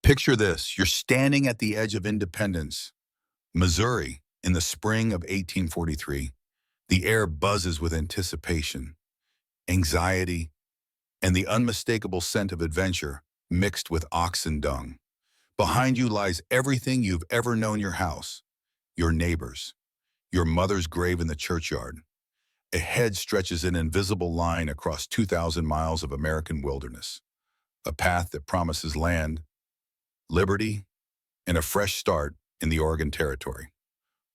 Picture this, you're standing at the edge of Independence, Missouri, in the spring of 1843. The air buzzes with anticipation, anxiety, and the unmistakable scent of adventure mixed with oxen dung. Behind you lies everything you've ever known: your house, your neighbors, your mother's grave in the churchyard. Ahead stretches an invisible line across 2,000 miles of American wilderness, a path that promises land, liberty, and a fresh start in the Oregon Territory.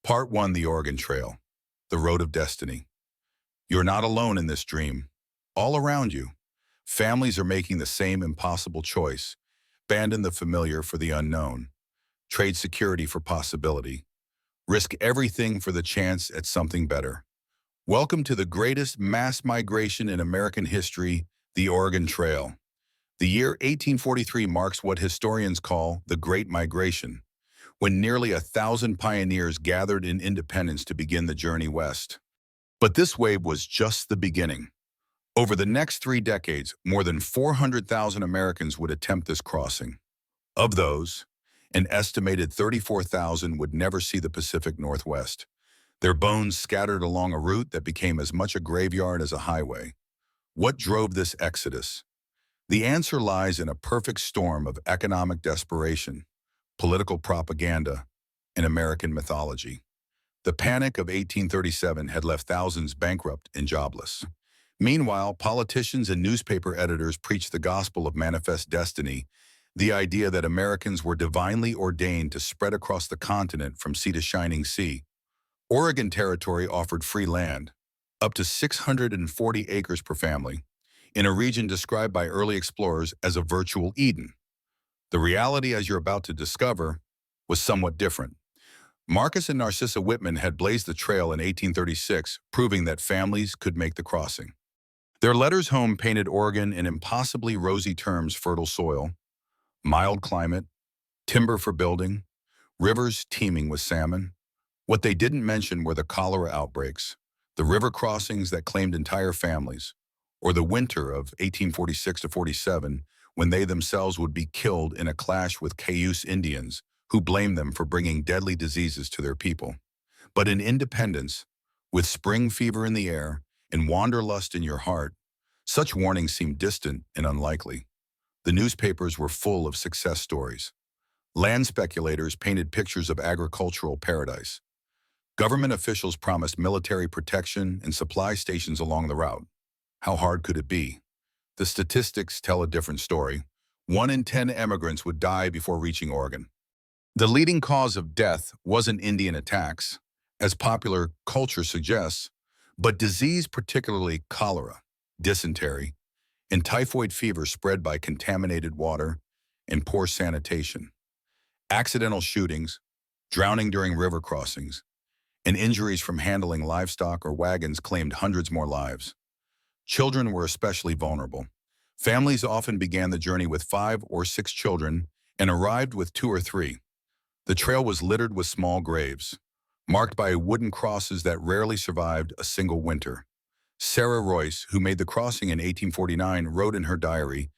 Part 1: The Oregon Trail, the Road of Destiny. You're not alone in this dream. All around you, families are making the same impossible choice: abandon the familiar for the unknown, trade security for possibility, risk everything for the chance at something better. Welcome to the greatest mass migration in American history, the Oregon Trail. The year 1843 marks what historians call the Great Migration, when nearly 1,000 pioneers gathered in Independence to begin the journey west. But this wave was just the beginning. Over the next 3 decades, more than 400,000 Americans would attempt this crossing. Of those, an estimated 34,000 would never see the Pacific Northwest, their bones scattered along a route that became as much a graveyard as a highway. What drove this exodus? The answer lies in a perfect storm of economic desperation, political propaganda, and American mythology. The Panic of 1837 had left thousands bankrupt and jobless. Meanwhile, politicians and newspaper editors preached the gospel of manifest destiny, the idea that Americans were divinely ordained to spread across the continent from sea to shining sea. Oregon Territory offered free land, up to 640 acres per family, in a region described by early explorers as a virtual Eden. The reality, as you're about to discover, was somewhat different. Marcus and Narcissa Whitman had blazed the trail in 1836, proving that families could make the crossing. Their letters home painted Oregon in impossibly rosy terms: fertile soil, mild climate, timber for building, rivers teeming with salmon. What they didn't mention were the cholera outbreaks, the river crossings that claimed entire families, or the winter of 1846 to 47, when they themselves would be killed in a clash with Cayuse Indians, who blamed them for bringing deadly diseases to their people. But in Independence, with spring fever in the air and wanderlust in your heart, such warnings seemed distant and unlikely. The newspapers were full of success stories. Land speculators painted pictures of agricultural paradise. Government officials promised military protection and supply stations along the route. How hard could it be? The statistics tell a different story. 1 in 10 immigrants would die before reaching Oregon. The leading cause of death wasn't Indian attacks, as popular culture suggests, but disease, particularly cholera, dysentery, and typhoid fever spread by contaminated water and poor sanitation. Accidental shootings, drowning during river crossings, and injuries from handling livestock or wagons claimed hundreds more lives. Children were especially vulnerable. Families often began the journey with 5 or 6 children and arrived with 2 or 3. The trail was littered with small graves, marked by wooden crosses that rarely survived a single winter. Sarah Royce, who made the crossing in 1849, wrote in her diary,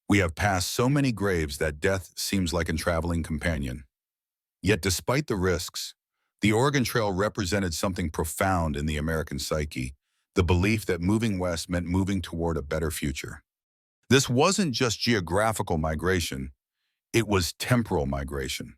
"We have passed so many graves that death seems like a traveling companion." Yet despite the risks, the Oregon Trail represented something profound in the American psyche: the belief that moving west meant moving toward a better future. This wasn't just geographical migration, it was temporal migration.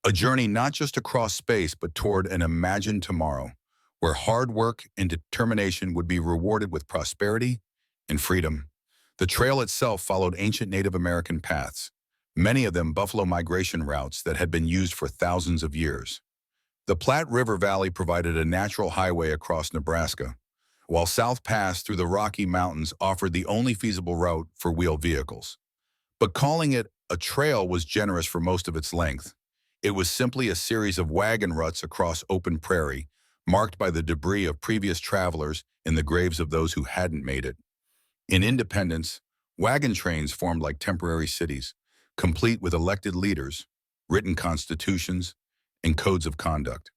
A journey not just across space, but toward an imagined tomorrow, where hard work and determination would be rewarded with prosperity and freedom. The trail itself followed ancient Native American paths, many of them buffalo migration routes that had been used for thousands of years. The Platte River Valley provided a natural highway across Nebraska, while South Pass through the Rocky Mountains offered the only feasible route for wheeled vehicles. But calling it a trail was generous for most of its length. It was simply a series of wagon ruts across open prairie, marked by the debris of previous travelers and the graves of those who hadn't made it. In Independence, wagon trains formed like temporary cities, complete with elected leaders, written constitutions, and codes of conduct.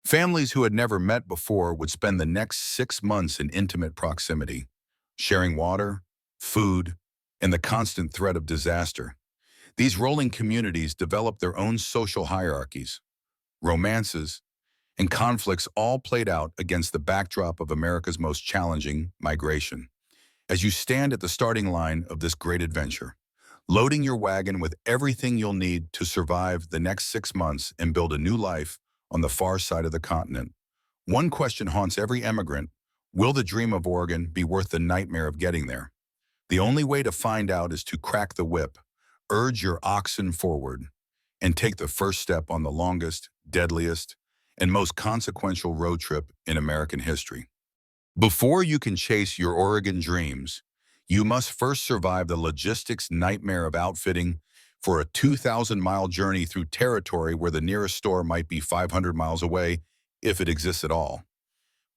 Families who had never met before would spend the next 6 months in intimate proximity, sharing water, food, and the constant threat of disaster. These rolling communities develop their own social hierarchies, romances, and conflicts all played out against the backdrop of America's most challenging migration. As you stand at the starting line of this great adventure, loading your wagon with everything you'll need to survive the next 6 months and build a new life on the far side of the continent. One question haunts every emigrant: will the dream of Oregon be worth the nightmare of getting there? The only way to find out is to crack the whip, urge your oxen forward, and take the first step on the longest, deadliest, and most consequential road trip in American history. Before you can chase your Oregon dreams, you must first survive the logistics nightmare of outfitting for a 2,000-mile journey through territory where the nearest store might be 500 miles away, if it exists at all.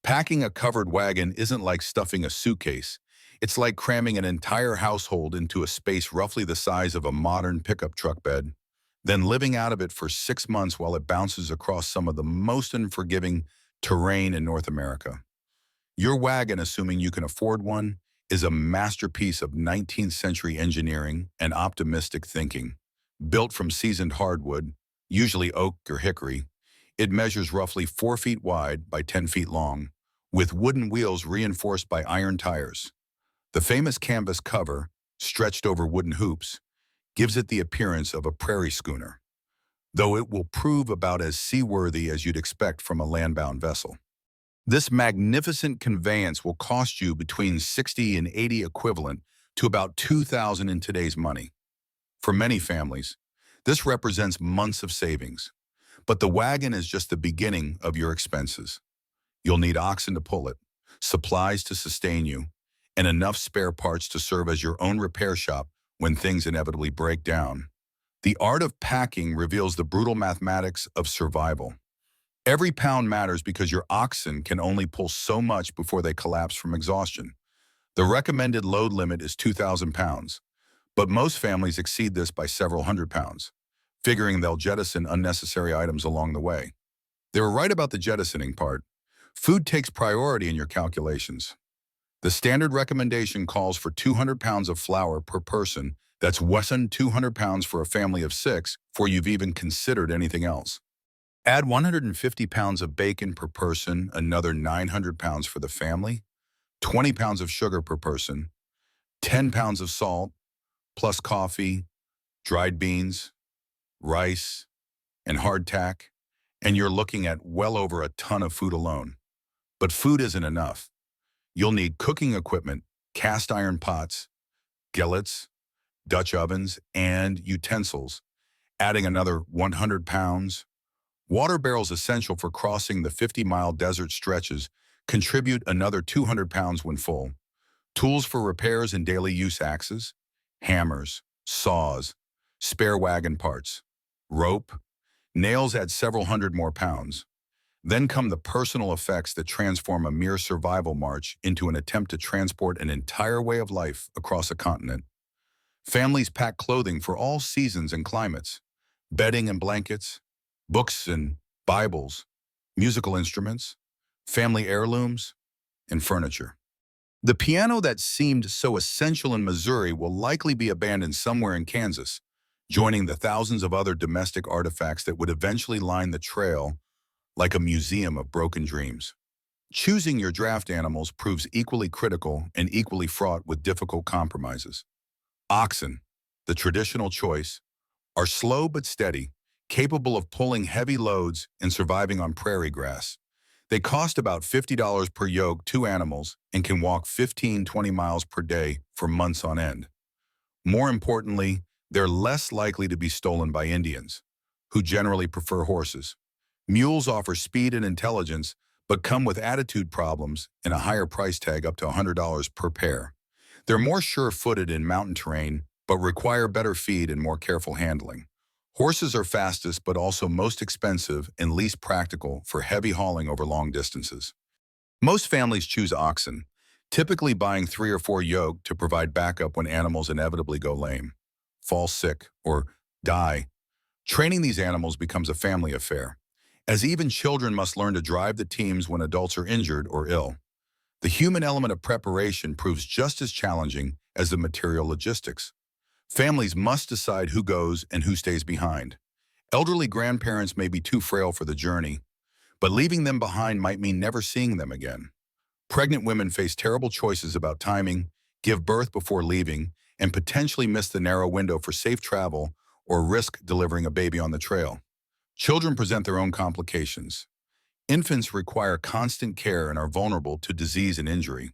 Packing a covered wagon isn't like stuffing a suitcase. It's like cramming an entire household into a space roughly the size of a modern pickup truck bed, then living out of it for 6 months while it bounces across some of the most unforgiving terrain in North America. Your wagon, assuming you can afford one, is a masterpiece of 19th century engineering and optimistic thinking. Built from seasoned hardwood, usually oak or hickory, it measures roughly 4 feet wide by 10 feet long, with wooden wheels reinforced by iron tires. The famous canvas cover, stretched over wooden hoops, gives it the appearance of a prairie schooner, though it will prove about as seaworthy as you'd expect from a land-bound vessel. This magnificent conveyance will cost you between 60 and 80 equivalent to about 2,000 in today's money. For many families, this represents months of savings. But the wagon is just the beginning of your expenses. You'll need oxen to pull it, supplies to sustain you, and enough spare parts to serve as your own repair shop when things inevitably break down. The art of packing reveals the brutal mathematics of survival. Every pound matters because your oxen can only pull so much before they collapse from exhaustion. The recommended load limit is 2,000 pounds, but most families exceed this by several hundred pounds, figuring they'll jettison unnecessary items along the way. They were right about the jettisoning part. Food takes priority in your calculations. The standard recommendation calls for 200 pounds of flour per person. That's less than 200 pounds for a family of 6 before you've even considered anything else. Add 150 pounds of bacon per person, another 900 pounds for the family, 20 pounds of sugar per person, 10 pounds of salt, plus coffee, dried beans, rice, and hardtack, and you're looking at well over a ton of food alone. But food isn't enough. You'll need cooking equipment, cast iron pots, gillets, Dutch ovens, and utensils, adding another 100 pounds. Water barrels essential for crossing the 50-mile desert stretches contribute another 200 pounds when full. Tools for repairs and daily use: axes, hammers, saws, spare wagon parts, rope, nails add several hundred more pounds. Then come the personal effects that transform a mere survival march into an attempt to transport an entire way of life across a continent. Families pack clothing for all seasons and climates, bedding and blankets, books and Bibles, musical instruments, family heirlooms, and furniture. The piano that seemed so essential in Missouri will likely be abandoned somewhere in Kansas, joining the thousands of other domestic artifacts that would eventually line the trail like a museum of broken dreams. Choosing your draft animals proves equally critical and equally fraught with difficult compromises. Oxen, the traditional choice, are slow but steady, capable of pulling heavy loads and surviving on prairie grass. They cost about $50 per yoke, 2 animals, and can walk 15-20 miles per day for months on end. More importantly, they're less likely to be stolen by Indians, who generally prefer horses. Mules offer speed and intelligence, but come with attitude problems and a higher price tag up to $100 per pair. They're more sure-footed in mountain terrain, but require better feed and more careful handling. Horses are fastest, but also most expensive and least practical for heavy hauling over long distances. Most families choose oxen, typically buying 3 or 4 yoke to provide backup when animals inevitably go lame, fall sick, or die. Training these animals becomes a family affair, as even children must learn to drive the teams when adults are injured or ill. The human element of preparation proves just as challenging as the material logistics. Families must decide who goes and who stays behind. Elderly grandparents may be too frail for the journey, but leaving them behind might mean never seeing them again. Pregnant women face terrible choices about timing, give birth before leaving, and potentially miss the narrow window for safe travel or risk delivering a baby on the trail. Children present their own complications. Infants require constant care and are vulnerable to disease and injury.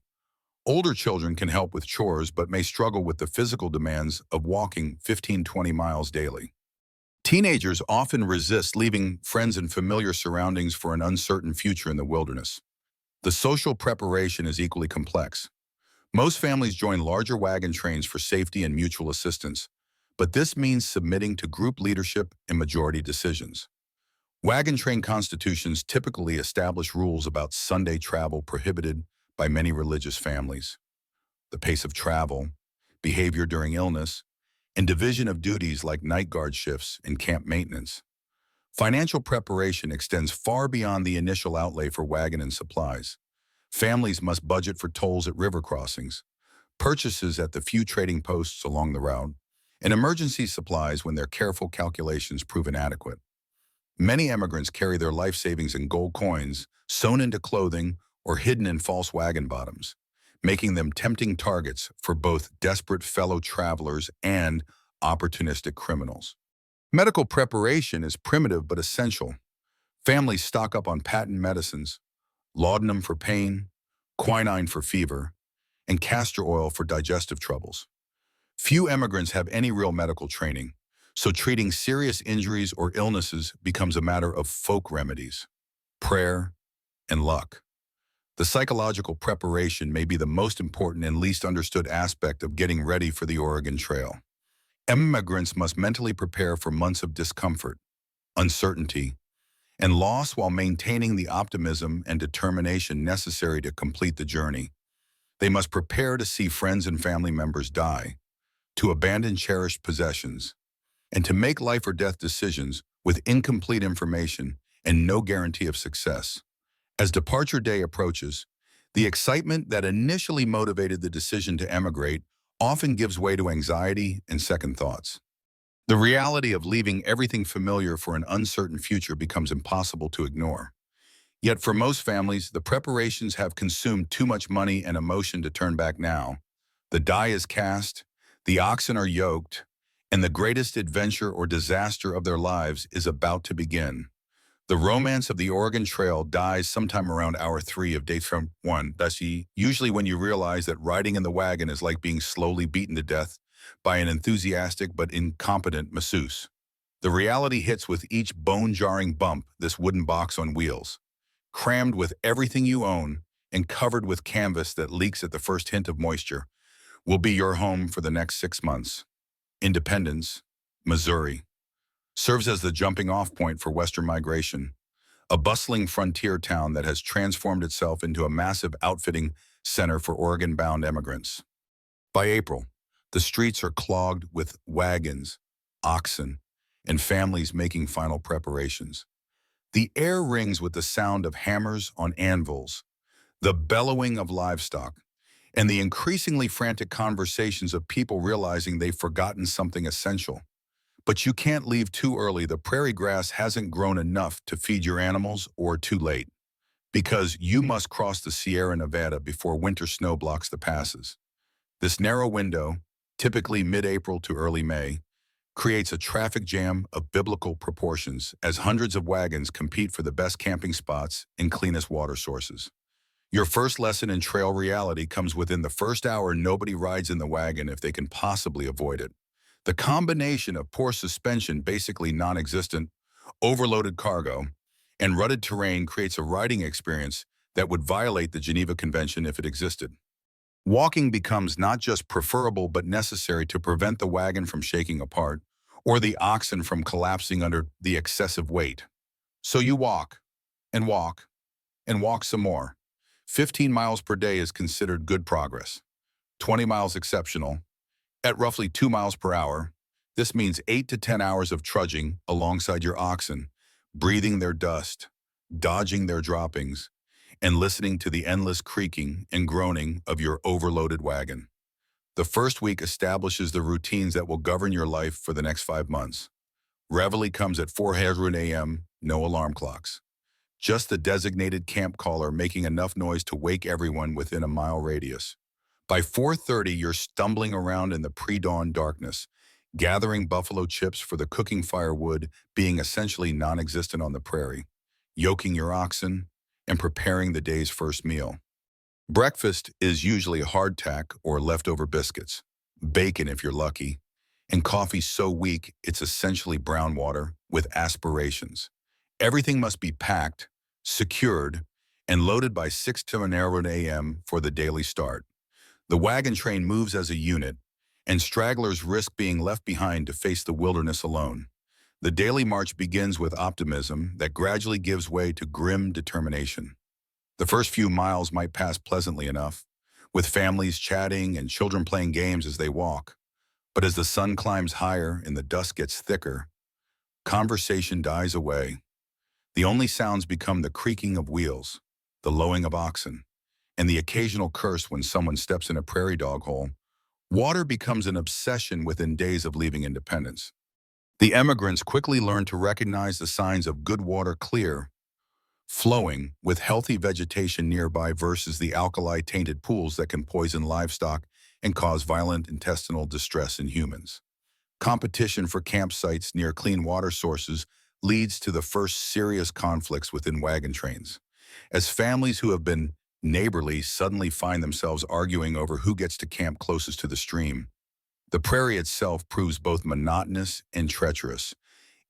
Older children can help with chores but may struggle with the physical demands of walking 15-20 miles daily. Teenagers often resist leaving friends and familiar surroundings for an uncertain future in the wilderness. The social preparation is equally complex. Most families join larger wagon trains for safety and mutual assistance, but this means submitting to group leadership and majority decisions. Wagon train constitutions typically establish rules about Sunday travel prohibited by many religious families. The pace of travel, behavior during illness, and division of duties like night guard shifts and camp maintenance. Financial preparation extends far beyond the initial outlay for wagon and supplies. Families must budget for tolls at river crossings, purchases at the few trading posts along the route, and emergency supplies when their careful calculations prove inadequate. Many immigrants carry their life savings in gold coins sewn into clothing or hidden in false wagon bottoms, making them tempting targets for both desperate fellow travelers and opportunistic criminals. Medical preparation is primitive but essential. Families stock up on patent medicines, laudanum for pain, quinine for fever, and castor oil for digestive troubles. Few immigrants have any real medical training, so treating serious injuries or illnesses becomes a matter of folk remedies, prayer, and luck. The psychological preparation may be the most important and least understood aspect of getting ready for the Oregon Trail. Immigrants must mentally prepare for months of discomfort, uncertainty, and loss while maintaining the optimism and determination necessary to complete the journey. They must prepare to see friends and family members die, to abandon cherished possessions, and to make life or death decisions with incomplete information and no guarantee of success. As departure day approaches, the excitement that initially motivated the decision to emigrate often gives way to anxiety and second thoughts. The reality of leaving everything familiar for an uncertain future becomes impossible to ignore. Yet for most families, the preparations have consumed too much money and emotion to turn back now. The die is cast, the oxen are yoked, and the greatest adventure or disaster of their lives is about to begin. The romance of the Oregon Trail dies sometime around hour 3 of day from 1. That's usually when you realize that riding in the wagon is like being slowly beaten to death by an enthusiastic but incompetent masseuse. The reality hits with each bone-jarring bump, this wooden box on wheels, crammed with everything you own and covered with canvas that leaks at the first hint of moisture, will be your home for the next 6 months. Independence, Missouri, serves as the jumping-off point for Western migration, a bustling frontier town that has transformed itself into a massive outfitting center for Oregon-bound immigrants. By April, the streets are clogged with wagons, oxen, and families making final preparations. The air rings with the sound of hammers on anvils, the bellowing of livestock, and the increasingly frantic conversations of people realizing they've forgotten something essential. But you can't leave too early. The prairie grass hasn't grown enough to feed your animals, or too late, because you must cross the Sierra Nevada before winter snow blocks the passes. This narrow window, typically mid-April to early May, creates a traffic jam of biblical proportions as hundreds of wagons compete for the best camping spots and cleanest water sources. Your first lesson in trail reality comes within the first hour. Nobody rides in the wagon if they can possibly avoid it. The combination of poor suspension, basically non-existent, overloaded cargo, and rutted terrain creates a riding experience that would violate the Geneva Convention if it existed. Walking becomes not just preferable but necessary to prevent the wagon from shaking apart or the oxen from collapsing under the excessive weight. So you walk, and walk, and walk some more. 15 miles per day is considered good progress, 20 miles exceptional. At roughly 2 miles per hour, this means 8 to 10 hours of trudging alongside your oxen, breathing their dust, dodging their droppings, and listening to the endless creaking and groaning of your overloaded wagon. The first week establishes the routines that will govern your life for the next 5 months. Reveille comes at 4:00 a.m., no alarm clocks. Just the designated camp caller making enough noise to wake everyone within a mile radius. By 4:30, you're stumbling around in the pre-dawn darkness, gathering buffalo chips for the cooking firewood being essentially non-existent on the prairie, yoking your oxen, and preparing the day's first meal. Breakfast is usually hardtack or leftover biscuits, bacon if you're lucky, and coffee so weak it's essentially brown water with aspirations. Everything must be packed, secured, and loaded by 6 a.m. for the daily start. The wagon train moves as a unit, and stragglers risk being left behind to face the wilderness alone. The daily march begins with optimism that gradually gives way to grim determination. The first few miles might pass pleasantly enough, with families chatting and children playing games as they walk. But as the sun climbs higher and the dust gets thicker, conversation dies away. The only sounds become the creaking of wheels, the lowing of oxen, and the occasional curse when someone steps in a prairie dog hole. Water becomes an obsession within days of leaving Independence. The emigrants quickly learn to recognize the signs of good water clear, flowing, with healthy vegetation nearby versus the alkali-tainted pools that can poison livestock and cause violent intestinal distress in humans. Competition for campsites near clean water sources leads to the first serious conflicts within wagon trains, as families who have been neighborly suddenly find themselves arguing over who gets to camp closest to the stream. The prairie itself proves both monotonous and treacherous.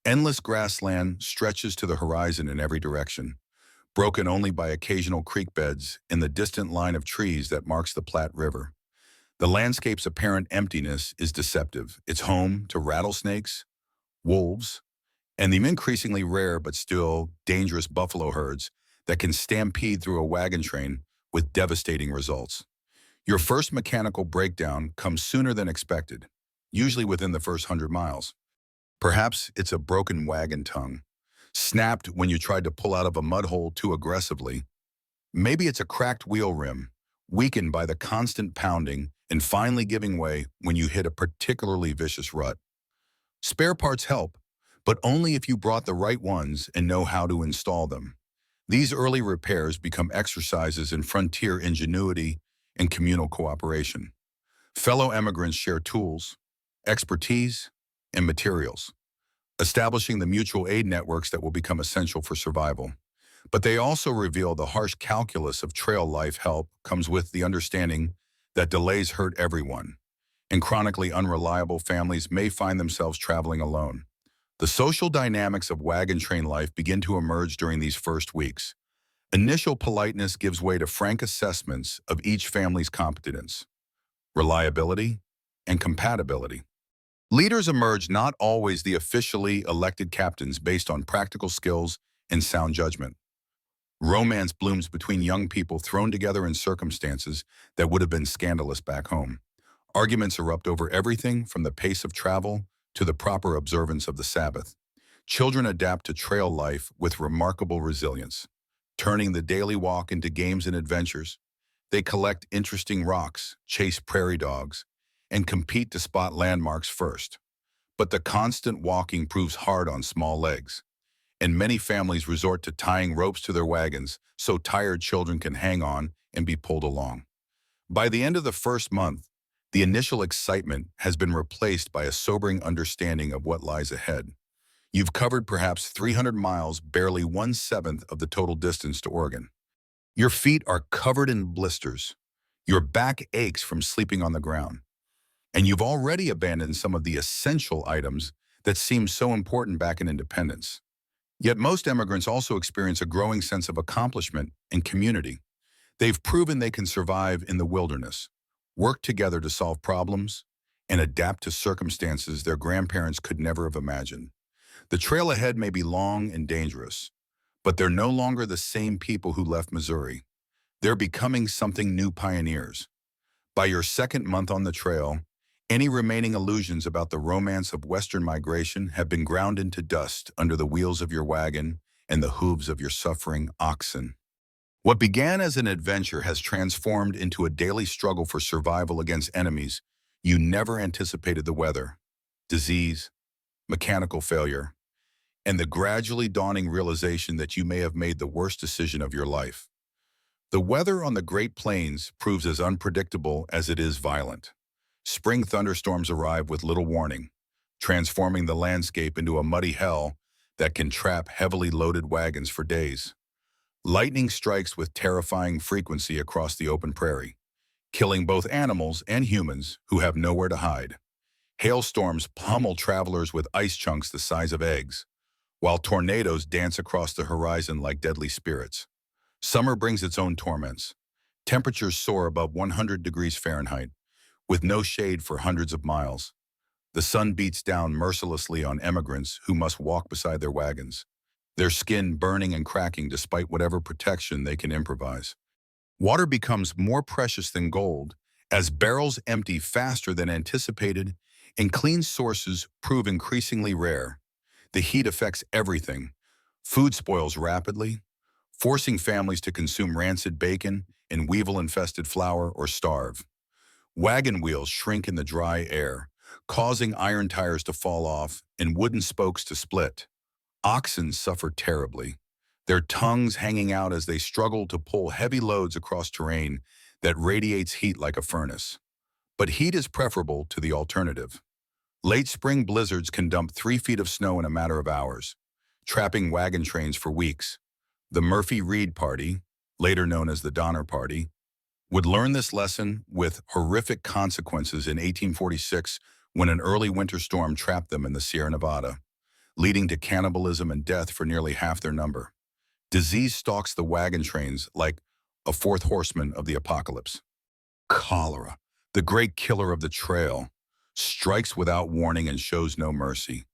Endless grassland stretches to the horizon in every direction, broken only by occasional creek beds and the distant line of trees that marks the Platte River. The landscape's apparent emptiness is deceptive. It's home to rattlesnakes, wolves, and the increasingly rare but still dangerous buffalo herds that can stampede through a wagon train with devastating results. Your first mechanical breakdown comes sooner than expected, usually within the first 100 miles. Perhaps it's a broken wagon tongue, snapped when you tried to pull out of a mud hole too aggressively. Maybe it's a cracked wheel rim, weakened by the constant pounding and finally giving way when you hit a particularly vicious rut. Spare parts help, but only if you brought the right ones and know how to install them. These early repairs become exercises in frontier ingenuity and communal cooperation. Fellow emigrants share tools, expertise, and materials, establishing the mutual aid networks that will become essential for survival. But they also reveal the harsh calculus of trail life. Help comes with the understanding that delays hurt everyone, and chronically unreliable families may find themselves traveling alone. The social dynamics of wagon train life begin to emerge during these first weeks. Initial politeness gives way to frank assessments of each family's competence, reliability, and compatibility. Leaders emerge, not always the officially elected captains, based on practical skills and sound judgment. Romance blooms between young people thrown together in circumstances that would have been scandalous back home. Arguments erupt over everything from the pace of travel to the proper observance of the Sabbath. Children adapt to trail life with remarkable resilience, turning the daily walk into games and adventures. They collect interesting rocks, chase prairie dogs, and compete to spot landmarks first. But the constant walking proves hard on small legs, and many families resort to tying ropes to their wagons so tired children can hang on and be pulled along. By the end of the first month, the initial excitement has been replaced by a sobering understanding of what lies ahead. You've covered perhaps 300 miles, barely 1/7 of the total distance to Oregon. Your feet are covered in blisters. Your back aches from sleeping on the ground. And you've already abandoned some of the essential items that seemed so important back in Independence. Yet most immigrants also experience a growing sense of accomplishment and community. They've proven they can survive in the wilderness, work together to solve problems, and adapt to circumstances their grandparents could never have imagined. The trail ahead may be long and dangerous, but they're no longer the same people who left Missouri. They're becoming something new: pioneers. By your second month on the trail, any remaining illusions about the romance of Western migration have been ground into dust under the wheels of your wagon and the hooves of your suffering oxen. What began as an adventure has transformed into a daily struggle for survival against enemies You never anticipated the weather, disease, mechanical failure, and the gradually dawning realization that you may have made the worst decision of your life. The weather on the Great Plains proves as unpredictable as it is violent. Spring thunderstorms arrive with little warning, transforming the landscape into a muddy hell that can trap heavily loaded wagons for days. Lightning strikes with terrifying frequency across the open prairie, killing both animals and humans who have nowhere to hide. Hailstorms pummel travelers with ice chunks the size of eggs, while tornadoes dance across the horizon like deadly spirits. Summer brings its own torments. Temperatures soar above 100 degrees Fahrenheit, with no shade for hundreds of miles. The sun beats down mercilessly on emigrants who must walk beside their wagons, their skin burning and cracking despite whatever protection they can improvise. Water becomes more precious than gold as barrels empty faster than anticipated and clean sources prove increasingly rare. The heat affects everything. Food spoils rapidly, forcing families to consume rancid bacon and weevil-infested flour or starve. Wagon wheels shrink in the dry air, causing iron tires to fall off and wooden spokes to split. Oxen suffer terribly, their tongues hanging out as they struggle to pull heavy loads across terrain that radiates heat like a furnace. But heat is preferable to the alternative. Late spring blizzards can dump 3 feet of snow in a matter of hours, trapping wagon trains for weeks. The Murphy-Reed Party, later known as the Donner Party, would learn this lesson with horrific consequences in 1846 when an early winter storm trapped them in the Sierra Nevada, leading to cannibalism and death for nearly half their number. Disease stalks the wagon trains like a fourth horseman of the apocalypse. Cholera, the great killer of the trail, strikes without warning and shows no mercy.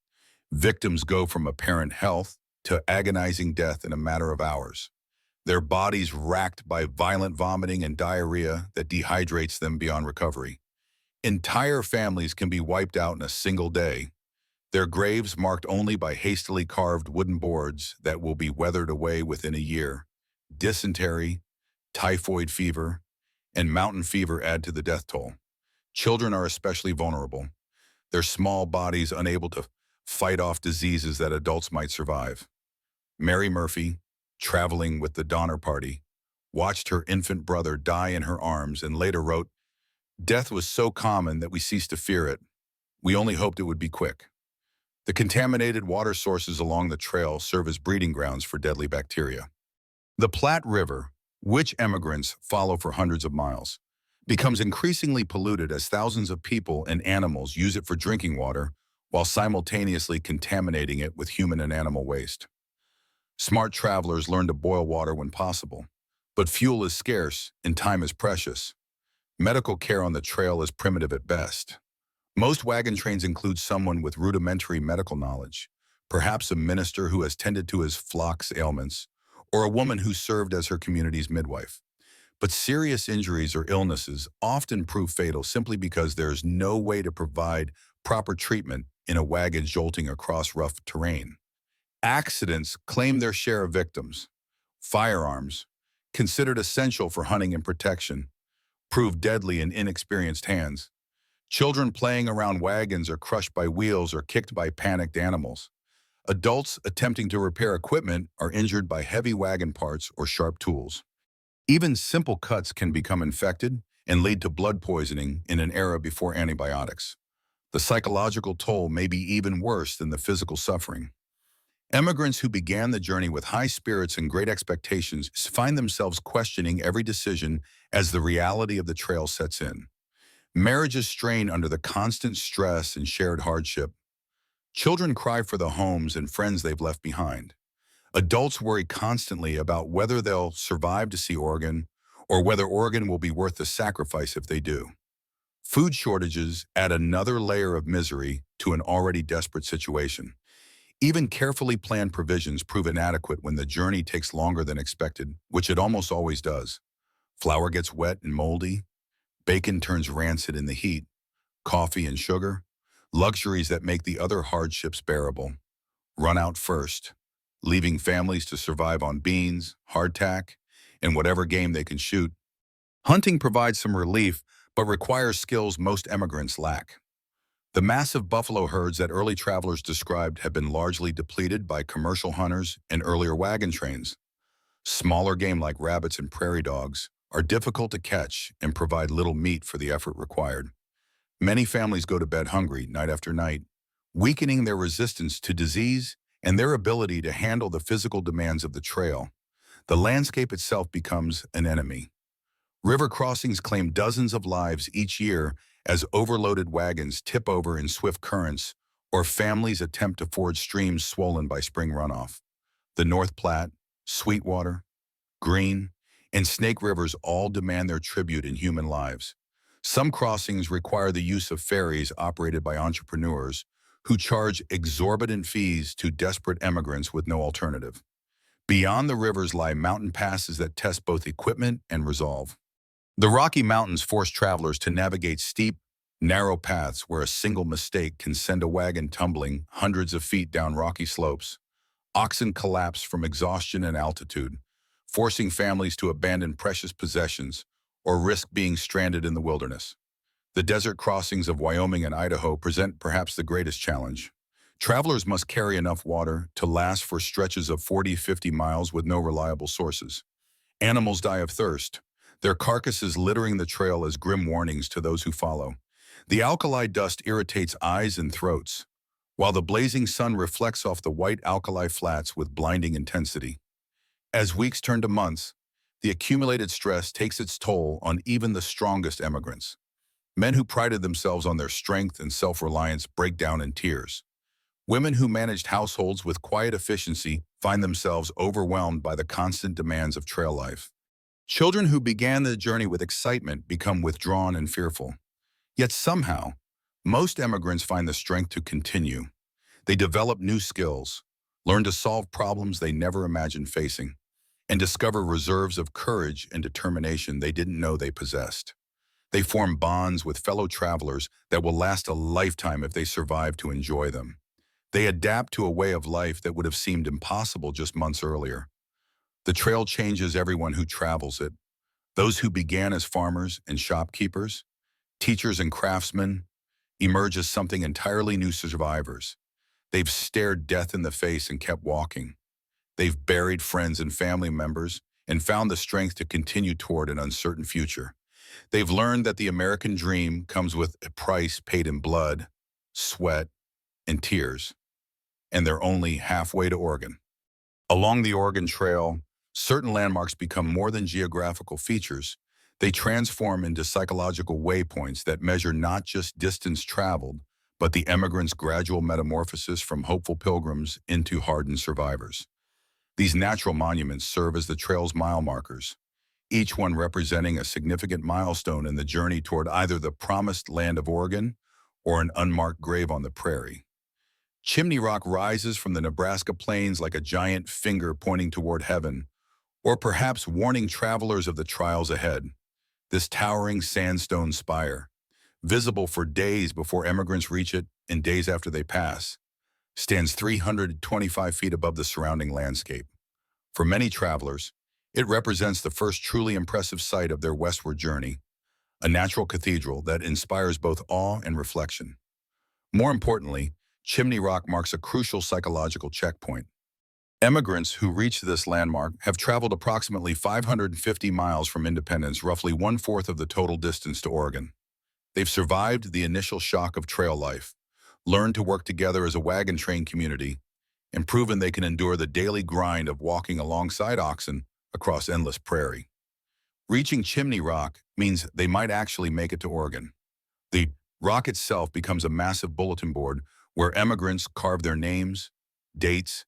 Victims go from apparent health to agonizing death in a matter of hours, their bodies racked by violent vomiting and diarrhea that dehydrates them beyond recovery. Entire families can be wiped out in a single day, their graves marked only by hastily carved wooden boards that will be weathered away within a year. Dysentery, typhoid fever, and mountain fever add to the death toll. Children are especially vulnerable, their small bodies unable to fight off diseases that adults might survive. Mary Murphy, traveling with the Donner Party, watched her infant brother die in her arms and later wrote, "Death was so common that we ceased to fear it. We only hoped it would be quick." The contaminated water sources along the trail serve as breeding grounds for deadly bacteria. The Platte River, which emigrants follow for hundreds of miles, becomes increasingly polluted as thousands of people and animals use it for drinking water while simultaneously contaminating it with human and animal waste. Smart travelers learn to boil water when possible, but fuel is scarce and time is precious. Medical care on the trail is primitive at best. Most wagon trains include someone with rudimentary medical knowledge, perhaps a minister who has tended to his flock's ailments, or a woman who served as her community's midwife. But serious injuries or illnesses often prove fatal simply because there's no way to provide proper treatment in a wagon jolting across rough terrain. Accidents claim their share of victims. Firearms, considered essential for hunting and protection, prove deadly in inexperienced hands. Children playing around wagons are crushed by wheels or kicked by panicked animals. Adults attempting to repair equipment are injured by heavy wagon parts or sharp tools. Even simple cuts can become infected and lead to blood poisoning in an era before antibiotics. The psychological toll may be even worse than the physical suffering. Immigrants who began the journey with high spirits and great expectations find themselves questioning every decision as the reality of the trail sets in. Marriages strain under the constant stress and shared hardship. Children cry for the homes and friends they've left behind. Adults worry constantly about whether they'll survive to see Oregon or whether Oregon will be worth the sacrifice if they do. Food shortages add another layer of misery to an already desperate situation. Even carefully planned provisions prove inadequate when the journey takes longer than expected, which it almost always does. Flour gets wet and moldy. Bacon turns rancid in the heat. Coffee and sugar, luxuries that make the other hardships bearable, run out first, leaving families to survive on beans, hardtack, and whatever game they can shoot. Hunting provides some relief, but requires skills most emigrants lack. The massive buffalo herds that early travelers described have been largely depleted by commercial hunters and earlier wagon trains. Smaller game like rabbits and prairie dogs are difficult to catch and provide little meat for the effort required. Many families go to bed hungry night after night, weakening their resistance to disease and their ability to handle the physical demands of the trail. The landscape itself becomes an enemy. River crossings claim dozens of lives each year as overloaded wagons tip over in swift currents or families attempt to ford streams swollen by spring runoff. The North Platte, Sweetwater, Green, and Snake Rivers all demand their tribute in human lives. Some crossings require the use of ferries operated by entrepreneurs who charge exorbitant fees to desperate emigrants with no alternative. Beyond the rivers lie mountain passes that test both equipment and resolve. The Rocky Mountains force travelers to navigate steep, narrow paths where a single mistake can send a wagon tumbling hundreds of feet down rocky slopes. Oxen collapse from exhaustion and altitude, forcing families to abandon precious possessions or risk being stranded in the wilderness. The desert crossings of Wyoming and Idaho present perhaps the greatest challenge. Travelers must carry enough water to last for stretches of 40-50 miles with no reliable sources. Animals die of thirst, their carcasses littering the trail as grim warnings to those who follow. The alkali dust irritates eyes and throats, while the blazing sun reflects off the white alkali flats with blinding intensity. As weeks turn to months, the accumulated stress takes its toll on even the strongest emigrants. Men who prided themselves on their strength and self-reliance break down in tears. Women who managed households with quiet efficiency find themselves overwhelmed by the constant demands of trail life. Children who began the journey with excitement become withdrawn and fearful. Yet somehow, most emigrants find the strength to continue. They develop new skills, learn to solve problems they never imagined facing, and discover reserves of courage and determination they didn't know they possessed. They form bonds with fellow travelers that will last a lifetime if they survive to enjoy them. They adapt to a way of life that would have seemed impossible just months earlier. The trail changes everyone who travels it. Those who began as farmers and shopkeepers, teachers and craftsmen, emerge as something entirely new survivors. They've stared death in the face and kept walking. They've buried friends and family members and found the strength to continue toward an uncertain future. They've learned that the American dream comes with a price paid in blood, sweat, and tears, and they're only halfway to Oregon. Along the Oregon Trail, certain landmarks become more than geographical features. They transform into psychological waypoints that measure not just distance traveled, but the emigrants' gradual metamorphosis from hopeful pilgrims into hardened survivors. These natural monuments serve as the trail's mile markers, each one representing a significant milestone in the journey toward either the promised land of Oregon or an unmarked grave on the prairie. Chimney Rock rises from the Nebraska plains like a giant finger pointing toward heaven, or perhaps warning travelers of the trials ahead. This towering sandstone spire, visible for days before emigrants reach it and days after they pass, stands 325 feet above the surrounding landscape. For many travelers, it represents the first truly impressive sight of their westward journey, a natural cathedral that inspires both awe and reflection. More importantly, Chimney Rock marks a crucial psychological checkpoint. Emigrants who reach this landmark have traveled approximately 550 miles from Independence, roughly one-fourth of the total distance to Oregon. They've survived the initial shock of trail life, learned to work together as a wagon train community, and proven they can endure the daily grind of walking alongside oxen across endless prairie. Reaching Chimney Rock means they might actually make it to Oregon. The rock itself becomes a massive bulletin board where emigrants carve their names, dates,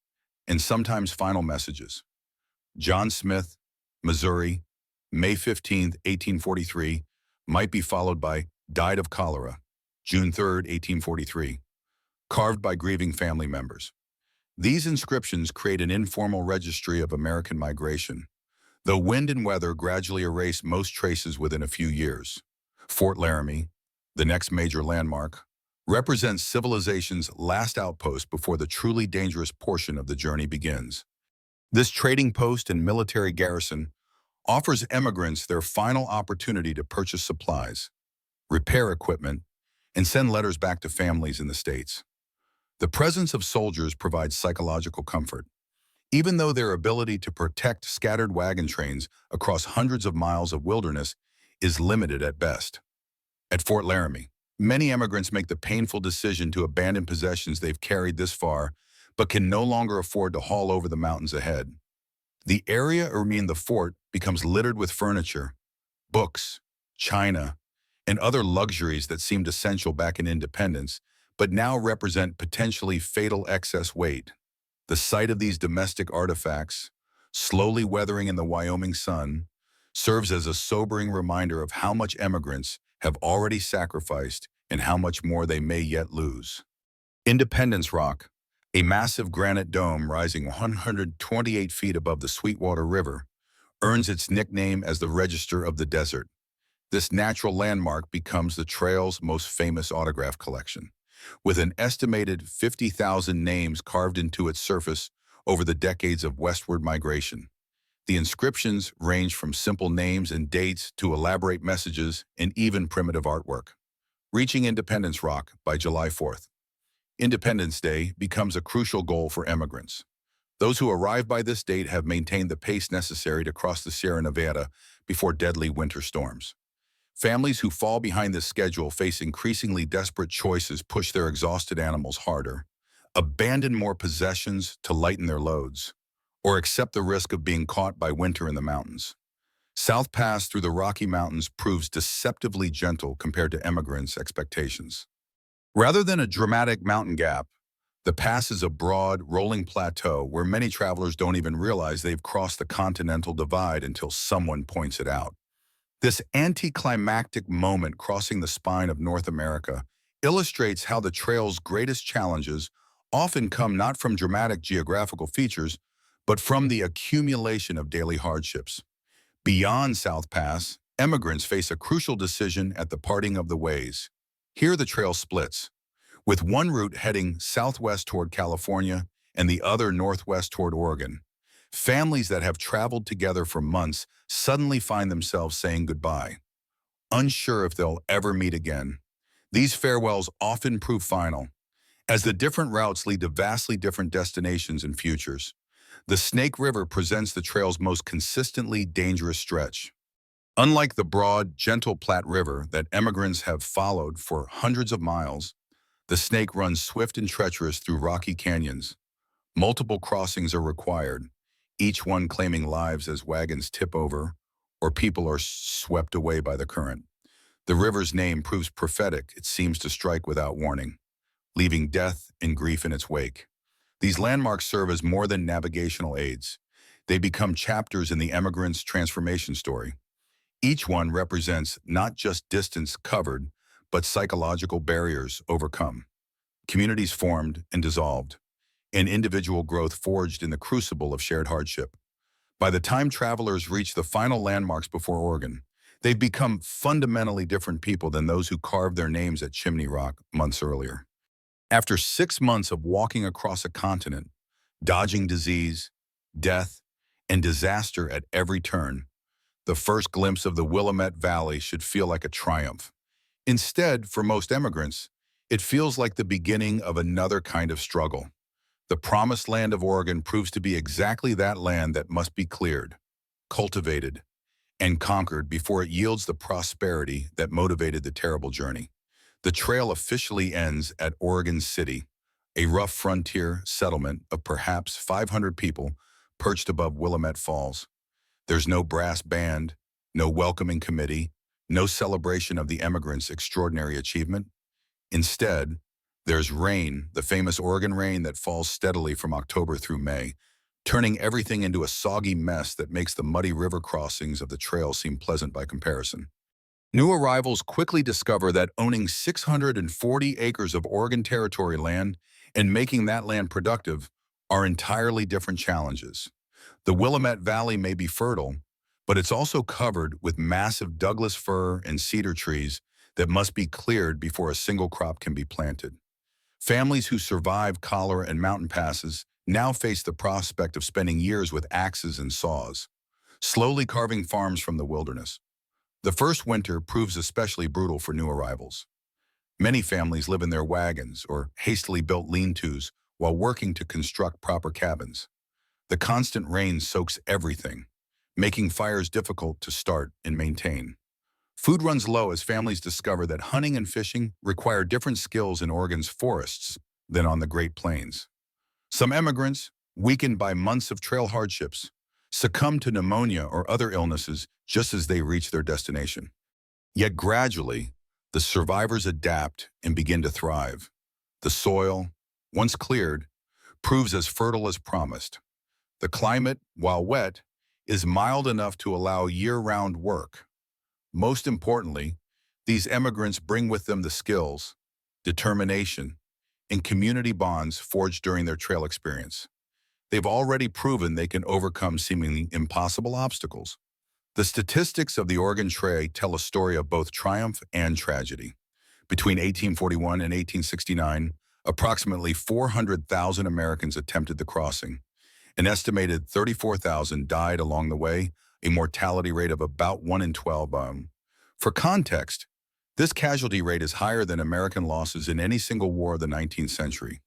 and sometimes final messages. John Smith, Missouri, May 15, 1843, might be followed by died of cholera, June 3, 1843, carved by grieving family members. These inscriptions create an informal registry of American migration, though wind and weather gradually erase most traces within a few years. Fort Laramie, the next major landmark, represents civilization's last outpost before the truly dangerous portion of the journey begins. This trading post and military garrison offers emigrants their final opportunity to purchase supplies. repair equipment, and send letters back to families in the States. The presence of soldiers provides psychological comfort, even though their ability to protect scattered wagon trains across hundreds of miles of wilderness is limited at best. At Fort Laramie, many immigrants make the painful decision to abandon possessions they've carried this far, but can no longer afford to haul over the mountains ahead. The area around the fort becomes littered with furniture, books, china, and other luxuries that seemed essential back in independence, but now represent potentially fatal excess weight. The sight of these domestic artifacts, slowly weathering in the Wyoming sun, serves as a sobering reminder of how much immigrants have already sacrificed and how much more they may yet lose. Independence Rock, a massive granite dome rising 128 feet above the Sweetwater River, earns its nickname as the Register of the Desert. This natural landmark becomes the trail's most famous autograph collection, with an estimated 50,000 names carved into its surface over the decades of westward migration. The inscriptions range from simple names and dates to elaborate messages and even primitive artwork. Reaching Independence Rock by July 4th. Independence Day becomes a crucial goal for immigrants. Those who arrive by this date have maintained the pace necessary to cross the Sierra Nevada before deadly winter storms. Families who fall behind this schedule face increasingly desperate choices, push their exhausted animals harder, abandon more possessions to lighten their loads, or accept the risk of being caught by winter in the mountains. South Pass through the Rocky Mountains proves deceptively gentle compared to immigrants' expectations. Rather than a dramatic mountain gap, the pass is a broad, rolling plateau where many travelers don't even realize they've crossed the continental divide until someone points it out. This anticlimactic moment crossing the spine of North America illustrates how the trail's greatest challenges often come not from dramatic geographical features, but from the accumulation of daily hardships. Beyond South Pass, immigrants face a crucial decision at the parting of the ways. Here the trail splits, with one route heading southwest toward California and the other northwest toward Oregon. Families that have traveled together for months suddenly find themselves saying goodbye, unsure if they'll ever meet again. These farewells often prove final, as the different routes lead to vastly different destinations and futures. The Snake River presents the trail's most consistently dangerous stretch. Unlike the broad, gentle Platte River that immigrants have followed for hundreds of miles, the Snake runs swift and treacherous through rocky canyons. Multiple crossings are required, each one claiming lives as wagons tip over or people are swept away by the current. The river's name proves prophetic. It seems to strike without warning, leaving death and grief in its wake. These landmarks serve as more than navigational aids. They become chapters in the emigrant's transformation story. Each one represents not just distance covered, but psychological barriers overcome, communities formed and dissolved, and individual growth forged in the crucible of shared hardship. By the time travelers reach the final landmarks before Oregon, they've become fundamentally different people than those who carved their names at Chimney Rock months earlier. After 6 months of walking across a continent, dodging disease, death, and disaster at every turn, the first glimpse of the Willamette Valley should feel like a triumph. Instead, for most immigrants, it feels like the beginning of another kind of struggle. The promised land of Oregon proves to be exactly that land that must be cleared, cultivated, and conquered before it yields the prosperity that motivated the terrible journey. The trail officially ends at Oregon City, a rough frontier settlement of perhaps 500 people perched above Willamette Falls. There's no brass band, no welcoming committee, no celebration of the emigrants' extraordinary achievement. Instead, there's rain, the famous Oregon rain that falls steadily from October through May, turning everything into a soggy mess that makes the muddy river crossings of the trail seem pleasant by comparison. New arrivals quickly discover that owning 640 acres of Oregon Territory land and making that land productive are entirely different challenges. The Willamette Valley may be fertile, but it's also covered with massive Douglas fir and cedar trees that must be cleared before a single crop can be planted. Families who survived cholera and mountain passes now face the prospect of spending years with axes and saws, slowly carving farms from the wilderness. The first winter proves especially brutal for new arrivals. Many families live in their wagons or hastily built lean-tos while working to construct proper cabins. The constant rain soaks everything, making fires difficult to start and maintain. Food runs low as families discover that hunting and fishing require different skills in Oregon's forests than on the Great Plains. Some immigrants, weakened by months of trail hardships, succumb to pneumonia or other illnesses just as they reach their destination. Yet gradually, the survivors adapt and begin to thrive. The soil, once cleared, proves as fertile as promised. The climate, while wet, is mild enough to allow year-round work. Most importantly, these immigrants bring with them the skills, determination, and community bonds forged during their trail experience. They've already proven they can overcome seemingly impossible obstacles. The statistics of the Oregon Trail tell a story of both triumph and tragedy. Between 1841 and 1869, approximately 400,000 Americans attempted the crossing. An estimated 34,000 died along the way, a mortality rate of about 1 in 12. For context, this casualty rate is higher than American losses in any single war of the 19th century.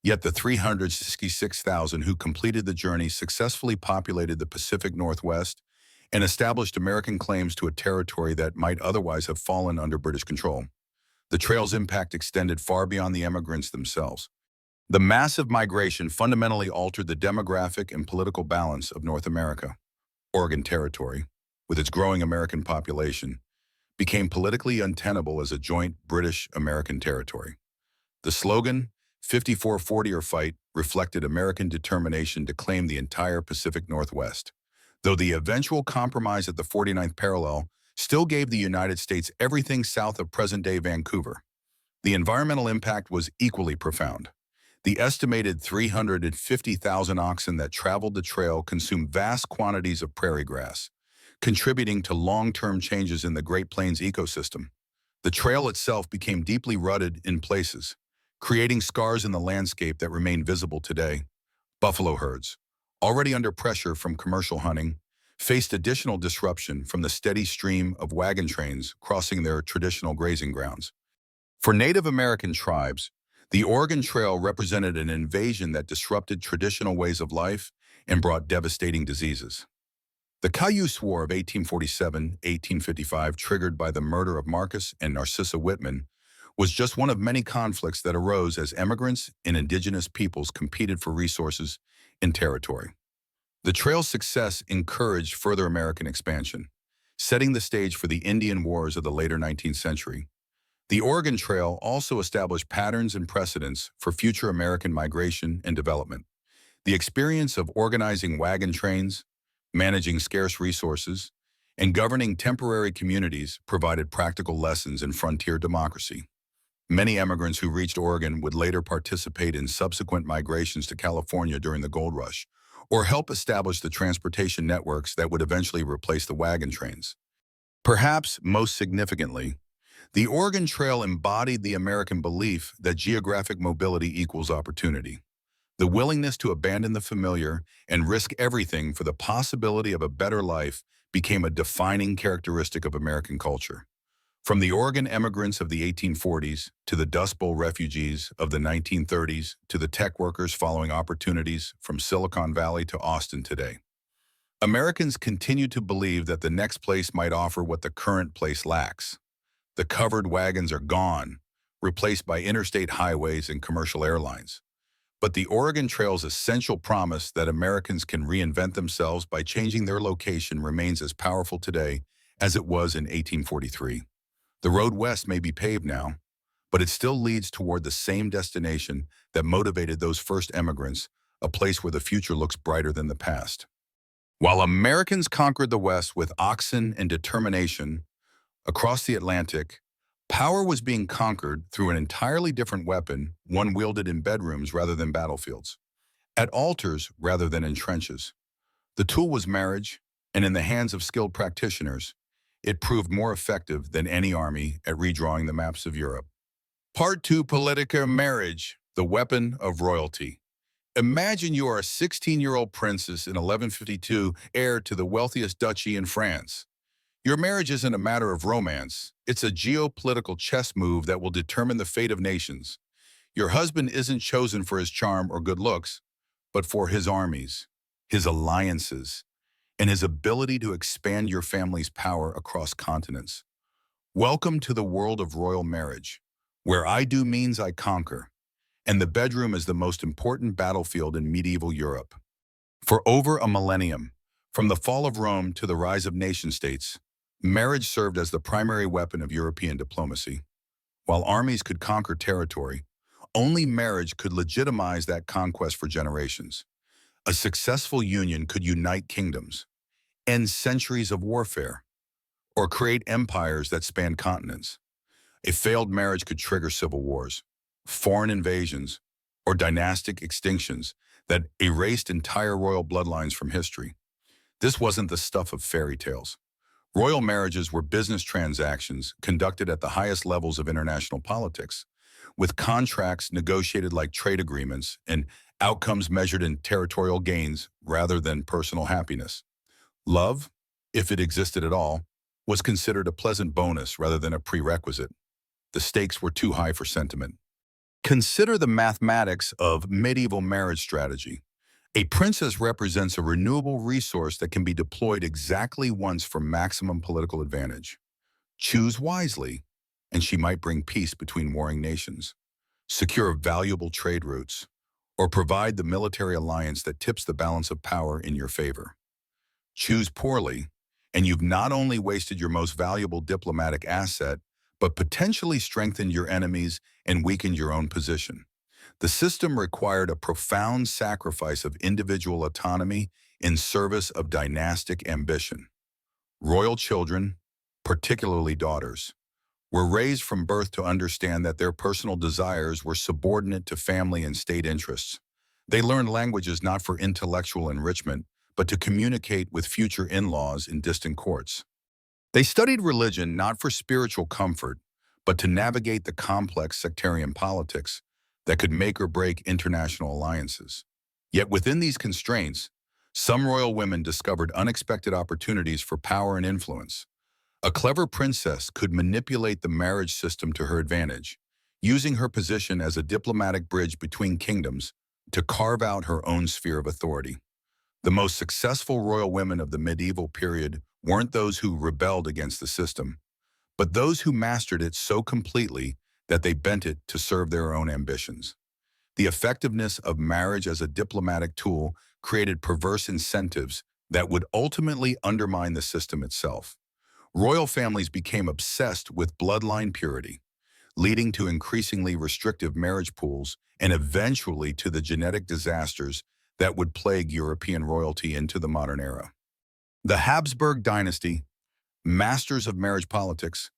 Yet the 366,000 who completed the journey successfully populated the Pacific Northwest and established American claims to a territory that might otherwise have fallen under British control. The trail's impact extended far beyond the immigrants themselves. The massive migration fundamentally altered the demographic and political balance of North America. Oregon Territory, with its growing American population, became politically untenable as a joint British-American territory. The slogan, 54-40 or fight, reflected American determination to claim the entire Pacific Northwest, though the eventual compromise at the 49th parallel still gave the United States everything south of present-day Vancouver. The environmental impact was equally profound. The estimated 350,000 oxen that traveled the trail consumed vast quantities of prairie grass, contributing to long-term changes in the Great Plains ecosystem. The trail itself became deeply rutted in places, creating scars in the landscape that remain visible today. Buffalo herds, already under pressure from commercial hunting, faced additional disruption from the steady stream of wagon trains crossing their traditional grazing grounds. For Native American tribes, the Oregon Trail represented an invasion that disrupted traditional ways of life and brought devastating diseases. The Cayuse War of 1847-1855, triggered by the murder of Marcus and Narcissa Whitman, was just one of many conflicts that arose as immigrants and indigenous peoples competed for resources and territory. The trail's success encouraged further American expansion, setting the stage for the Indian Wars of the later 19th century. The Oregon Trail also established patterns and precedents for future American migration and development. The experience of organizing wagon trains, managing scarce resources, and governing temporary communities provided practical lessons in frontier democracy. Many immigrants who reached Oregon would later participate in subsequent migrations to California during the Gold Rush, or help establish the transportation networks that would eventually replace the wagon trains. Perhaps most significantly, the Oregon Trail embodied the American belief that geographic mobility equals opportunity. The willingness to abandon the familiar and risk everything for the possibility of a better life became a defining characteristic of American culture. From the Oregon immigrants of the 1840s to the Dust Bowl refugees of the 1930s to the tech workers following opportunities from Silicon Valley to Austin today, Americans continue to believe that the next place might offer what the current place lacks. The covered wagons are gone, replaced by interstate highways and commercial airlines. But the Oregon Trail's essential promise that Americans can reinvent themselves by changing their location remains as powerful today as it was in 1843. The road west may be paved now, but it still leads toward the same destination that motivated those first immigrants, a place where the future looks brighter than the past. While Americans conquered the West with oxen and determination, across the Atlantic, power was being conquered through an entirely different weapon, one wielded in bedrooms rather than battlefields, at altars rather than in trenches. The tool was marriage, and in the hands of skilled practitioners, it proved more effective than any army at redrawing the maps of Europe. Part 2: Politica, marriage, the weapon of royalty. Imagine you are a 16-year-old princess in 1152, heir to the wealthiest duchy in France. Your marriage isn't a matter of romance. It's a geopolitical chess move that will determine the fate of nations. Your husband isn't chosen for his charm or good looks, but for his armies, his alliances, and his ability to expand your family's power across continents. Welcome to the world of royal marriage, where I do means I conquer, and the bedroom is the most important battlefield in medieval Europe. For over a millennium, from the fall of Rome to the rise of nation-states, marriage served as the primary weapon of European diplomacy. While armies could conquer territory, only marriage could legitimize that conquest for generations. A successful union could unite kingdoms, end centuries of warfare, or create empires that span continents. A failed marriage could trigger civil wars, foreign invasions, or dynastic extinctions that erased entire royal bloodlines from history. This wasn't the stuff of fairy tales. Royal marriages were business transactions conducted at the highest levels of international politics, with contracts negotiated like trade agreements and outcomes measured in territorial gains rather than personal happiness. Love, if it existed at all, was considered a pleasant bonus rather than a prerequisite. The stakes were too high for sentiment. Consider the mathematics of medieval marriage strategy. A princess represents a renewable resource that can be deployed exactly once for maximum political advantage. Choose wisely, and she might bring peace between warring nations, secure valuable trade routes, or provide the military alliance that tips the balance of power in your favor. Choose poorly, and you've not only wasted your most valuable diplomatic asset, but potentially strengthened your enemies and weakened your own position. The system required a profound sacrifice of individual autonomy in service of dynastic ambition. Royal children, particularly daughters, were raised from birth to understand that their personal desires were subordinate to family and state interests. They learned languages not for intellectual enrichment, but to communicate with future in-laws in distant courts. They studied religion not for spiritual comfort, but to navigate the complex sectarian politics that could make or break international alliances. Yet within these constraints, some royal women discovered unexpected opportunities for power and influence. A clever princess could manipulate the marriage system to her advantage, using her position as a diplomatic bridge between kingdoms to carve out her own sphere of authority. The most successful royal women of the medieval period weren't those who rebelled against the system, but those who mastered it so completely that they bent it to serve their own ambitions. The effectiveness of marriage as a diplomatic tool created perverse incentives that would ultimately undermine the system itself. Royal families became obsessed with bloodline purity, leading to increasingly restrictive marriage pools and eventually to the genetic disasters that would plague European royalty into the modern era. The Habsburg dynasty, masters of marriage politics,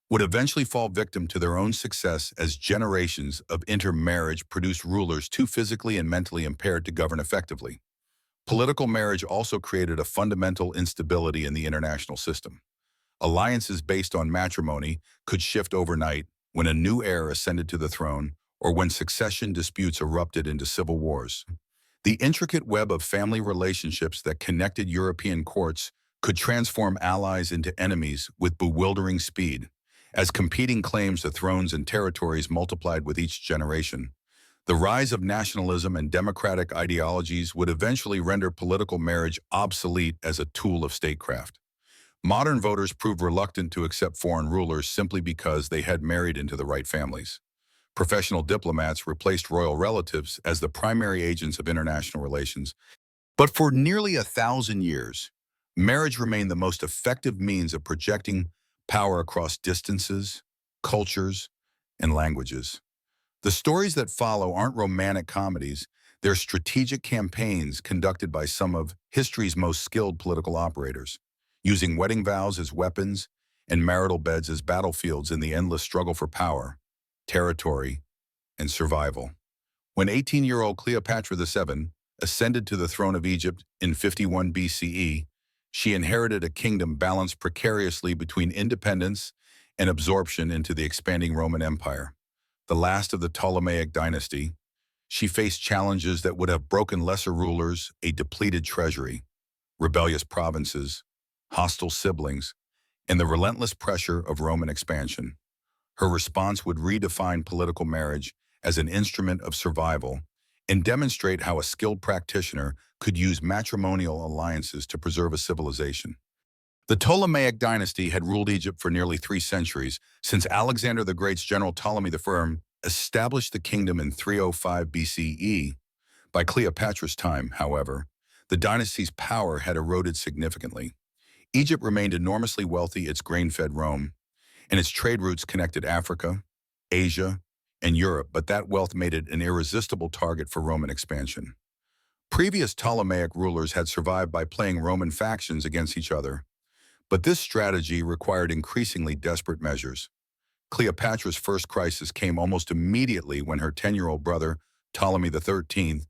would eventually fall victim to their own success as generations of intermarriage produced rulers too physically and mentally impaired to govern effectively. Political marriage also created a fundamental instability in the international system. Alliances based on matrimony could shift overnight when a new heir ascended to the throne or when succession disputes erupted into civil wars. The intricate web of family relationships that connected European courts could transform allies into enemies with bewildering speed. As competing claims to thrones and territories multiplied with each generation, the rise of nationalism and democratic ideologies would eventually render political marriage obsolete as a tool of statecraft. Modern voters proved reluctant to accept foreign rulers simply because they had married into the right families. Professional diplomats replaced royal relatives as the primary agents of international relations. But for nearly 1,000 years, marriage remained the most effective means of projecting power across distances, cultures, and languages. The stories that follow aren't romantic comedies, they're strategic campaigns conducted by some of history's most skilled political operators, using wedding vows as weapons and marital beds as battlefields in the endless struggle for power, territory, and survival. When 18-year-old Cleopatra VII ascended to the throne of Egypt in 51 BCE, she inherited a kingdom balanced precariously between independence and absorption into the expanding Roman Empire. The last of the Ptolemaic dynasty, she faced challenges that would have broken lesser rulers, a depleted treasury, rebellious provinces, hostile siblings, and the relentless pressure of Roman expansion. Her response would redefine political marriage as an instrument of survival and demonstrate how a skilled practitioner could use matrimonial alliances to preserve a civilization. The Ptolemaic dynasty had ruled Egypt for nearly 3 centuries, since Alexander the Great's general Ptolemy I established the kingdom in 305 BCE. By Cleopatra's time, however, the dynasty's power had eroded significantly. Egypt remained enormously wealthy, its grain-fed Rome, and its trade routes connected Africa, Asia, and Europe, but that wealth made it an irresistible target for Roman expansion. Previous Ptolemaic rulers had survived by playing Roman factions against each other, but this strategy required increasingly desperate measures. Cleopatra's first crisis came almost immediately when her 10-year-old brother, Ptolemy XIII,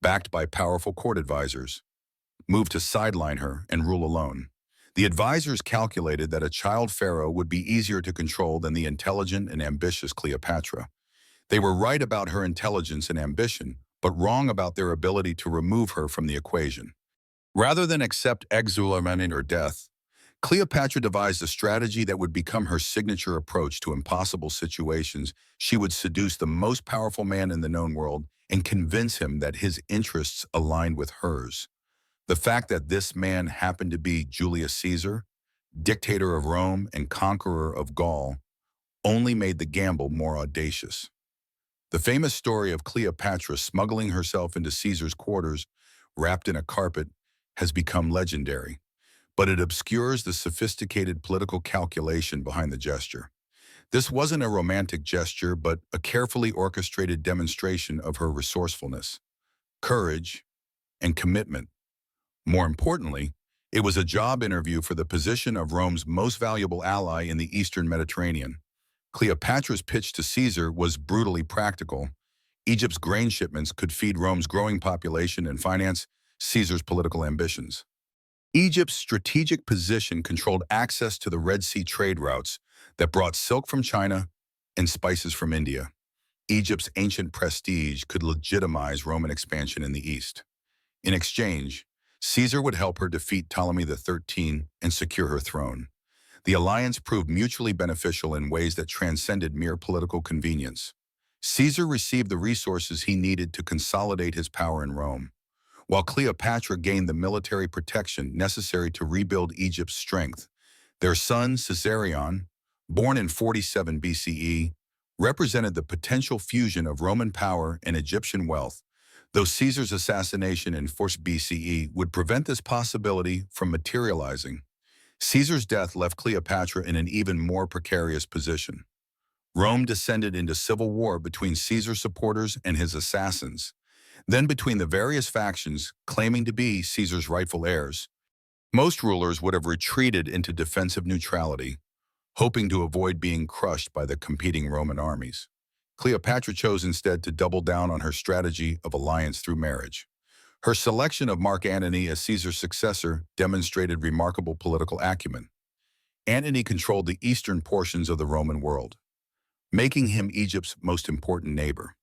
backed by powerful court advisors, moved to sideline her and rule alone. The advisors calculated that a child pharaoh would be easier to control than the intelligent and ambitious Cleopatra. They were right about her intelligence and ambition, but wrong about their ability to remove her from the equation. Rather than accept exilment or death, Cleopatra devised a strategy that would become her signature approach to impossible situations. She would seduce the most powerful man in the known world and convince him that his interests aligned with hers. The fact that this man happened to be Julius Caesar, dictator of Rome and conqueror of Gaul, only made the gamble more audacious. The famous story of Cleopatra smuggling herself into Caesar's quarters, wrapped in a carpet, has become legendary, but it obscures the sophisticated political calculation behind the gesture. This wasn't a romantic gesture, but a carefully orchestrated demonstration of her resourcefulness, courage, and commitment. More importantly, it was a job interview for the position of Rome's most valuable ally in the Eastern Mediterranean. Cleopatra's pitch to Caesar was brutally practical. Egypt's grain shipments could feed Rome's growing population and finance Caesar's political ambitions. Egypt's strategic position controlled access to the Red Sea trade routes that brought silk from China and spices from India. Egypt's ancient prestige could legitimize Roman expansion in the East. In exchange, Caesar would help her defeat Ptolemy XIII and secure her throne. The alliance proved mutually beneficial in ways that transcended mere political convenience. Caesar received the resources he needed to consolidate his power in Rome, while Cleopatra gained the military protection necessary to rebuild Egypt's strength. Their son, Caesarion, born in 47 BCE, represented the potential fusion of Roman power and Egyptian wealth, though Caesar's assassination in 4 BCE would prevent this possibility from materializing. Caesar's death left Cleopatra in an even more precarious position. Rome descended into civil war between Caesar's supporters and his assassins, then between the various factions claiming to be Caesar's rightful heirs. Most rulers would have retreated into defensive neutrality, hoping to avoid being crushed by the competing Roman armies. Cleopatra chose instead to double down on her strategy of alliance through marriage. Her selection of Mark Antony as Caesar's successor demonstrated remarkable political acumen. Antony controlled the eastern portions of the Roman world, making him Egypt's most important neighbor.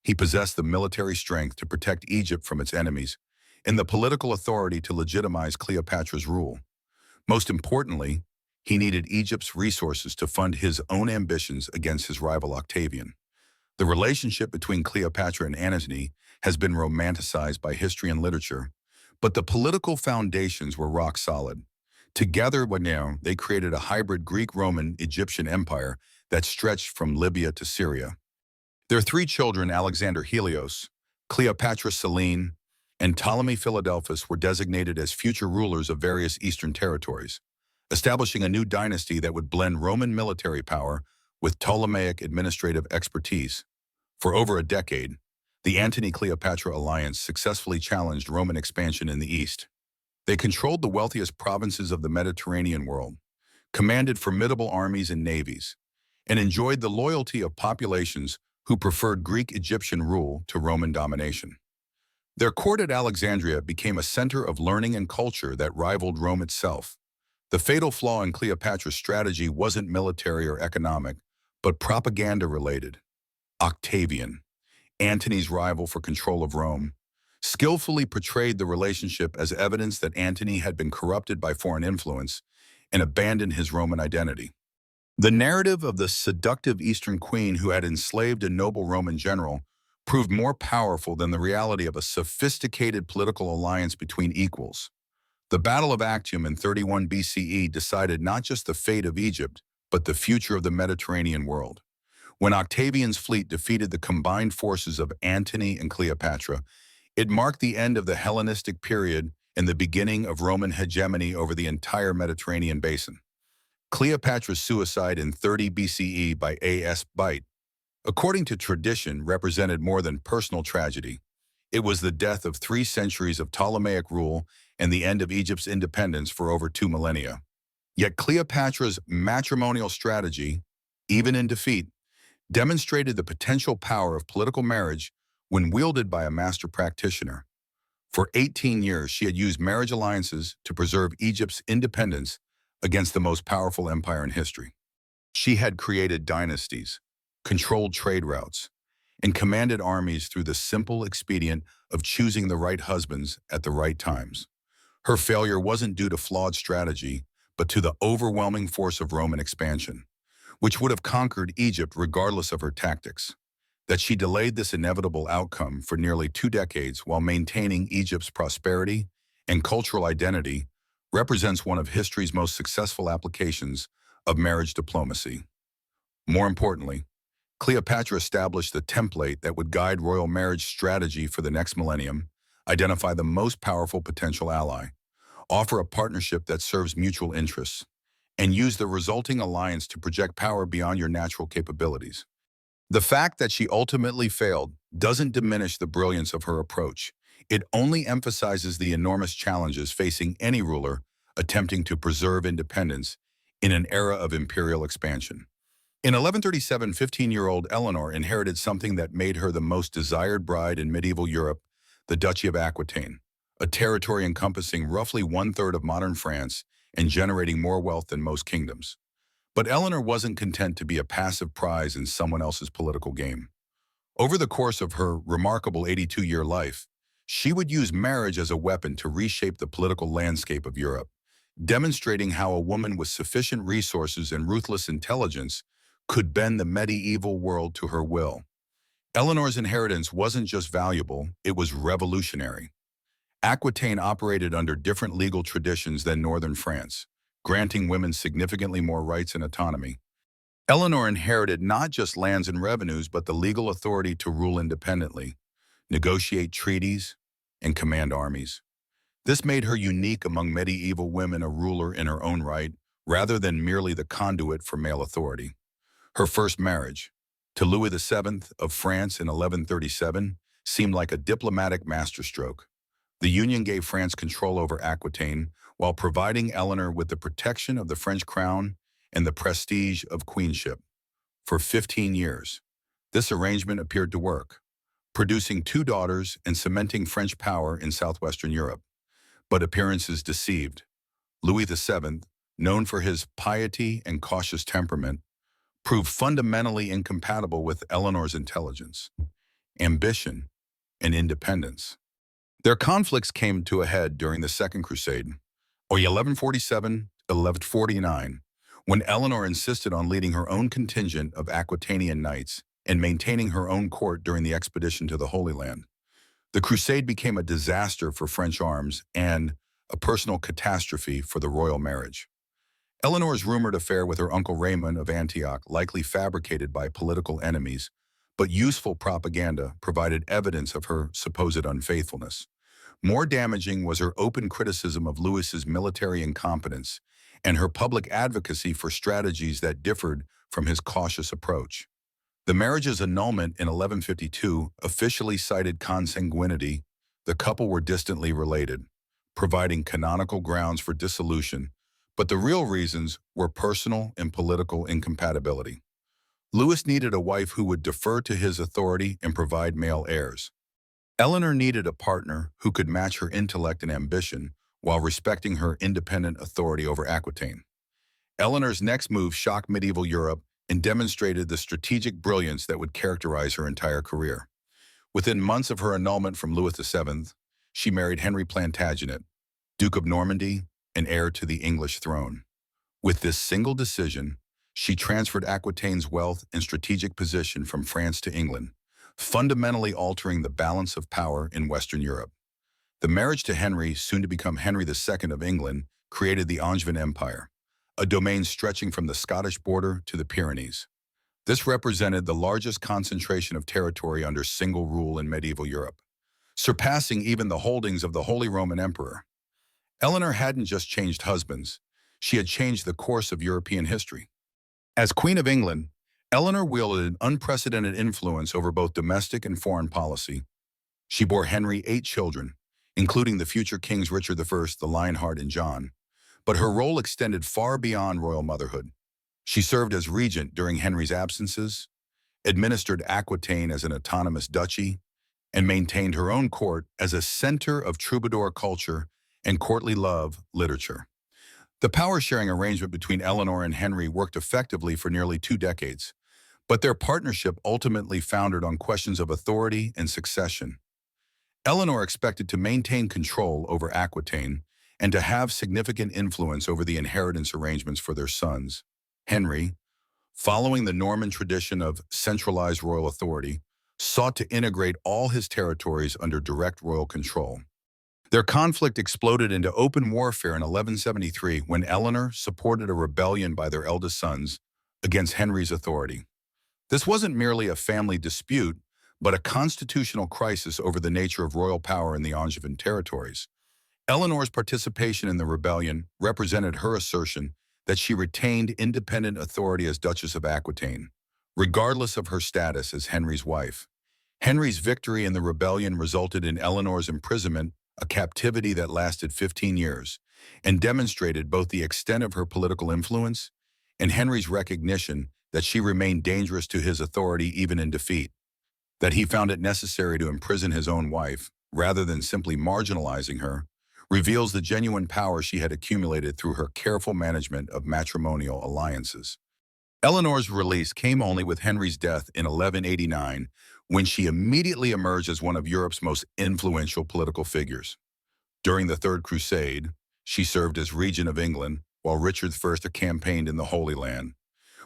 He possessed the military strength to protect Egypt from its enemies and the political authority to legitimize Cleopatra's rule. Most importantly, he needed Egypt's resources to fund his own ambitions against his rival Octavian. The relationship between Cleopatra and Antony has been romanticized by history and literature, but the political foundations were rock solid. Together, they created a hybrid Greek-Roman-Egyptian empire that stretched from Libya to Syria. Their 3 children, Alexander Helios, Cleopatra Selene, and Ptolemy Philadelphus, were designated as future rulers of various eastern territories, establishing a new dynasty that would blend Roman military power with Ptolemaic administrative expertise. For over a decade, the Antony-Cleopatra alliance successfully challenged Roman expansion in the East. They controlled the wealthiest provinces of the Mediterranean world, commanded formidable armies and navies, and enjoyed the loyalty of populations who preferred Greek-Egyptian rule to Roman domination. Their court at Alexandria became a center of learning and culture that rivaled Rome itself. The fatal flaw in Cleopatra's strategy wasn't military or economic, but propaganda-related. Octavian, Antony's rival for control of Rome, skillfully portrayed the relationship as evidence that Antony had been corrupted by foreign influence and abandoned his Roman identity. The narrative of the seductive Eastern queen who had enslaved a noble Roman general proved more powerful than the reality of a sophisticated political alliance between equals. The Battle of Actium in 31 BCE decided not just the fate of Egypt, but the future of the Mediterranean world. When Octavian's fleet defeated the combined forces of Antony and Cleopatra, it marked the end of the Hellenistic period and the beginning of Roman hegemony over the entire Mediterranean basin. Cleopatra's suicide in 30 BCE by A.S. Bite, according to tradition, represented more than personal tragedy. It was the death of 3 centuries of Ptolemaic rule and the end of Egypt's independence for over 2 millennia. Yet Cleopatra's matrimonial strategy, even in defeat, demonstrated the potential power of political marriage when wielded by a master practitioner. For 18 years, she had used marriage alliances to preserve Egypt's independence against the most powerful empire in history. She had created dynasties, controlled trade routes, and commanded armies through the simple expedient of choosing the right husbands at the right times. Her failure wasn't due to flawed strategy, but to the overwhelming force of Roman expansion, which would have conquered Egypt regardless of her tactics. That she delayed this inevitable outcome for nearly 2 decades while maintaining Egypt's prosperity and cultural identity represents one of history's most successful applications of marriage diplomacy. More importantly, Cleopatra established the template that would guide royal marriage strategy for the next millennium, identify the most powerful potential ally, offer a partnership that serves mutual interests, and use the resulting alliance to project power beyond your natural capabilities. The fact that she ultimately failed doesn't diminish the brilliance of her approach. It only emphasizes the enormous challenges facing any ruler attempting to preserve independence in an era of imperial expansion. In 1137, 15-year-old Eleanor inherited something that made her the most desired bride in medieval Europe, the Duchy of Aquitaine, a territory encompassing roughly 1/3 of modern France and generating more wealth than most kingdoms. But Eleanor wasn't content to be a passive prize in someone else's political game. Over the course of her remarkable 82-year life, she would use marriage as a weapon to reshape the political landscape of Europe, demonstrating how a woman with sufficient resources and ruthless intelligence could bend the medieval world to her will. Eleanor's inheritance wasn't just valuable, it was revolutionary. Aquitaine operated under different legal traditions than northern France, granting women significantly more rights and autonomy. Eleanor inherited not just lands and revenues, but the legal authority to rule independently, negotiate treaties, and command armies. This made her unique among medieval women, a ruler in her own right, rather than merely the conduit for male authority. Her first marriage, to Louis VII of France in 1137, seemed like a diplomatic masterstroke. The union gave France control over Aquitaine while providing Eleanor with the protection of the French crown and the prestige of queenship. For 15 years, this arrangement appeared to work, producing 2 daughters and cementing French power in southwestern Europe. But appearances deceived. Louis VII, known for his piety and cautious temperament, proved fundamentally incompatible with Eleanor's intelligence, ambition, and independence. Their conflicts came to a head during the Second Crusade, or 1147-1149, when Eleanor insisted on leading her own contingent of Aquitanian knights and maintaining her own court during the expedition to the Holy Land. The crusade became a disaster for French arms and a personal catastrophe for the royal marriage. Eleanor's rumored affair with her uncle Raymond of Antioch, likely fabricated by political enemies, but useful propaganda, provided evidence of her supposed unfaithfulness. More damaging was her open criticism of Louis's military incompetence and her public advocacy for strategies that differed from his cautious approach. The marriage's annulment in 1152 officially cited consanguinity. The couple were distantly related, providing canonical grounds for dissolution, but the real reasons were personal and political incompatibility. Louis needed a wife who would defer to his authority and provide male heirs. Eleanor needed a partner who could match her intellect and ambition while respecting her independent authority over Aquitaine. Eleanor's next move shocked medieval Europe and demonstrated the strategic brilliance that would characterize her entire career. Within months of her annulment from Louis VII, she married Henry Plantagenet, Duke of Normandy and heir to the English throne. With this single decision, she transferred Aquitaine's wealth and strategic position from France to England, fundamentally altering the balance of power in Western Europe. The marriage to Henry, soon to become Henry II of England, created the Angevin Empire, a domain stretching from the Scottish border to the Pyrenees. This represented the largest concentration of territory under single rule in medieval Europe, surpassing even the holdings of the Holy Roman Emperor. Eleanor hadn't just changed husbands, she had changed the course of European history. As Queen of England, Eleanor wielded an unprecedented influence over both domestic and foreign policy. She bore Henry 8 children, including the future kings Richard I, the Lionheart, and John. But her role extended far beyond royal motherhood. She served as regent during Henry's absences, administered Aquitaine as an autonomous duchy, and maintained her own court as a center of troubadour culture and courtly love literature. The power-sharing arrangement between Eleanor and Henry worked effectively for nearly 2 decades, but their partnership ultimately foundered on questions of authority and succession. Eleanor expected to maintain control over Aquitaine and to have significant influence over the inheritance arrangements for their sons. Henry, following the Norman tradition of centralized royal authority, sought to integrate all his territories under direct royal control. Their conflict exploded into open warfare in 1173 when Eleanor supported a rebellion by their eldest sons against Henry's authority. This wasn't merely a family dispute, but a constitutional crisis over the nature of royal power in the Angevin territories. Eleanor's participation in the rebellion represented her assertion that she retained independent authority as Duchess of Aquitaine, regardless of her status as Henry's wife. Henry's victory in the rebellion resulted in Eleanor's imprisonment, a captivity that lasted 15 years, and demonstrated both the extent of her political influence and Henry's recognition that she remained dangerous to his authority even in defeat. That he found it necessary to imprison his own wife, rather than simply marginalizing her, reveals the genuine power she had accumulated through her careful management of matrimonial alliances. Eleanor's release came only with Henry's death in 1189, when she immediately emerged as one of Europe's most influential political figures. During the Third Crusade, she served as regent of England, while Richard I campaigned in the Holy Land.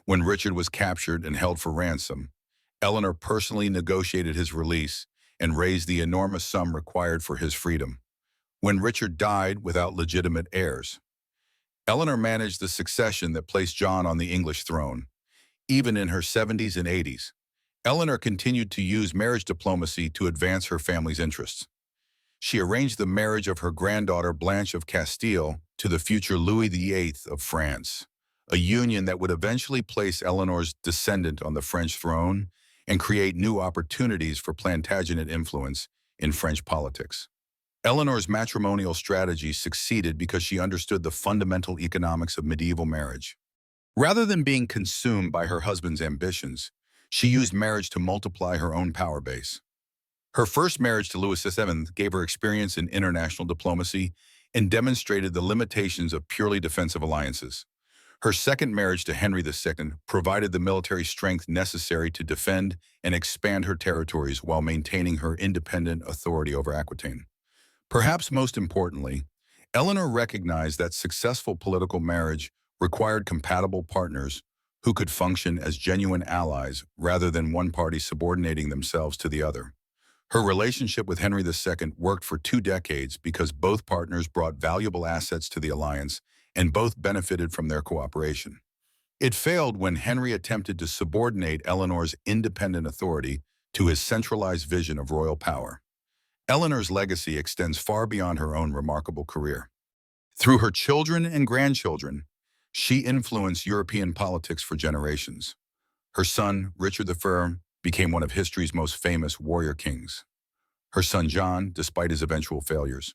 When Richard was captured and held for ransom, Eleanor personally negotiated his release and raised the enormous sum required for his freedom. When Richard died without legitimate heirs, Eleanor managed the succession that placed John on the English throne. Even in her 70s and 80s, Eleanor continued to use marriage diplomacy to advance her family's interests. She arranged the marriage of her granddaughter Blanche of Castile to the future Louis VIII of France, a union that would eventually place Eleanor's descendant on the French throne and create new opportunities for Plantagenet influence in French politics. Eleanor's matrimonial strategy succeeded because she understood the fundamental economics of medieval marriage. Rather than being consumed by her husband's ambitions, she used marriage to multiply her own power base. Her first marriage to Louis VII gave her experience in international diplomacy and demonstrated the limitations of purely defensive alliances. Her second marriage to Henry II provided the military strength necessary to defend and expand her territories while maintaining her independent authority over Aquitaine. Perhaps most importantly, Eleanor recognized that successful political marriage required compatible partners who could function as genuine allies rather than one party subordinating themselves to the other. Her relationship with Henry II worked for 2 decades because both partners brought valuable assets to the alliance and both benefited from their cooperation. It failed when Henry attempted to subordinate Eleanor's independent authority to his centralized vision of royal power. Eleanor's legacy extends far beyond her own remarkable career. Through her children and grandchildren, she influenced European politics for generations. Her son, Richard I, became one of history's most famous warrior kings. Her son John, despite his eventual failures,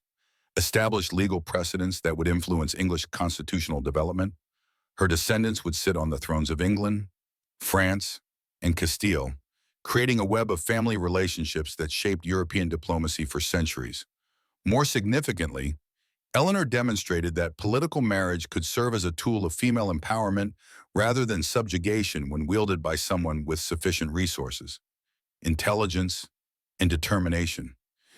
established legal precedents that would influence English constitutional development. Her descendants would sit on the thrones of England, France, and Castile, creating a web of family relationships that shaped European diplomacy for centuries. More significantly, Eleanor demonstrated that political marriage could serve as a tool of female empowerment rather than subjugation when wielded by someone with sufficient resources, intelligence, and determination.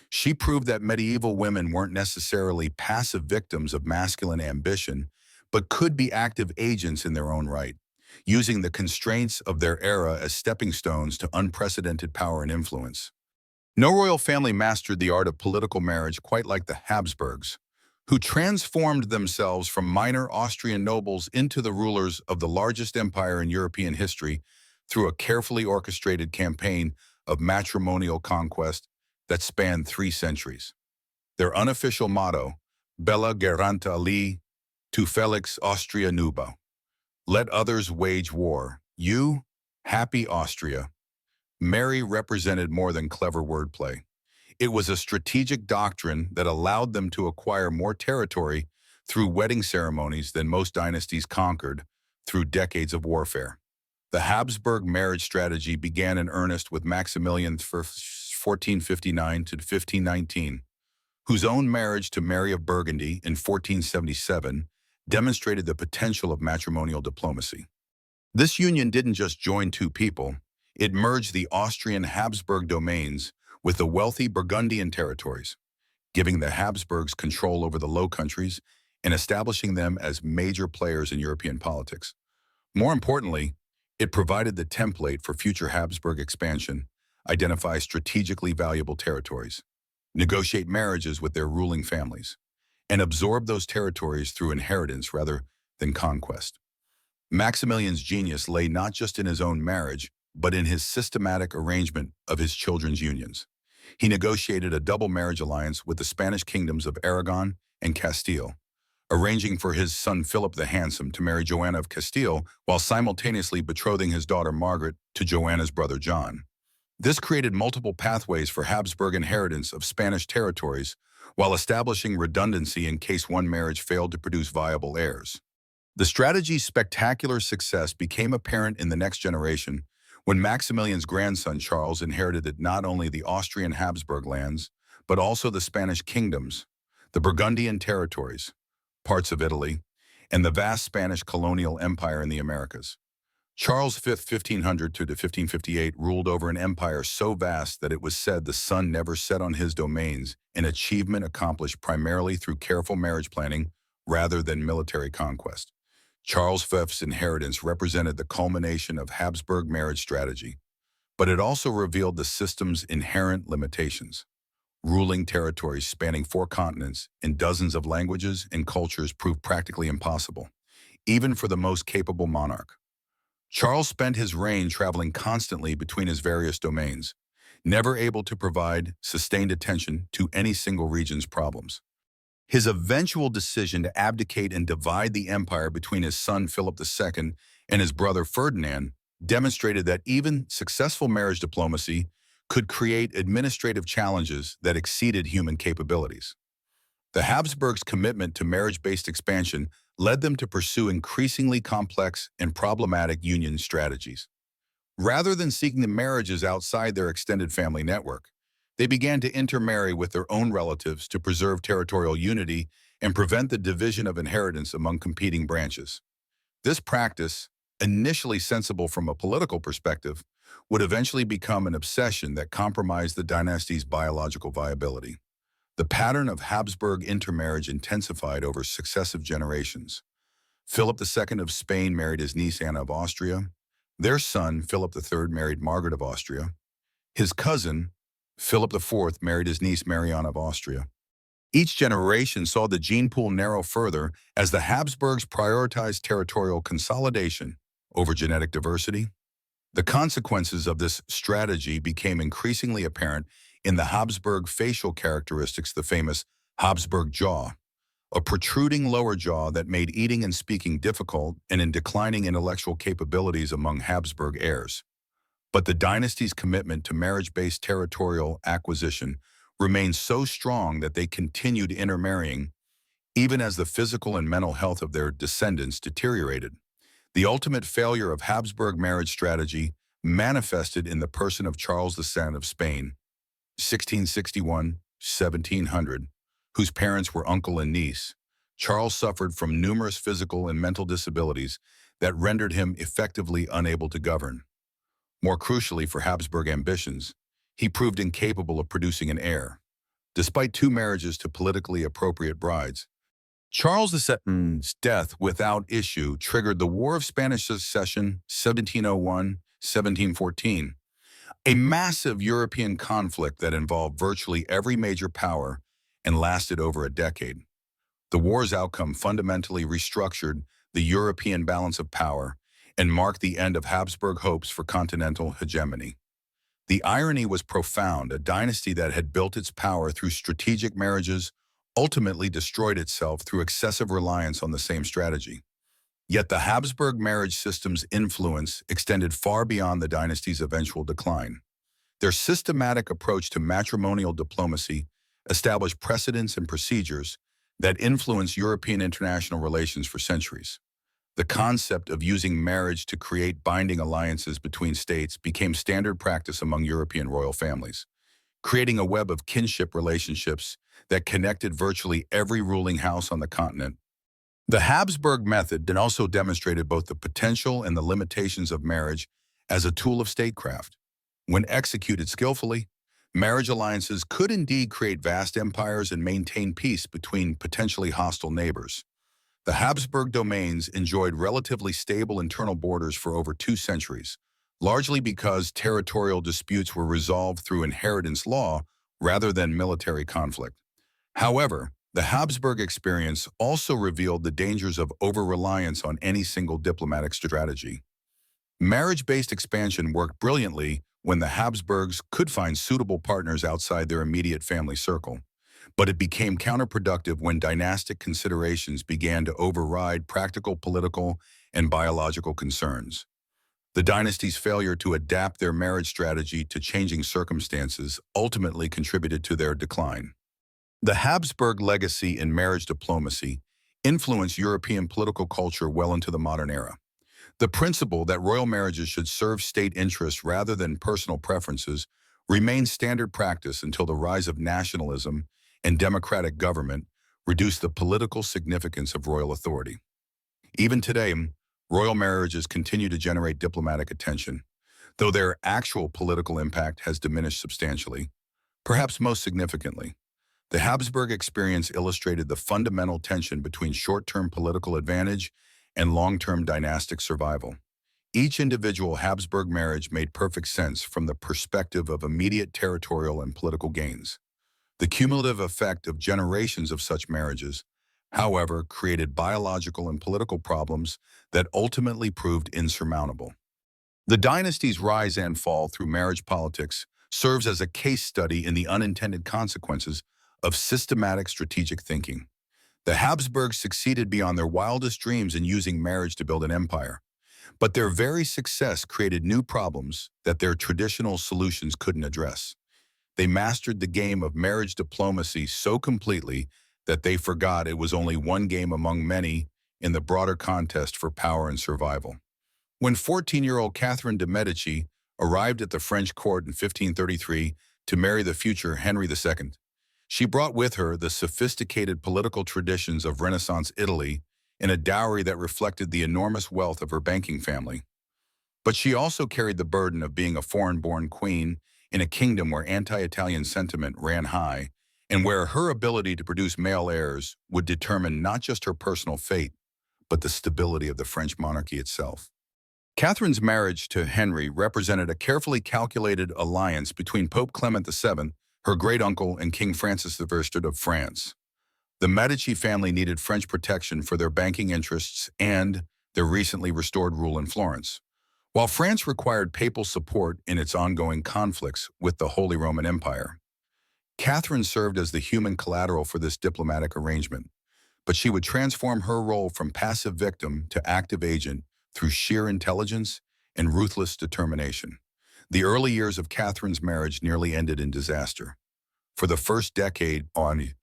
She proved that medieval women weren't necessarily passive victims of masculine ambition, but could be active agents in their own right, using the constraints of their era as stepping stones to unprecedented power and influence. No royal family mastered the art of political marriage quite like the Habsburgs, who transformed themselves from minor Austrian nobles into the rulers of the largest empire in European history through a carefully orchestrated campaign of matrimonial conquest that spanned 3 centuries. Their unofficial motto, Bella Geranta Ali, tu Felix Austria Nuba, let others wage war, you, happy Austria. Mary represented more than clever wordplay. It was a strategic doctrine that allowed them to acquire more territory through wedding ceremonies than most dynasties conquered through decades of warfare. The Habsburg marriage strategy began in earnest with Maximilian for 1459 to 1519, whose own marriage to Mary of Burgundy in 1477 demonstrated the potential of matrimonial diplomacy. This union didn't just join two people, it merged the Austrian Habsburg domains with the wealthy Burgundian territories, giving the Habsburgs control over the Low Countries and establishing them as major players in European politics. More importantly, it provided the template for future Habsburg expansion, identify strategically valuable territories, negotiate marriages with their ruling families, and absorb those territories through inheritance rather than conquest. Maximilian's genius lay not just in his own marriage, but in his systematic arrangement of his children's unions. He negotiated a double marriage alliance with the Spanish kingdoms of Aragon and Castile, arranging for his son Philip the Handsome to marry Joanna of Castile while simultaneously betrothing his daughter Margaret to Joanna's brother John. This created multiple pathways for Habsburg inheritance of Spanish territories while establishing redundancy in case one marriage failed to produce viable heirs. The strategy's spectacular success became apparent in the next generation when Maximilian's grandson Charles inherited not only the Austrian Habsburg lands, but also the Spanish kingdoms, the Burgundian territories, parts of Italy, and the vast Spanish colonial empire in the Americas. Charles V, 1500 to 1558, ruled over an empire so vast that it was said the sun never set on his domains, an achievement accomplished primarily through careful marriage planning rather than military conquest. Charles V's inheritance represented the culmination of Habsburg marriage strategy, but it also revealed the system's inherent limitations. Ruling territories spanning 4 continents in dozens of languages and cultures proved practically impossible, even for the most capable monarch. Charles spent his reign traveling constantly between his various domains, never able to provide sustained attention to any single region's problems. His eventual decision to abdicate and divide the empire between his son Philip II and his brother Ferdinand demonstrated that even successful marriage diplomacy could create administrative challenges that exceeded human capabilities. The Habsburgs' commitment to marriage-based expansion led them to pursue increasingly complex and problematic union strategies. Rather than seeking the marriages outside their extended family network, they began to intermarry with their own relatives to preserve territorial unity and prevent the division of inheritance among competing branches. This practice, initially sensible from a political perspective, would eventually become an obsession that compromised the dynasty's biological viability. The pattern of Habsburg intermarriage intensified over successive generations. Philip II of Spain married his niece Anna of Austria. Their son, Philip III, married Margaret of Austria. His cousin, Philip IV, married his niece Marianne of Austria. Each generation saw the gene pool narrow further as the Habsburgs prioritized territorial consolidation over genetic diversity. The consequences of this strategy became increasingly apparent in the Habsburg facial characteristics, the famous Habsburg jaw, a protruding lower jaw that made eating and speaking difficult and in declining intellectual capabilities among Habsburg heirs. But the dynasty's commitment to marriage-based territorial acquisition remained so strong that they continued intermarrying even as the physical and mental health of their descendants deteriorated. The ultimate failure of Habsburg marriage strategy manifested in the person of Charles II of Spain, 1661-1700, whose parents were uncle and niece. Charles suffered from numerous physical and mental disabilities that rendered him effectively unable to govern. More crucially for Habsburg ambitions, he proved incapable of producing an heir. Despite 2 marriages to politically appropriate brides, Charles II's death without issue triggered the War of Spanish Succession 1701-1714, a massive European conflict that involved virtually every major power and lasted over a decade. The war's outcome fundamentally restructured the European balance of power and marked the end of Habsburg hopes for continental hegemony. The irony was profound. A dynasty that had built its power through strategic marriages ultimately destroyed itself through excessive reliance on the same strategy. Yet the Habsburg marriage system's influence extended far beyond the dynasty's eventual decline. Their systematic approach to matrimonial diplomacy established precedents and procedures that influenced European international relations for centuries. The concept of using marriage to create binding alliances between states became standard practice among European royal families, creating a web of kinship relationships that connected virtually every ruling house on the continent. The Habsburg method then also demonstrated both the potential and the limitations of marriage as a tool of statecraft. When executed skillfully, marriage alliances could indeed create vast empires and maintain peace between potentially hostile neighbors. The Habsburg domains enjoyed relatively stable internal borders for over 2 centuries, largely because territorial disputes were resolved through inheritance law rather than military conflict. However, the Habsburg experience also revealed the dangers of over-reliance on any single diplomatic strategy. Marriage-based expansion worked brilliantly when the Habsburgs could find suitable partners outside their immediate family circle, but it became counterproductive when dynastic considerations began to override practical political and biological concerns. The dynasty's failure to adapt their marriage strategy to changing circumstances ultimately contributed to their decline. The Habsburg legacy in marriage diplomacy influenced European political culture well into the modern era. The principle that royal marriages should serve state interests rather than personal preferences remained standard practice until the rise of nationalism and democratic government reduced the political significance of royal authority. Even today, royal marriages continue to generate diplomatic attention, though their actual political impact has diminished substantially. Perhaps most significantly, the Habsburg experience illustrated the fundamental tension between short-term political advantage and long-term dynastic survival. Each individual Habsburg marriage made perfect sense from the perspective of immediate territorial and political gains. The cumulative effect of generations of such marriages, however, created biological and political problems that ultimately proved insurmountable. The dynasty's rise and fall through marriage politics serves as a case study in the unintended consequences of systematic strategic thinking. The Habsburgs succeeded beyond their wildest dreams in using marriage to build an empire, but their very success created new problems that their traditional solutions couldn't address. They mastered the game of marriage diplomacy so completely that they forgot it was only one game among many in the broader contest for power and survival. When 14-year-old Catherine de' Medici arrived at the French court in 1533 to marry the future Henry II, she brought with her the sophisticated political traditions of Renaissance Italy and a dowry that reflected the enormous wealth of her banking family. But she also carried the burden of being a foreign-born queen in a kingdom where anti-Italian sentiment ran high and where her ability to produce male heirs would determine not just her personal fate, but the stability of the French monarchy itself. Catherine's marriage to Henry represented a carefully calculated alliance between Pope Clement VII, her great-uncle, and King Francis I of France. The Medici family needed French protection for their banking interests and their recently restored rule in Florence, while France required papal support in its ongoing conflicts with the Holy Roman Empire. Catherine served as the human collateral for this diplomatic arrangement, but she would transform her role from passive victim to active agent through sheer intelligence and ruthless determination. The early years of Catherine's marriage nearly ended in disaster. For the first decade on,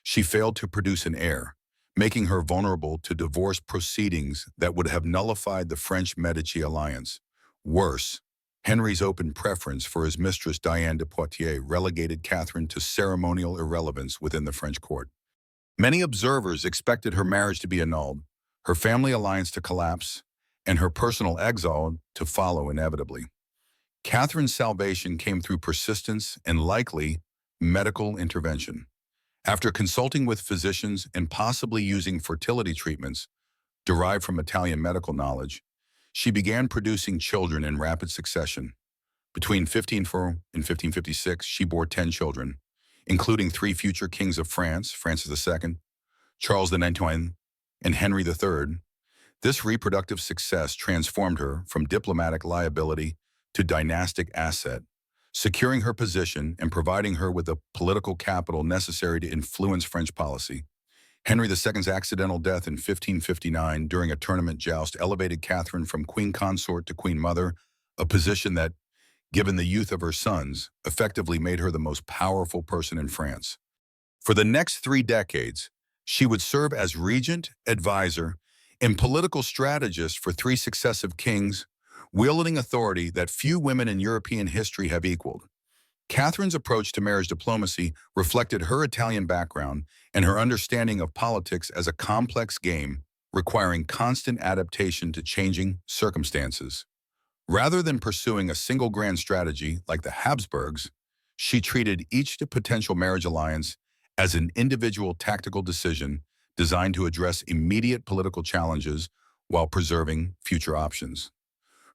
she failed to produce an heir, making her vulnerable to divorce proceedings that would have nullified the French-Medici alliance. Worse, Henry's open preference for his mistress Diane de Poitiers relegated Catherine to ceremonial irrelevance within the French court. Many observers expected her marriage to be annulled, her family alliance to collapse, and her personal exile to follow inevitably. Catherine's salvation came through persistence and likely medical intervention. After consulting with physicians and possibly using fertility treatments derived from Italian medical knowledge, she began producing children in rapid succession. Between 1504 and 1556, she bore 10 children, including three future kings of France, Francis II, Charles IX, and Henry III. This reproductive success transformed her from diplomatic liability to dynastic asset, securing her position and providing her with the political capital necessary to influence French policy. Henry II's accidental death in 1559 during a tournament joust elevated Catherine from queen consort to queen mother, a position that, given the youth of her sons, effectively made her the most powerful person in France. For the next 3 decades, she would serve as regent, advisor, and political strategist for 3 successive kings, wielding authority that few women in European history have equaled. Catherine's approach to marriage diplomacy reflected her Italian background and her understanding of politics as a complex game requiring constant adaptation to changing circumstances. Rather than pursuing a single grand strategy like the Habsburgs, she treated each potential marriage alliance as an individual tactical decision designed to address immediate political challenges while preserving future options.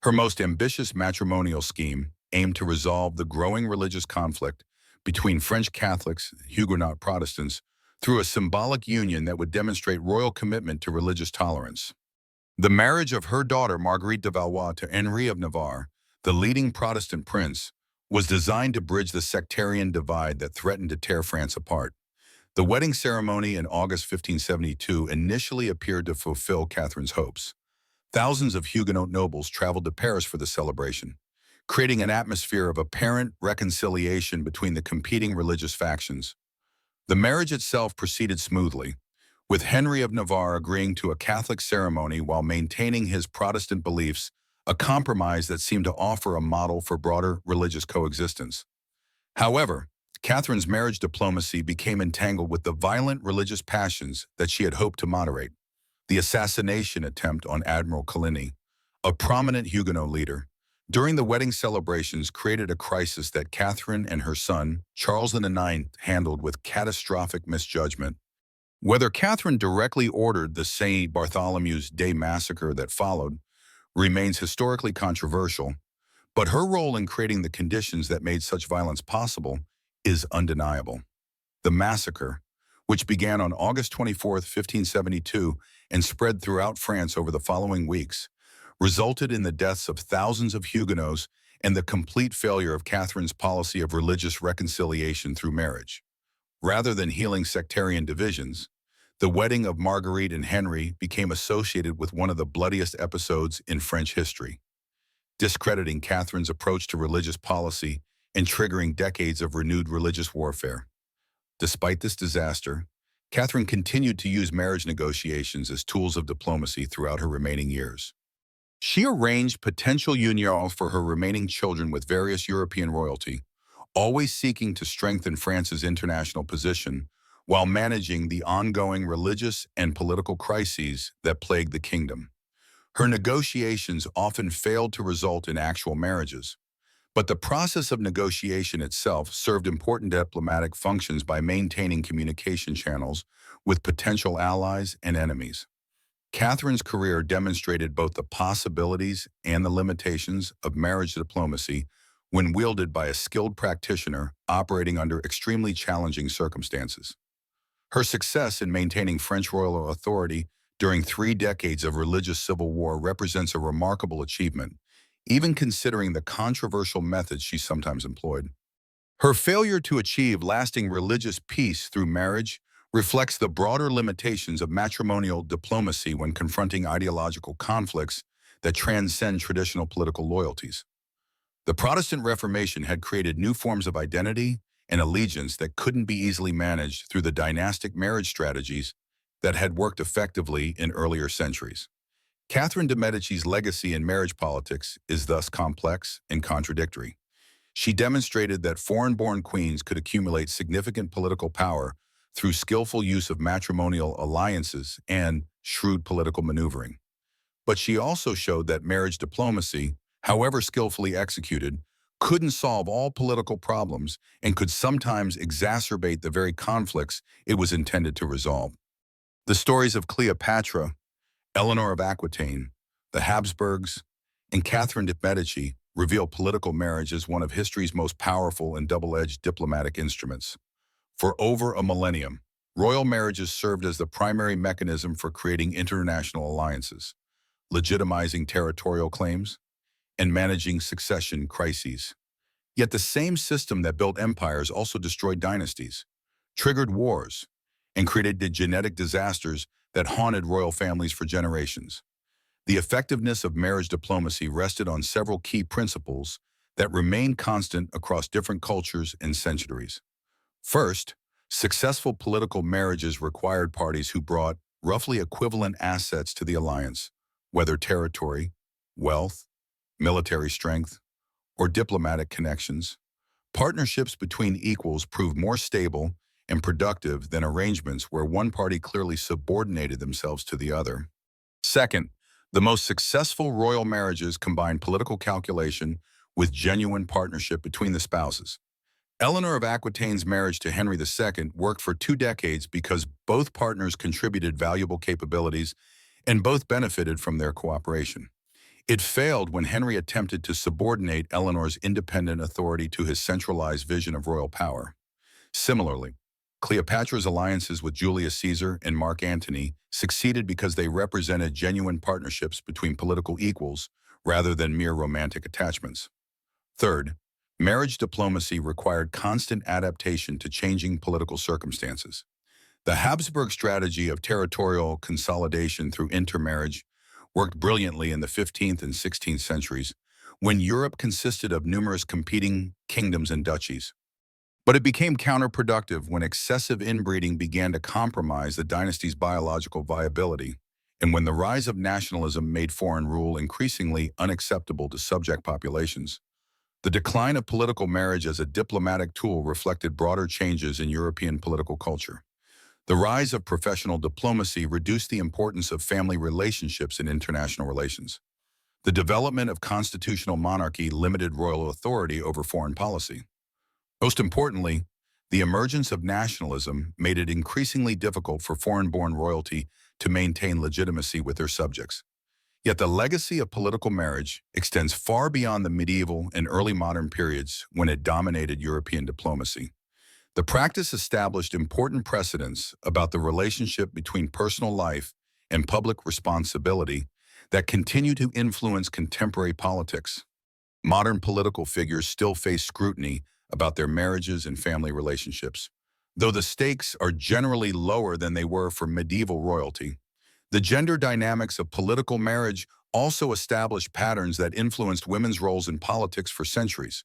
Her most ambitious matrimonial scheme aimed to resolve the growing religious conflict between French Catholics and Huguenot Protestants through a symbolic union that would demonstrate royal commitment to religious tolerance. The marriage of her daughter Marguerite de Valois to Henri of Navarre, the leading Protestant prince, was designed to bridge the sectarian divide that threatened to tear France apart. The wedding ceremony in August 1572 initially appeared to fulfill Catherine's hopes. Thousands of Huguenot nobles traveled to Paris for the celebration, creating an atmosphere of apparent reconciliation between the competing religious factions. The marriage itself proceeded smoothly, with Henry of Navarre agreeing to a Catholic ceremony while maintaining his Protestant beliefs, a compromise that seemed to offer a model for broader religious coexistence. However, Catherine's marriage diplomacy became entangled with the violent religious passions that she had hoped to moderate. The assassination attempt on Admiral Coligny, a prominent Huguenot leader, during the wedding celebrations created a crisis that Catherine and her son, Charles IX, handled with catastrophic misjudgment. Whether Catherine directly ordered the St. Bartholomew's Day massacre that followed remains historically controversial, but her role in creating the conditions that made such violence possible is undeniable. The massacre, which began on August 24, 1572, and spread throughout France over the following weeks, resulted in the deaths of thousands of Huguenots and the complete failure of Catherine's policy of religious reconciliation through marriage. Rather than healing sectarian divisions, the wedding of Marguerite and Henry became associated with one of the bloodiest episodes in French history, discrediting Catherine's approach to religious policy and triggering decades of renewed religious warfare. Despite this disaster, Catherine continued to use marriage negotiations as tools of diplomacy throughout her remaining years. She arranged potential unions for her remaining children with various European royalty, always seeking to strengthen France's international position while managing the ongoing religious and political crises that plagued the kingdom. Her negotiations often failed to result in actual marriages, but the process of negotiation itself served important diplomatic functions by maintaining communication channels with potential allies and enemies. Catherine's career demonstrated both the possibilities and the limitations of marriage diplomacy when wielded by a skilled practitioner operating under extremely challenging circumstances. Her success in maintaining French royal authority during 3 decades of religious civil war represents a remarkable achievement, even considering the controversial methods she sometimes employed. Her failure to achieve lasting religious peace through marriage reflects the broader limitations of matrimonial diplomacy when confronting ideological conflicts that transcend traditional political loyalties. The Protestant Reformation had created new forms of identity and allegiance that couldn't be easily managed through the dynastic marriage strategies that had worked effectively in earlier centuries. Catherine de' Medici's legacy in marriage politics is thus complex and contradictory. She demonstrated that foreign-born queens could accumulate significant political power through skillful use of matrimonial alliances and shrewd political maneuvering. But she also showed that marriage diplomacy, however skillfully executed, couldn't solve all political problems and could sometimes exacerbate the very conflicts it was intended to resolve. The stories of Cleopatra, Eleanor of Aquitaine, the Habsburgs, and Catherine de' Medici reveal political marriage as one of history's most powerful and double-edged diplomatic instruments. For over a millennium, royal marriages served as the primary mechanism for creating international alliances, legitimizing territorial claims, and managing succession crises. Yet the same system that built empires also destroyed dynasties, triggered wars, and created the genetic disasters that haunted royal families for generations. The effectiveness of marriage diplomacy rested on several key principles that remained constant across different cultures and centuries. First, successful political marriages required parties who brought roughly equivalent assets to the alliance, whether territory, wealth, military strength, or diplomatic connections. Partnerships between equals proved more stable and productive than arrangements where one party clearly subordinated themselves to the other. Second, the most successful royal marriages combined political calculation with genuine partnership between the spouses. Eleanor of Aquitaine's marriage to Henry II worked for 2 decades because both partners contributed valuable capabilities and both benefited from their cooperation. It failed when Henry attempted to subordinate Eleanor's independent authority to his centralized vision of royal power. Similarly, Cleopatra's alliances with Julius Caesar and Mark Antony succeeded because they represented genuine partnerships between political equals rather than mere romantic attachments. Third, marriage diplomacy required constant adaptation to changing political circumstances. The Habsburg strategy of territorial consolidation through intermarriage worked brilliantly in the 15th and 16th centuries, when Europe consisted of numerous competing kingdoms and duchies. But it became counterproductive when excessive inbreeding began to compromise the dynasty's biological viability, and when the rise of nationalism made foreign rule increasingly unacceptable to subject populations. The decline of political marriage as a diplomatic tool reflected broader changes in European political culture. The rise of professional diplomacy reduced the importance of family relationships in international relations. The development of constitutional monarchy limited royal authority over foreign policy. Most importantly, the emergence of nationalism made it increasingly difficult for foreign-born royalty to maintain legitimacy with their subjects. Yet the legacy of political marriage extends far beyond the medieval and early modern periods when it dominated European diplomacy. The practice established important precedents about the relationship between personal life and public responsibility that continue to influence contemporary politics. Modern political figures still face scrutiny about their marriages and family relationships, though the stakes are generally lower than they were for medieval royalty. The gender dynamics of political marriage also established patterns that influenced women's roles in politics for centuries.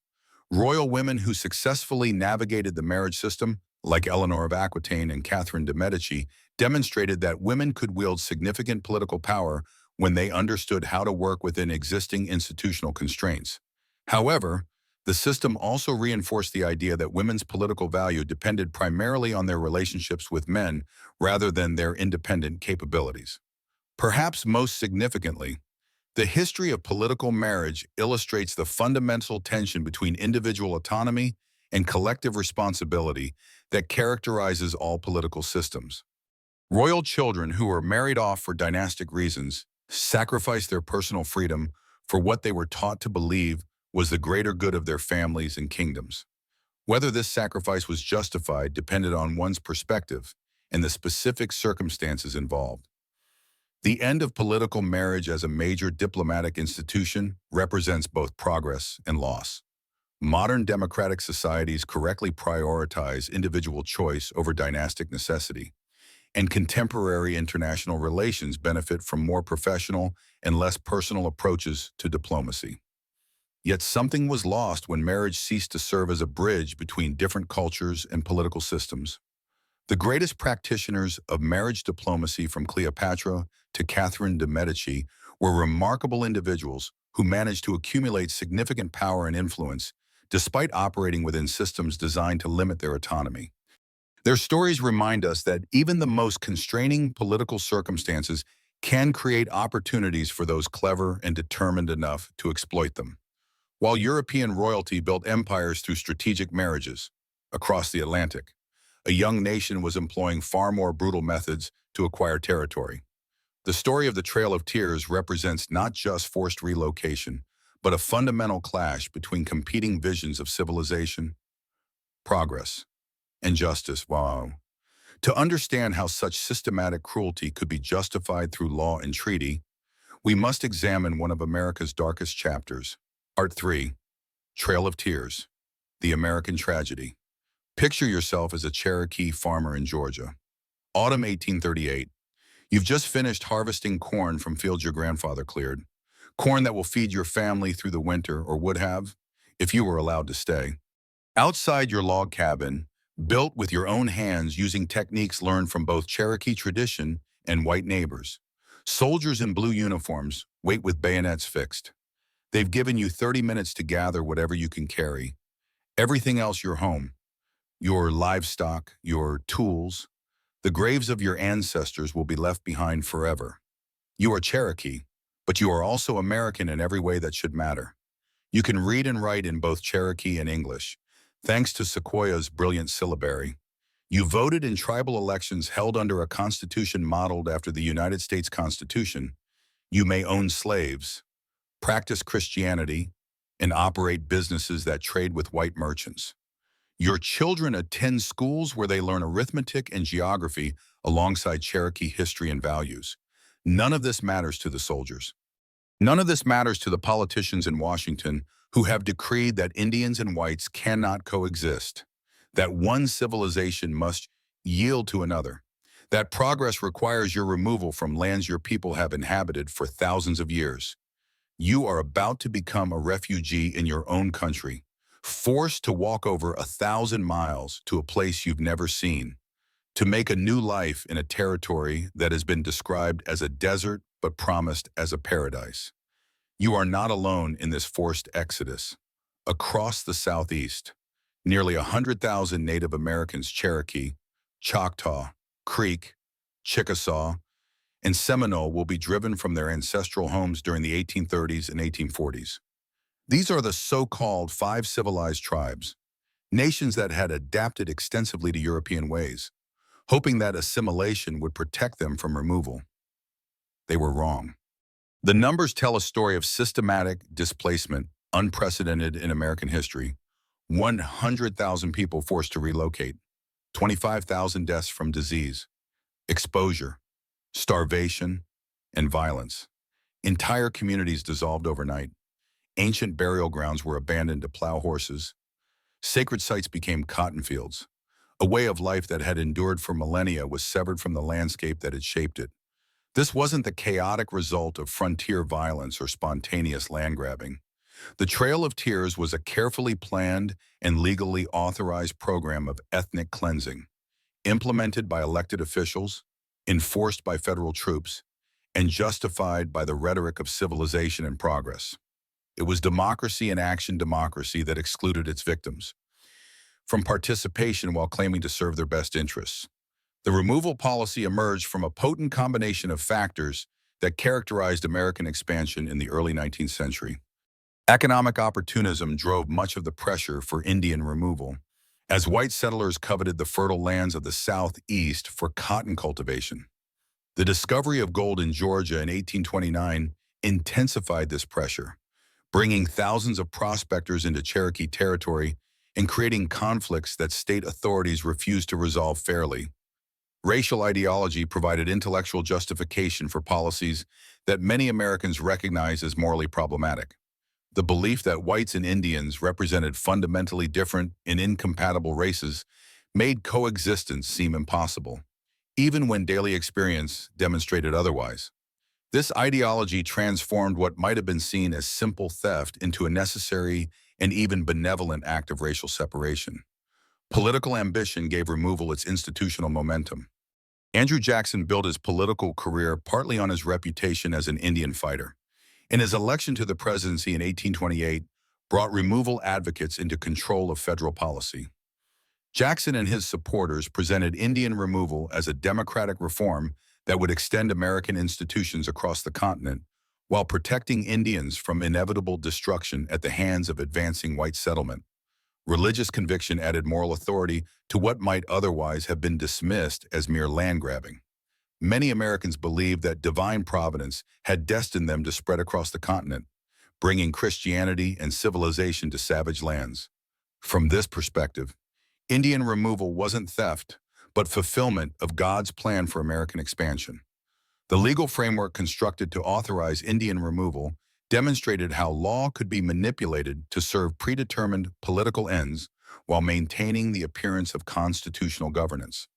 Royal women who successfully navigated the marriage system, like Eleanor of Aquitaine and Catherine de' Medici, demonstrated that women could wield significant political power when they understood how to work within existing institutional constraints. However, the system also reinforced the idea that women's political value depended primarily on their relationships with men rather than their independent capabilities. Perhaps most significantly, the history of political marriage illustrates the fundamental tension between individual autonomy and collective responsibility that characterizes all political systems. Royal children who were married off for dynastic reasons sacrificed their personal freedom for what they were taught to believe was the greater good of their families and kingdoms. Whether this sacrifice was justified depended on one's perspective and the specific circumstances involved. The end of political marriage as a major diplomatic institution represents both progress and loss. Modern democratic societies correctly prioritize individual choice over dynastic necessity, and contemporary international relations benefit from more professional and less personal approaches to diplomacy. Yet something was lost when marriage ceased to serve as a bridge between different cultures and political systems. The greatest practitioners of marriage diplomacy, from Cleopatra to Catherine de' Medici, were remarkable individuals who managed to accumulate significant power and influence despite operating within systems designed to limit their autonomy. Their stories remind us that even the most constraining political circumstances can create opportunities for those clever and determined enough to exploit them. while European royalty built empires through strategic marriages across the Atlantic. A young nation was employing far more brutal methods to acquire territory. The story of the Trail of Tears represents not just forced relocation, but a fundamental clash between competing visions of civilization, progress, and justice. Wow. To understand how such systematic cruelty could be justified through law and treaty, we must examine one of America's darkest chapters. Part 3, Trail of Tears, the American Tragedy. Picture yourself as a Cherokee farmer in Georgia. Autumn 1838. You've just finished harvesting corn from fields your grandfather cleared. Corn that will feed your family through the winter, or would have, if you were allowed to stay. Outside your log cabin, built with your own hands using techniques learned from both Cherokee tradition and white neighbors. Soldiers in blue uniforms wait with bayonets fixed. They've given you 30 minutes to gather whatever you can carry. Everything else your home, your livestock, your tools, the graves of your ancestors will be left behind forever. You are Cherokee, but you are also American in every way that should matter. You can read and write in both Cherokee and English, thanks to Sequoia's brilliant syllabary. You voted in tribal elections held under a constitution modeled after the United States Constitution. You may own slaves, practice Christianity, and operate businesses that trade with white merchants. Your children attend schools where they learn arithmetic and geography alongside Cherokee history and values. None of this matters to the soldiers. None of this matters to the politicians in Washington who have decreed that Indians and whites cannot coexist, that one civilization must yield to another, that progress requires your removal from lands your people have inhabited for thousands of years. You are about to become a refugee in your own country, forced to walk over 1,000 miles to a place you've never seen, to make a new life in a territory that has been described as a desert but promised as a paradise. You are not alone in this forced exodus. Across the Southeast, nearly 100,000 Native Americans, Cherokee, Choctaw, Creek, Chickasaw, and Seminole will be driven from their ancestral homes during the 1830s and 1840s. These are the so-called 5 civilized tribes, nations that had adapted extensively to European ways, hoping that assimilation would protect them from removal. They were wrong. The numbers tell a story of systematic displacement, unprecedented in American history. 100,000 people forced to relocate, 25,000 deaths from disease, exposure, starvation, and violence. Entire communities dissolved overnight. Ancient burial grounds were abandoned to plow horses. Sacred sites became cotton fields. A way of life that had endured for millennia was severed from the landscape that had shaped it. This wasn't the chaotic result of frontier violence or spontaneous land grabbing. The Trail of Tears was a carefully planned and legally authorized program of ethnic cleansing, implemented by elected officials, enforced by federal troops, and justified by the rhetoric of civilization and progress. It was democracy in action democracy that excluded its victims from participation while claiming to serve their best interests. The removal policy emerged from a potent combination of factors that characterized American expansion in the early 19th century. Economic opportunism drove much of the pressure for Indian removal, as white settlers coveted the fertile lands of the Southeast for cotton cultivation. The discovery of gold in Georgia in 1829 intensified this pressure, bringing thousands of prospectors into Cherokee territory and creating conflicts that state authorities refused to resolve fairly. Racial ideology provided intellectual justification for policies that many Americans recognize as morally problematic. The belief that whites and Indians represented fundamentally different and incompatible races made coexistence seem impossible, even when daily experience demonstrated otherwise. This ideology transformed what might have been seen as simple theft into a necessary and even benevolent act of racial separation. Political ambition gave removal its institutional momentum. Andrew Jackson built his political career partly on his reputation as an Indian fighter. In his election to the presidency in 1828, brought removal advocates into control of federal policy. Jackson and his supporters presented Indian removal as a democratic reform that would extend American institutions across the continent, while protecting Indians from inevitable destruction at the hands of advancing white settlement. Religious conviction added moral authority to what might otherwise have been dismissed as mere land grabbing. Many Americans believed that divine providence had destined them to spread across the continent, bringing Christianity and civilization to savage lands. From this perspective, Indian removal wasn't theft, but fulfillment of God's plan for American expansion. The legal framework constructed to authorize Indian removal demonstrated how law could be manipulated to serve predetermined political ends while maintaining the appearance of constitutional governance.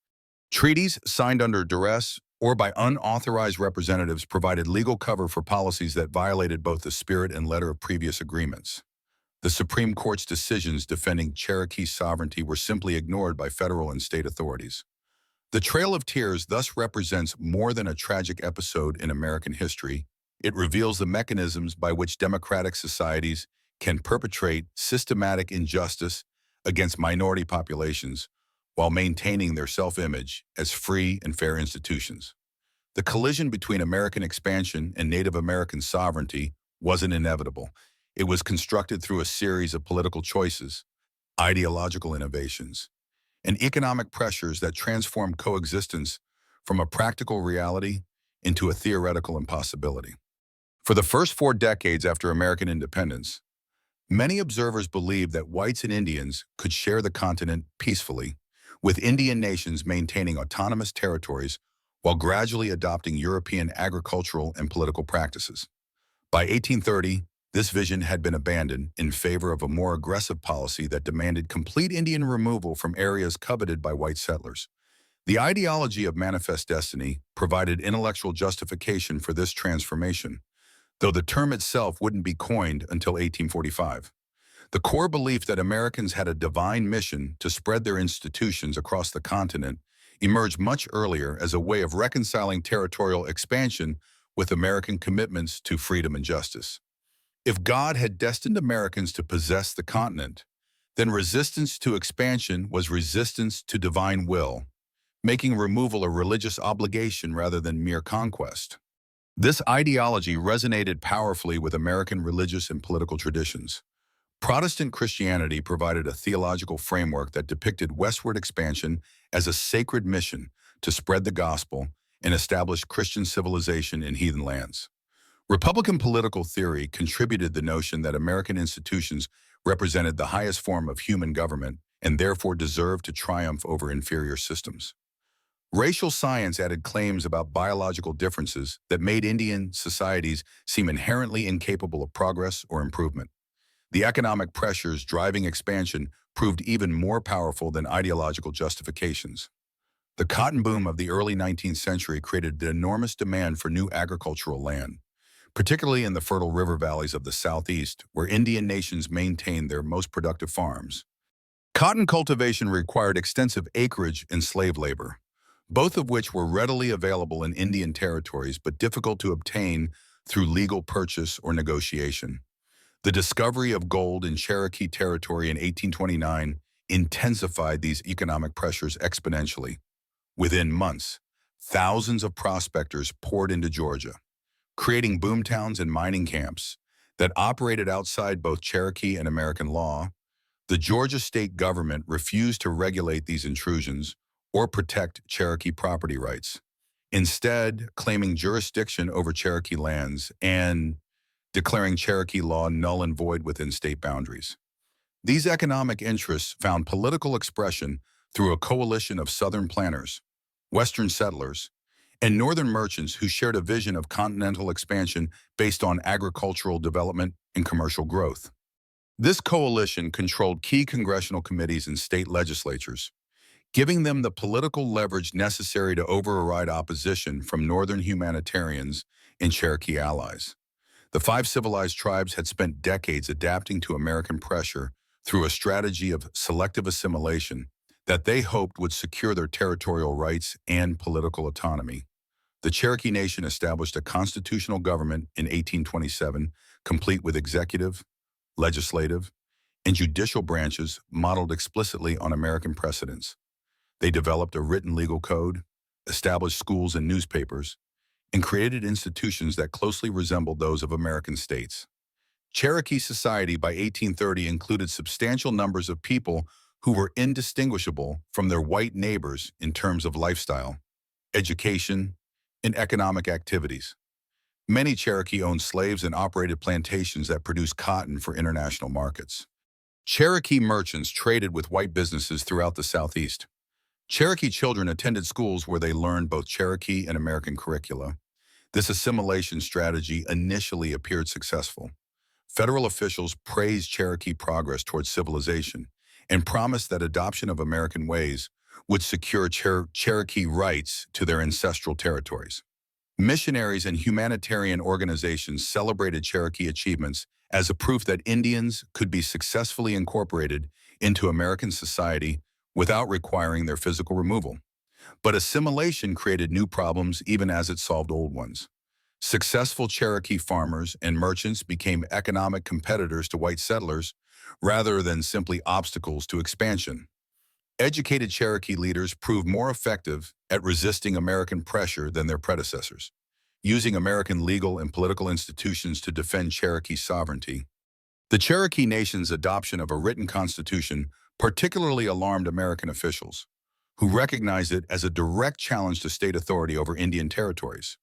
Treaties signed under duress or by unauthorized representatives provided legal cover for policies that violated both the spirit and letter of previous agreements. The Supreme Court's decisions defending Cherokee sovereignty were simply ignored by federal and state authorities. The Trail of Tears thus represents more than a tragic episode in American history. It reveals the mechanisms by which democratic societies can perpetrate systematic injustice against minority populations while maintaining their self-image as free and fair institutions. The collision between American expansion and Native American sovereignty wasn't inevitable. It was constructed through a series of political choices, ideological innovations, and economic pressures that transformed coexistence from a practical reality into a theoretical impossibility. For the first 4 decades after American independence, many observers believed that whites and Indians could share the continent peacefully, with Indian nations maintaining autonomous territories while gradually adopting European agricultural and political practices. By 1830, this vision had been abandoned in favor of a more aggressive policy that demanded complete Indian removal from areas coveted by white settlers. The ideology of manifest destiny provided intellectual justification for this transformation, though the term itself wouldn't be coined until 1845. The core belief that Americans had a divine mission to spread their institutions across the continent emerged much earlier as a way of reconciling territorial expansion with American commitments to freedom and justice. If God had destined Americans to possess the continent, then resistance to expansion was resistance to divine will, making removal a religious obligation rather than mere conquest. This ideology resonated powerfully with American religious and political traditions. Protestant Christianity provided a theological framework that depicted westward expansion as a sacred mission to spread the gospel and establish Christian civilization in heathen lands. Republican political theory contributed the notion that American institutions represented the highest form of human government and therefore deserved to triumph over inferior systems. Racial science added claims about biological differences that made Indian societies seem inherently incapable of progress or improvement. The economic pressures driving expansion proved even more powerful than ideological justifications. The cotton boom of the early 19th century created an enormous demand for new agricultural land, particularly in the fertile river valleys of the Southeast, where Indian nations maintained their most productive farms. Cotton cultivation required extensive acreage and slave labor, both of which were readily available in Indian territories but difficult to obtain through legal purchase or negotiation. The discovery of gold in Cherokee territory in 1829 intensified these economic pressures exponentially. Within months, thousands of prospectors poured into Georgia, creating boomtowns and mining camps that operated outside both Cherokee and American law. The Georgia state government refused to regulate these intrusions or protect Cherokee property rights, instead claiming jurisdiction over Cherokee lands and declaring Cherokee law null and void within state boundaries. These economic interests found political expression through a coalition of Southern planters, Western settlers, and Northern merchants who shared a vision of continental expansion based on agricultural development and commercial growth. This coalition controlled key congressional committees and state legislatures, giving them the political leverage necessary to override opposition from Northern humanitarians and Cherokee allies. The 5 civilized tribes had spent decades adapting to American pressure through a strategy of selective assimilation that they hoped would secure their territorial rights and political autonomy. The Cherokee Nation established a constitutional government in 1827, complete with executive, legislative, and judicial branches modeled explicitly on American precedents. They developed a written legal code, established schools and newspapers, and created institutions that closely resembled those of American states. Cherokee society by 1830 included substantial numbers of people who were indistinguishable from their white neighbors in terms of lifestyle, education, and economic activities. Many Cherokee owned slaves and operated plantations that produced cotton for international markets. Cherokee merchants traded with white businesses throughout the Southeast. Cherokee children attended schools where they learned both Cherokee and American curricula. This assimilation strategy initially appeared successful. Federal officials praised Cherokee progress towards civilization and promised that adoption of American ways would secure Cherokee rights to their ancestral territories. Missionaries and humanitarian organizations celebrated Cherokee achievements as a proof that Indians could be successfully incorporated into American society without requiring their physical removal. But assimilation created new problems even as it solved old ones. Successful Cherokee farmers and merchants became economic competitors to white settlers rather than simply obstacles to expansion. Educated Cherokee leaders proved more effective at resisting American pressure than their predecessors, using American legal and political institutions to defend Cherokee sovereignty. The Cherokee Nation's adoption of a written constitution particularly alarmed American officials, who recognized it as a direct challenge to state authority over Indian territories.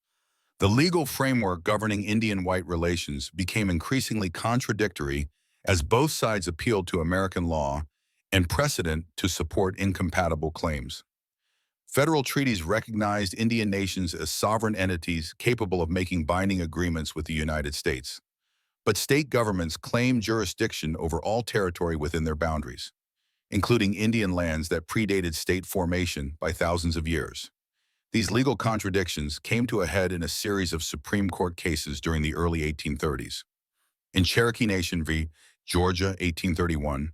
The legal framework governing Indian-white relations became increasingly contradictory as both sides appealed to American law and precedent to support incompatible claims. Federal treaties recognized Indian nations as sovereign entities capable of making binding agreements with the United States. But state governments claimed jurisdiction over all territory within their boundaries, including Indian lands that predated state formation by thousands of years. These legal contradictions came to a head in a series of Supreme Court cases during the early 1830s. In Cherokee Nation v. Georgia, 1831,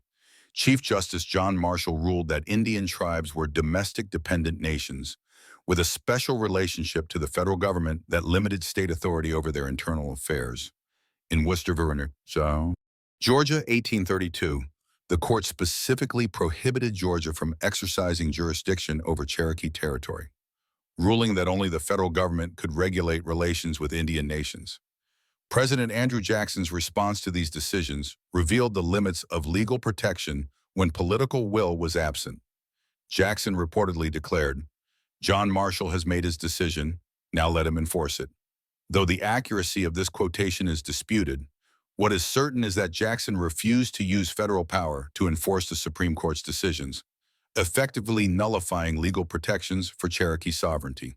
Chief Justice John Marshall ruled that Indian tribes were domestic dependent nations with a special relationship to the federal government that limited state authority over their internal affairs. In Worcester v. Georgia, 1832, the court specifically prohibited Georgia from exercising jurisdiction over Cherokee territory, ruling that only the federal government could regulate relations with Indian nations. President Andrew Jackson's response to these decisions revealed the limits of legal protection when political will was absent. Jackson reportedly declared, "John Marshall has made his decision, now let him enforce it." Though the accuracy of this quotation is disputed, what is certain is that Jackson refused to use federal power to enforce the Supreme Court's decisions, effectively nullifying legal protections for Cherokee sovereignty.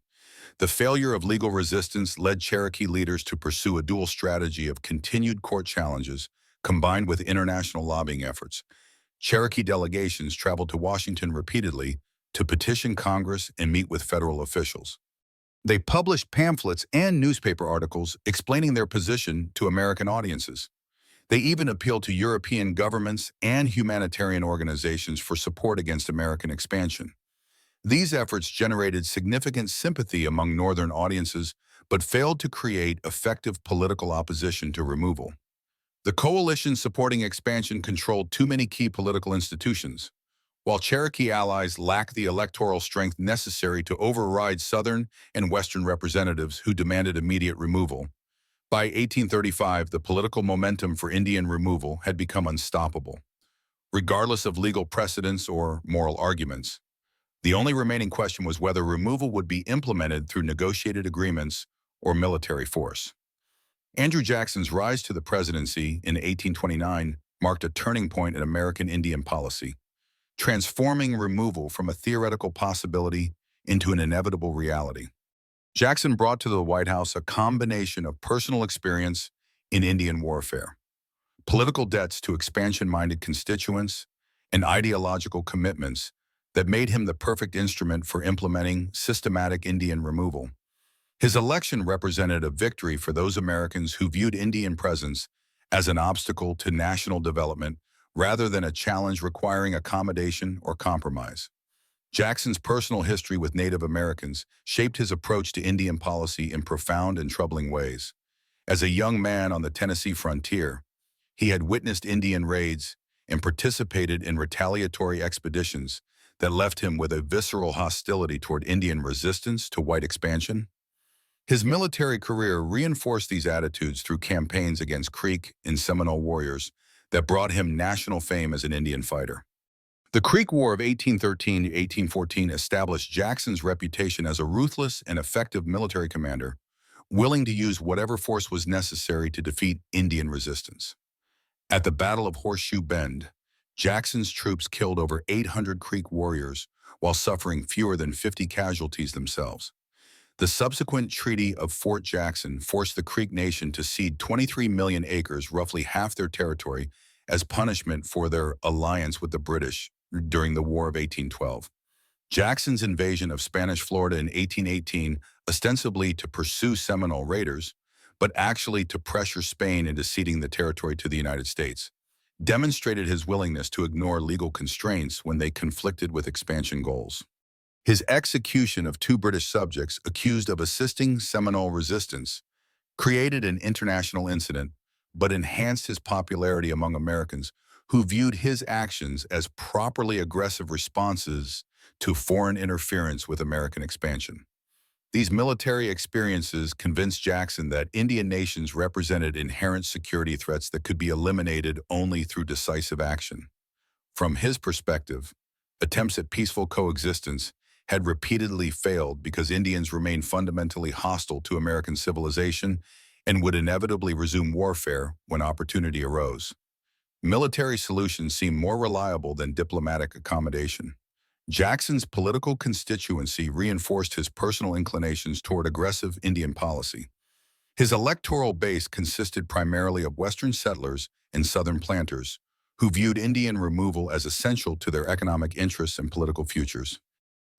The failure of legal resistance led Cherokee leaders to pursue a dual strategy of continued court challenges combined with international lobbying efforts. Cherokee delegations traveled to Washington repeatedly to petition Congress and meet with federal officials. They published pamphlets and newspaper articles explaining their position to American audiences. They even appealed to European governments and humanitarian organizations for support against American expansion. These efforts generated significant sympathy among Northern audiences, but failed to create effective political opposition to removal. The coalition supporting expansion controlled too many key political institutions, while Cherokee allies lacked the electoral strength necessary to override Southern and Western representatives who demanded immediate removal. By 1835, the political momentum for Indian removal had become unstoppable. Regardless of legal precedents or moral arguments, the only remaining question was whether removal would be implemented through negotiated agreements or military force. Andrew Jackson's rise to the presidency in 1829 marked a turning point in American Indian policy, transforming removal from a theoretical possibility into an inevitable reality. Jackson brought to the White House a combination of personal experience in Indian warfare, political debts to expansion-minded constituents, and ideological commitments that made him the perfect instrument for implementing systematic Indian removal. His election represented a victory for those Americans who viewed Indian presence as an obstacle to national development rather than a challenge requiring accommodation or compromise. Jackson's personal history with Native Americans shaped his approach to Indian policy in profound and troubling ways. As a young man on the Tennessee frontier, he had witnessed Indian raids and participated in retaliatory expeditions that left him with a visceral hostility toward Indian resistance to white expansion. His military career reinforced these attitudes through campaigns against Creek and Seminole warriors that brought him national fame as an Indian fighter. The Creek War of 1813 to 1814 established Jackson's reputation as a ruthless and effective military commander, willing to use whatever force was necessary to defeat Indian resistance. At the Battle of Horseshoe Bend, Jackson's troops killed over 800 Creek warriors while suffering fewer than 50 casualties themselves. The subsequent Treaty of Fort Jackson forced the Creek Nation to cede 23 million acres, roughly half their territory, as punishment for their alliance with the British during the War of 1812. Jackson's invasion of Spanish Florida in 1818, ostensibly to pursue Seminole raiders, but actually to pressure Spain into ceding the territory to the United States, demonstrated his willingness to ignore legal constraints when they conflicted with expansion goals. His execution of 2 British subjects accused of assisting Seminole resistance created an international incident, but enhanced his popularity among Americans who viewed his actions as properly aggressive responses to foreign interference with American expansion. These military experiences convinced Jackson that Indian nations represented inherent security threats that could be eliminated only through decisive action. From his perspective, attempts at peaceful coexistence had repeatedly failed because Indians remained fundamentally hostile to American civilization and would inevitably resume warfare when opportunity arose. Military solutions seemed more reliable than diplomatic accommodation. Jackson's political constituency reinforced his personal inclinations toward aggressive Indian policy. His electoral base consisted primarily of Western settlers and Southern planters, who viewed Indian removal as essential to their economic interests and political futures.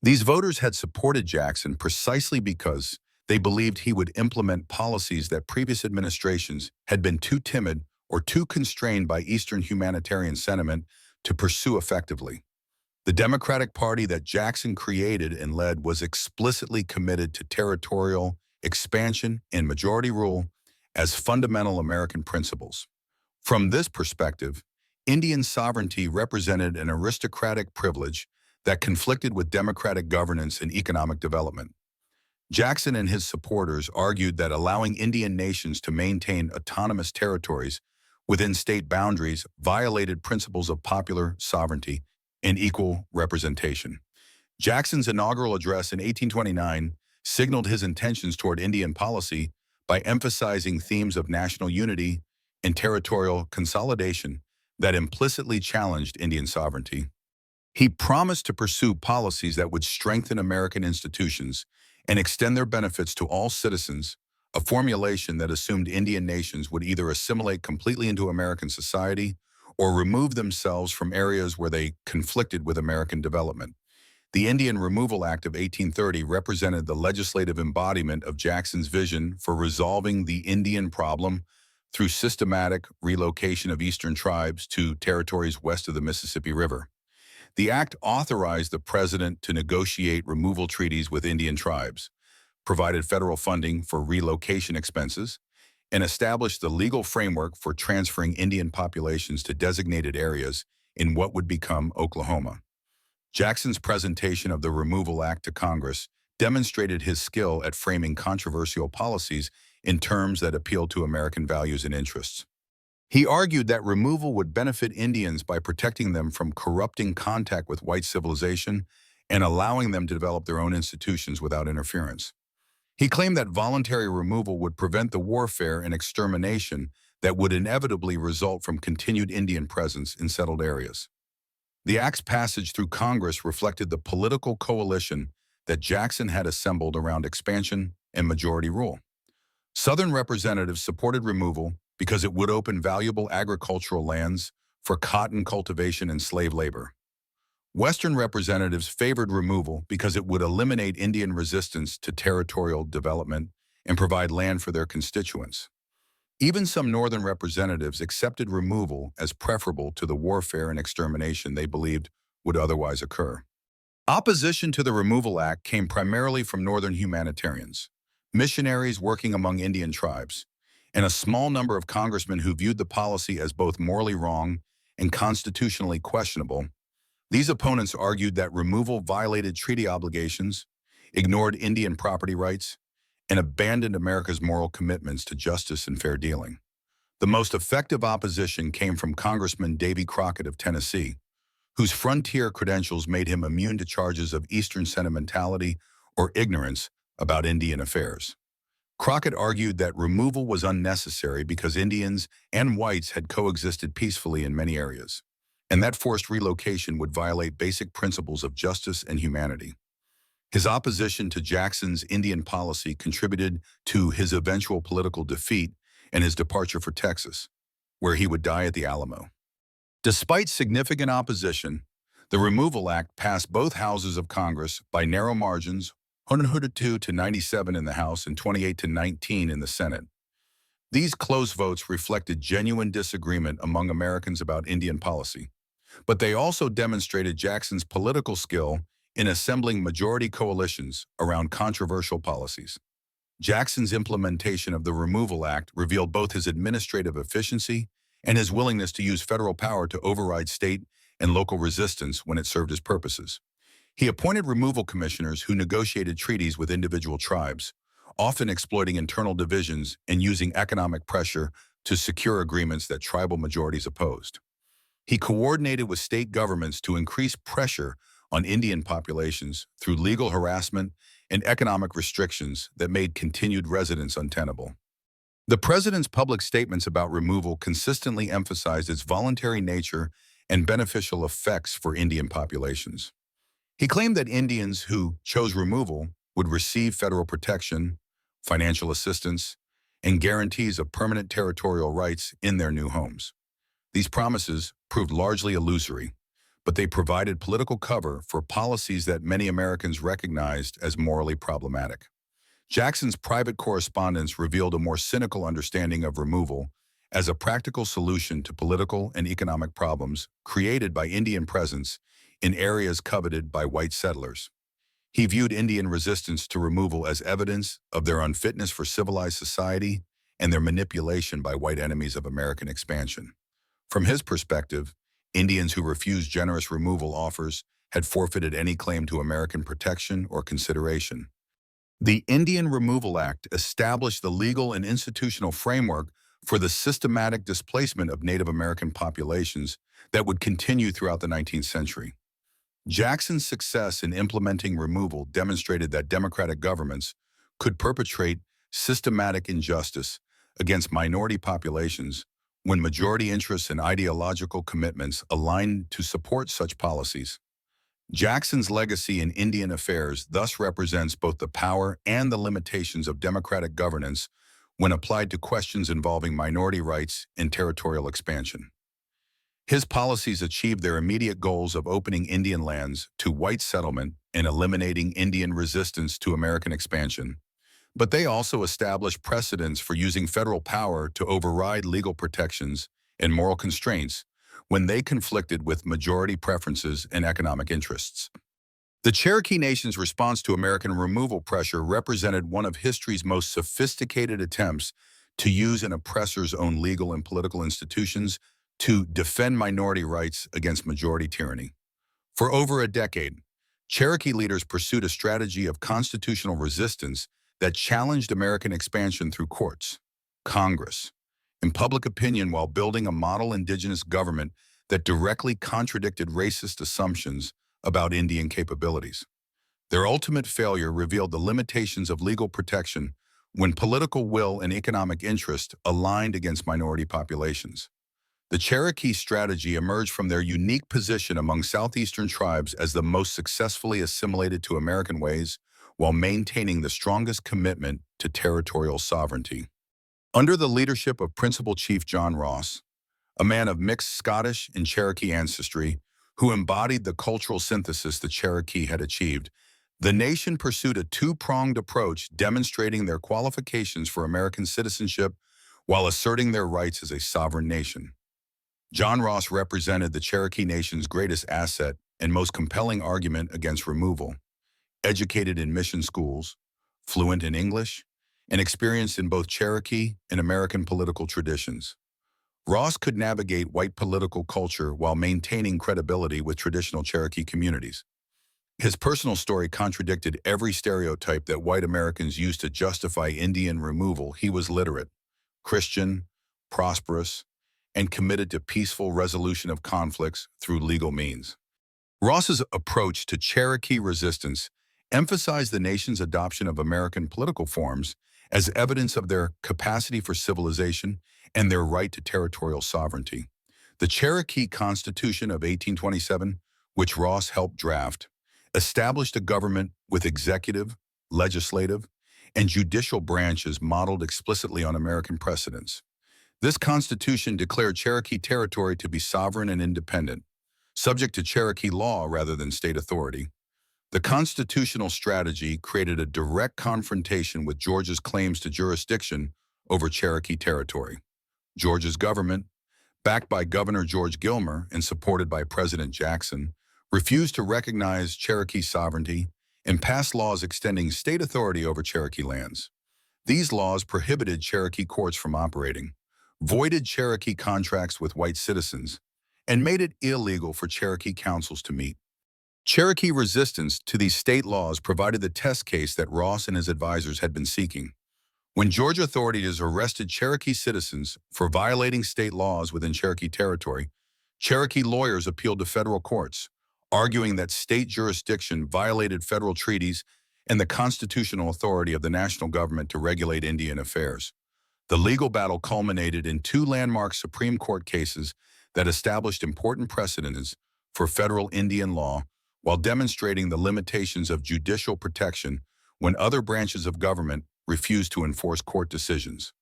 These voters had supported Jackson precisely because they believed he would implement policies that previous administrations had been too timid or too constrained by Eastern humanitarian sentiment to pursue effectively. The Democratic Party that Jackson created and led was explicitly committed to territorial expansion and majority rule as fundamental American principles. From this perspective, Indian sovereignty represented an aristocratic privilege that conflicted with democratic governance and economic development. Jackson and his supporters argued that allowing Indian nations to maintain autonomous territories within state boundaries violated principles of popular sovereignty and equal representation. Jackson's inaugural address in 1829 signaled his intentions toward Indian policy by emphasizing themes of national unity and territorial consolidation that implicitly challenged Indian sovereignty. He promised to pursue policies that would strengthen American institutions and extend their benefits to all citizens, a formulation that assumed Indian nations would either assimilate completely into American society or remove themselves from areas where they conflicted with American development. The Indian Removal Act of 1830 represented the legislative embodiment of Jackson's vision for resolving the Indian problem through systematic relocation of Eastern tribes to territories west of the Mississippi River. The act authorized the president to negotiate removal treaties with Indian tribes, provided federal funding for relocation expenses, and established the legal framework for transferring Indian populations to designated areas in what would become Oklahoma. Jackson's presentation of the Removal Act to Congress demonstrated his skill at framing controversial policies in terms that appealed to American values and interests. He argued that removal would benefit Indians by protecting them from corrupting contact with white civilization and allowing them to develop their own institutions without interference. He claimed that voluntary removal would prevent the warfare and extermination that would inevitably result from continued Indian presence in settled areas. The act's passage through Congress reflected the political coalition that Jackson had assembled around expansion and majority rule. Southern representatives supported removal because it would open valuable agricultural lands for cotton cultivation and slave labor. Western representatives favored removal because it would eliminate Indian resistance to territorial development and provide land for their constituents. Even some Northern representatives accepted removal as preferable to the warfare and extermination they believed would otherwise occur. Opposition to the Removal Act came primarily from Northern humanitarians, missionaries working among Indian tribes, and a small number of congressmen who viewed the policy as both morally wrong and constitutionally questionable. These opponents argued that removal violated treaty obligations, ignored Indian property rights, and abandoned America's moral commitments to justice and fair dealing. The most effective opposition came from Congressman Davy Crockett of Tennessee, whose frontier credentials made him immune to charges of Eastern sentimentality or ignorance about Indian affairs. Crockett argued that removal was unnecessary because Indians and whites had coexisted peacefully in many areas, and that forced relocation would violate basic principles of justice and humanity. His opposition to Jackson's Indian policy contributed to his eventual political defeat and his departure for Texas, where he would die at the Alamo. Despite significant opposition, the Removal Act passed both houses of Congress by narrow margins, 102 to 97 in the House and 28 to 19 in the Senate. These close votes reflected genuine disagreement among Americans about Indian policy, but they also demonstrated Jackson's political skill in assembling majority coalitions around controversial policies. Jackson's implementation of the Removal Act revealed both his administrative efficiency and his willingness to use federal power to override state and local resistance when it served his purposes. He appointed removal commissioners who negotiated treaties with individual tribes, often exploiting internal divisions and using economic pressure to secure agreements that tribal majorities opposed. He coordinated with state governments to increase pressure on Indian populations through legal harassment and economic restrictions that made continued residence untenable. The president's public statements about removal consistently emphasized its voluntary nature and beneficial effects for Indian populations. He claimed that Indians who chose removal would receive federal protection, financial assistance, and guarantees of permanent territorial rights in their new homes. These promises proved largely illusory, but they provided political cover for policies that many Americans recognized as morally problematic. Jackson's private correspondence revealed a more cynical understanding of removal as a practical solution to political and economic problems created by Indian presence in areas coveted by white settlers. He viewed Indian resistance to removal as evidence of their unfitness for civilized society and their manipulation by white enemies of American expansion. From his perspective, Indians who refused generous removal offers had forfeited any claim to American protection or consideration. The Indian Removal Act established the legal and institutional framework for the systematic displacement of Native American populations that would continue throughout the 19th century. Jackson's success in implementing removal demonstrated that democratic governments could perpetrate systematic injustice against minority populations when majority interests and ideological commitments aligned to support such policies. Jackson's legacy in Indian affairs thus represents both the power and the limitations of democratic governance when applied to questions involving minority rights and territorial expansion. His policies achieved their immediate goals of opening Indian lands to white settlement and eliminating Indian resistance to American expansion, but they also established precedents for using federal power to override legal protections and moral constraints when they conflicted with majority preferences and economic interests. The Cherokee Nation's response to American removal pressure represented one of history's most sophisticated attempts to use an oppressor's own legal and political institutions to defend minority rights against majority tyranny. For over a decade, Cherokee leaders pursued a strategy of constitutional resistance that challenged American expansion through courts, Congress, and public opinion while building a model indigenous government that directly contradicted racist assumptions about Indian capabilities. Their ultimate failure revealed the limitations of legal protection when political will and economic interest aligned against minority populations. The Cherokee strategy emerged from their unique position among southeastern tribes as the most successfully assimilated to American ways while maintaining the strongest commitment to territorial sovereignty. Under the leadership of Principal Chief John Ross, a man of mixed Scottish and Cherokee ancestry who embodied the cultural synthesis the Cherokee had achieved, the nation pursued a two-pronged approach demonstrating their qualifications for American citizenship while asserting their rights as a sovereign nation. John Ross represented the Cherokee Nation's greatest asset and most compelling argument against removal. Educated in mission schools, fluent in English, and experienced in both Cherokee and American political traditions, Ross could navigate white political culture while maintaining credibility with traditional Cherokee communities. His personal story contradicted every stereotype that white Americans used to justify Indian removal. He was literate, Christian, prosperous, and committed to peaceful resolution of conflicts through legal means. Ross's approach to Cherokee resistance emphasized the nation's adoption of American political forms as evidence of their capacity for civilization and their right to territorial sovereignty. The Cherokee Constitution of 1827, which Ross helped draft, established a government with executive, legislative, and judicial branches modeled explicitly on American precedents. This constitution declared Cherokee territory to be sovereign and independent, subject to Cherokee law rather than state authority. The constitutional strategy created a direct confrontation with Georgia's claims to jurisdiction over Cherokee territory. Georgia's government, backed by Governor George Gilmer and supported by President Jackson, refused to recognize Cherokee sovereignty and passed laws extending state authority over Cherokee lands. These laws prohibited Cherokee courts from operating, voided Cherokee contracts with white citizens, and made it illegal for Cherokee councils to meet. Cherokee resistance to these state laws provided the test case that Ross and his advisors had been seeking. When Georgia authorities arrested Cherokee citizens for violating state laws within Cherokee territory, Cherokee lawyers appealed to federal courts, arguing that state jurisdiction violated federal treaties and the constitutional authority of the national government to regulate Indian affairs. The legal battle culminated in two landmark Supreme Court cases that established important precedents for federal Indian law while demonstrating the limitations of judicial protection when other branches of government refused to enforce court decisions.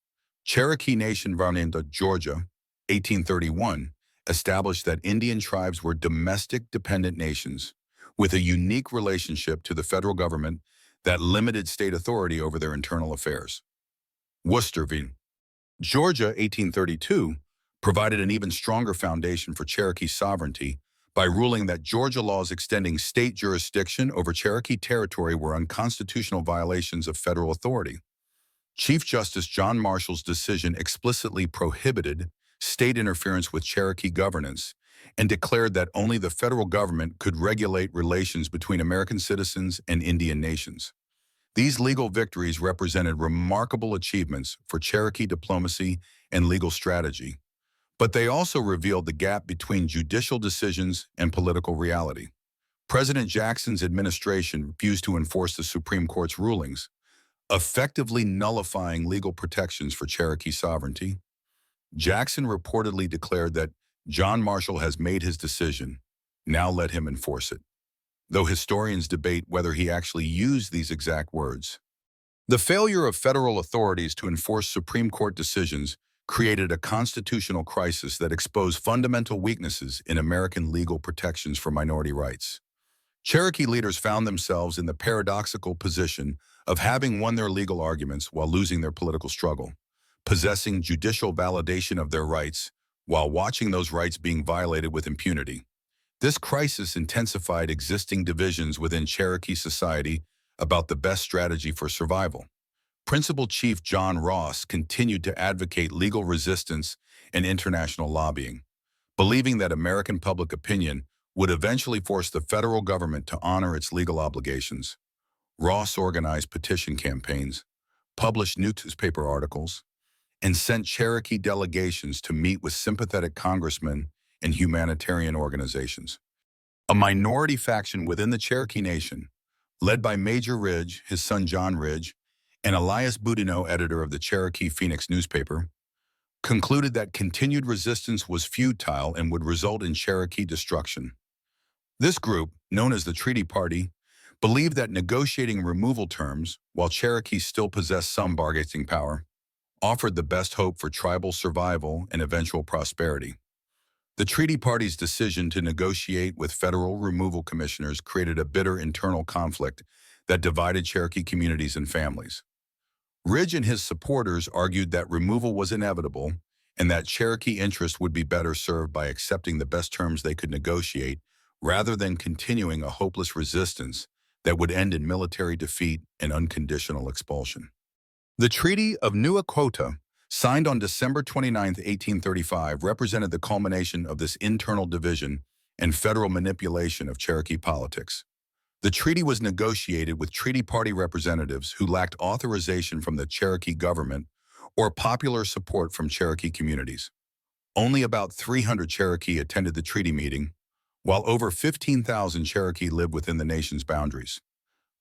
Cherokee Nation v. Georgia, 1831, established that Indian tribes were domestic dependent nations with a unique relationship to the federal government that limited state authority over their internal affairs. Worcester v. Georgia, 1832, provided an even stronger foundation for Cherokee sovereignty by ruling that Georgia laws extending state jurisdiction over Cherokee territory were unconstitutional violations of federal authority. Chief Justice John Marshall's decision explicitly prohibited state interference with Cherokee governance and declared that only the federal government could regulate relations between American citizens and Indian nations. These legal victories represented remarkable achievements for Cherokee diplomacy and legal strategy, but they also revealed the gap between judicial decisions and political reality. President Jackson's administration refused to enforce the Supreme Court's rulings, effectively nullifying legal protections for Cherokee sovereignty. Jackson reportedly declared that John Marshall has made his decision, now let him enforce it, though historians debate whether he actually used these exact words. The failure of federal authorities to enforce Supreme Court decisions created a constitutional crisis that exposed fundamental weaknesses in American legal protections for minority rights. Cherokee leaders found themselves in the paradoxical position of having won their legal arguments while losing their political struggle, possessing judicial validation of their rights while watching those rights being violated with impunity. This crisis intensified existing divisions within Cherokee society about the best strategy for survival. Principal Chief John Ross continued to advocate legal resistance and international lobbying, believing that American public opinion would eventually force the federal government to honor its legal obligations. Ross organized petition campaigns, published newspaper articles, and sent Cherokee delegations to meet with sympathetic congressmen and humanitarian organizations. A minority faction within the Cherokee Nation, led by Major Ridge, his son John Ridge, and Elias Boudinot, editor of the Cherokee Phoenix newspaper, concluded that continued resistance was futile and would result in Cherokee destruction. This group, known as the Treaty Party, believed that negotiating removal terms, while Cherokees still possessed some bargaining power, offered the best hope for tribal survival and eventual prosperity. The Treaty Party's decision to negotiate with federal removal commissioners created a bitter internal conflict that divided Cherokee communities and families. Ridge and his supporters argued that removal was inevitable and that Cherokee interests would be better served by accepting the best terms they could negotiate rather than continuing a hopeless resistance that would end in military defeat and unconditional expulsion. The Treaty of Nuequota, signed on December 29, 1835, represented the culmination of this internal division and federal manipulation of Cherokee politics. The treaty was negotiated with treaty party representatives who lacked authorization from the Cherokee government or popular support from Cherokee communities. Only about 300 Cherokee attended the treaty meeting, while over 15,000 Cherokee lived within the nation's boundaries.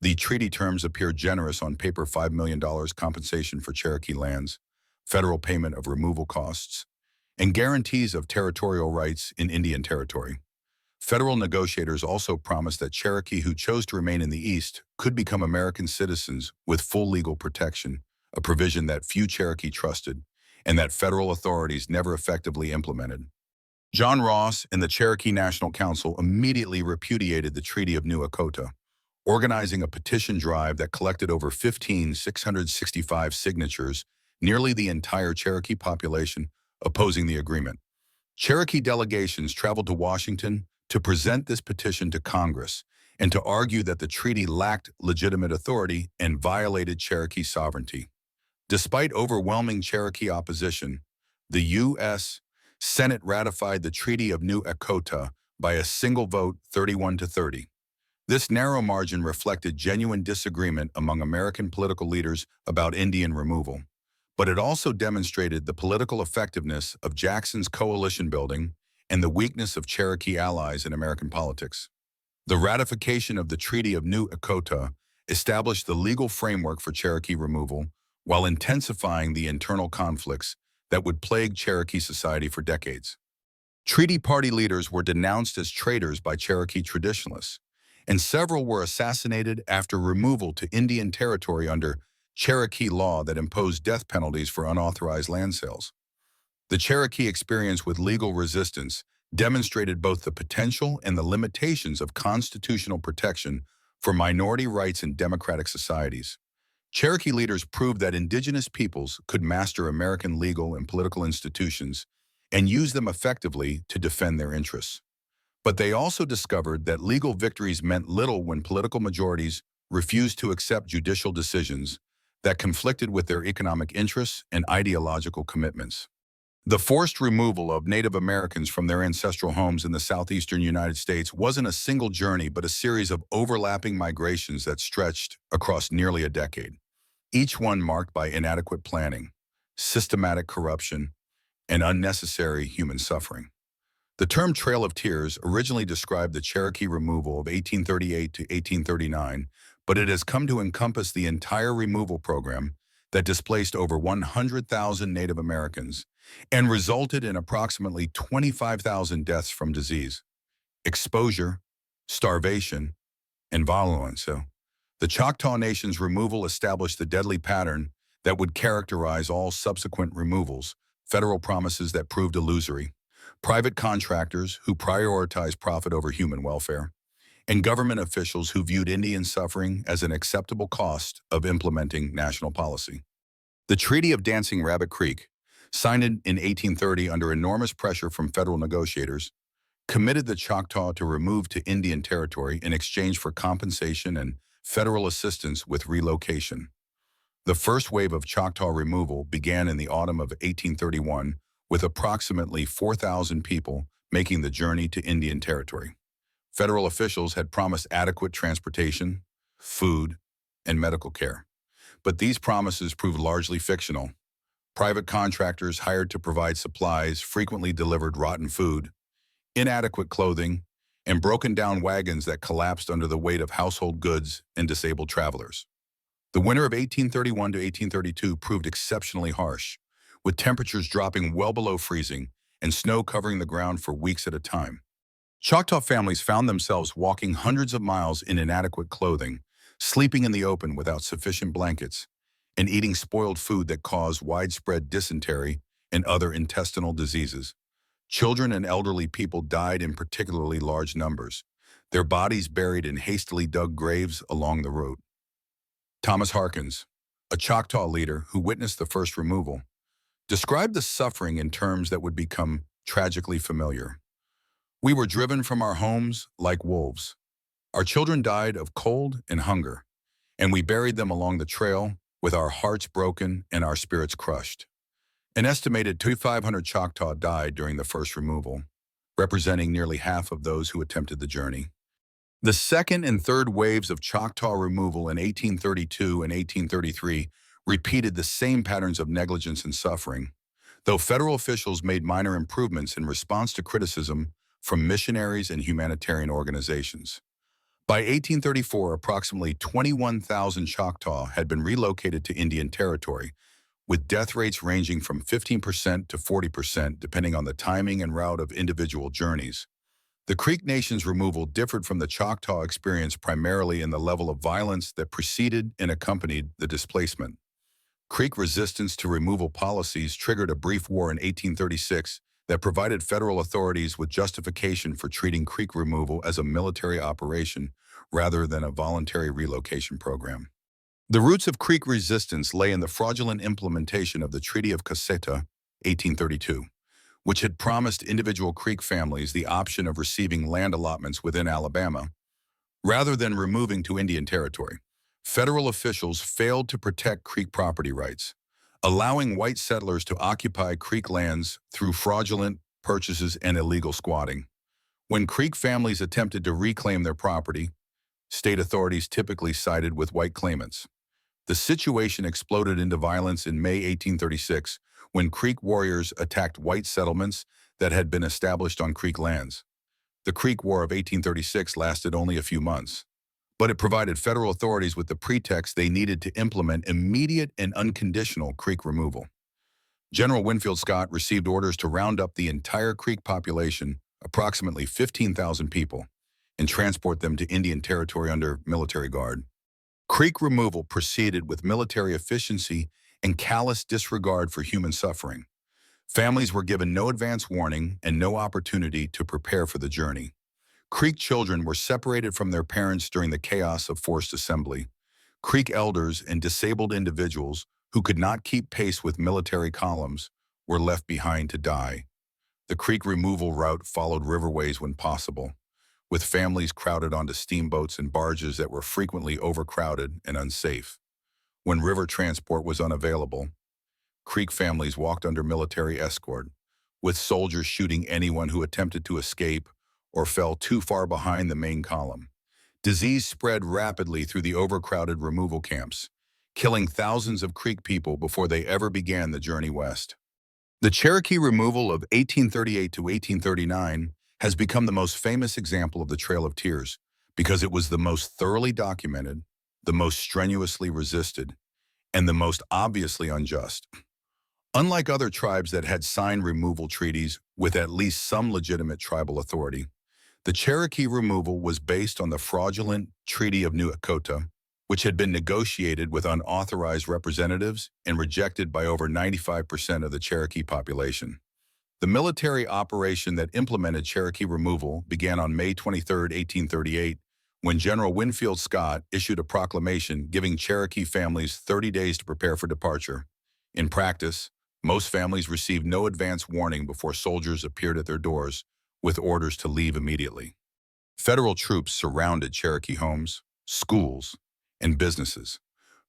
The treaty terms appear generous on paper: $5 million compensation for Cherokee lands, federal payment of removal costs, and guarantees of territorial rights in Indian Territory. Federal negotiators also promised that Cherokee who chose to remain in the East could become American citizens with full legal protection, a provision that few Cherokee trusted and that federal authorities never effectively implemented. John Ross and the Cherokee National Council immediately repudiated the Treaty of New Echota, organizing a petition drive that collected over 15,665 signatures, nearly the entire Cherokee population opposing the agreement. Cherokee delegations traveled to Washington to present this petition to Congress and to argue that the treaty lacked legitimate authority and violated Cherokee sovereignty. Despite overwhelming Cherokee opposition, the U.S. Senate ratified the Treaty of New Echota by a single vote, 31-30. This narrow margin reflected genuine disagreement among American political leaders about Indian removal, but it also demonstrated the political effectiveness of Jackson's coalition building and the weakness of Cherokee allies in American politics. The ratification of the Treaty of New Echota established the legal framework for Cherokee removal while intensifying the internal conflicts that would plague Cherokee society for decades. Treaty party leaders were denounced as traitors by Cherokee traditionalists, and several were assassinated after removal to Indian Territory under Cherokee law that imposed death penalties for unauthorized land sales. The Cherokee experience with legal resistance demonstrated both the potential and the limitations of constitutional protection for minority rights in democratic societies. Cherokee leaders proved that indigenous peoples could master American legal and political institutions and use them effectively to defend their interests. But they also discovered that legal victories meant little when political majorities refused to accept judicial decisions that conflicted with their economic interests and ideological commitments. The forced removal of Native Americans from their ancestral homes in the southeastern United States wasn't a single journey but a series of overlapping migrations that stretched across nearly a decade, each one marked by inadequate planning, systematic corruption, and unnecessary human suffering. The term Trail of Tears originally described the Cherokee removal of 1838 to 1839, but it has come to encompass the entire removal program that displaced over 100,000 Native Americans and resulted in approximately 25,000 deaths from disease, exposure, starvation, and violence. The Choctaw Nation's removal established the deadly pattern that would characterize all subsequent removals: federal promises that proved illusory, private contractors who prioritized profit over human welfare, and government officials who viewed Indian suffering as an acceptable cost of implementing national policy. The Treaty of Dancing Rabbit Creek, signed in 1830 under enormous pressure from federal negotiators, committed the Choctaw to remove to Indian Territory in exchange for compensation and federal assistance with relocation. The first wave of Choctaw removal began in the autumn of 1831, with approximately 4,000 people making the journey to Indian Territory. Federal officials had promised adequate transportation, food, and medical care, but these promises proved largely fictional. Private contractors hired to provide supplies frequently delivered rotten food, inadequate clothing, and broken-down wagons that collapsed under the weight of household goods and disabled travelers. The winter of 1831 to 1832 proved exceptionally harsh, with temperatures dropping well below freezing and snow covering the ground for weeks at a time. Choctaw families found themselves walking hundreds of miles in inadequate clothing, sleeping in the open without sufficient blankets, and eating spoiled food that caused widespread dysentery and other intestinal diseases. Children and elderly people died in particularly large numbers, their bodies buried in hastily dug graves along the route. Thomas Harkins, a Choctaw leader who witnessed the first removal, described the suffering in terms that would become tragically familiar. "We were driven from our homes like wolves. Our children died of cold and hunger, and we buried them along the trail with our hearts broken and our spirits crushed." An estimated 2,500 Choctaw died during the first removal, representing nearly half of those who attempted the journey. The second and third waves of Choctaw removal in 1832 and 1833 repeated the same patterns of negligence and suffering, though federal officials made minor improvements in response to criticism from missionaries and humanitarian organizations. By 1834, approximately 21,000 Choctaw had been relocated to Indian Territory, with death rates ranging from 15% to 40% depending on the timing and route of individual journeys. The Creek Nation's removal differed from the Choctaw experience primarily in the level of violence that preceded and accompanied the displacement. Creek resistance to removal policies triggered a brief war in 1836 that provided federal authorities with justification for treating Creek removal as a military operation rather than a voluntary relocation program. The roots of Creek resistance lay in the fraudulent implementation of the Treaty of Caseta, 1832, which had promised individual Creek families the option of receiving land allotments within Alabama, rather than removing to Indian Territory. Federal officials failed to protect Creek property rights, allowing white settlers to occupy Creek lands through fraudulent purchases and illegal squatting. When Creek families attempted to reclaim their property, state authorities typically sided with white claimants. The situation exploded into violence in May 1836 when Creek warriors attacked white settlements that had been established on Creek lands. The Creek War of 1836 lasted only a few months, but it provided federal authorities with the pretext they needed to implement immediate and unconditional Creek removal. General Winfield Scott received orders to round up the entire Creek population, approximately 15,000 people, and transport them to Indian Territory under military guard. Creek removal proceeded with military efficiency and callous disregard for human suffering. Families were given no advance warning and no opportunity to prepare for the journey. Creek children were separated from their parents during the chaos of forced assembly. Creek elders and disabled individuals who could not keep pace with military columns were left behind to die. The Creek removal route followed riverways when possible, with families crowded onto steamboats and barges that were frequently overcrowded and unsafe. When river transport was unavailable, Creek families walked under military escort, with soldiers shooting anyone who attempted to escape or fell too far behind the main column. Disease spread rapidly through the overcrowded removal camps, killing thousands of Creek people before they ever began the journey west. The Cherokee removal of 1838 to 1839 has become the most famous example of the Trail of Tears because it was the most thoroughly documented, the most strenuously resisted, and the most obviously unjust. Unlike other tribes that had signed removal treaties with at least some legitimate tribal authority, the Cherokee removal was based on the fraudulent Treaty of New Echota, which had been negotiated with unauthorized representatives and rejected by over 95% of the Cherokee population. The military operation that implemented Cherokee removal began on May 23, 1838, when General Winfield Scott issued a proclamation giving Cherokee families 30 days to prepare for departure. In practice, most families received no advance warning before soldiers appeared at their doors with orders to leave immediately. Federal troops surrounded Cherokee homes, schools, and businesses,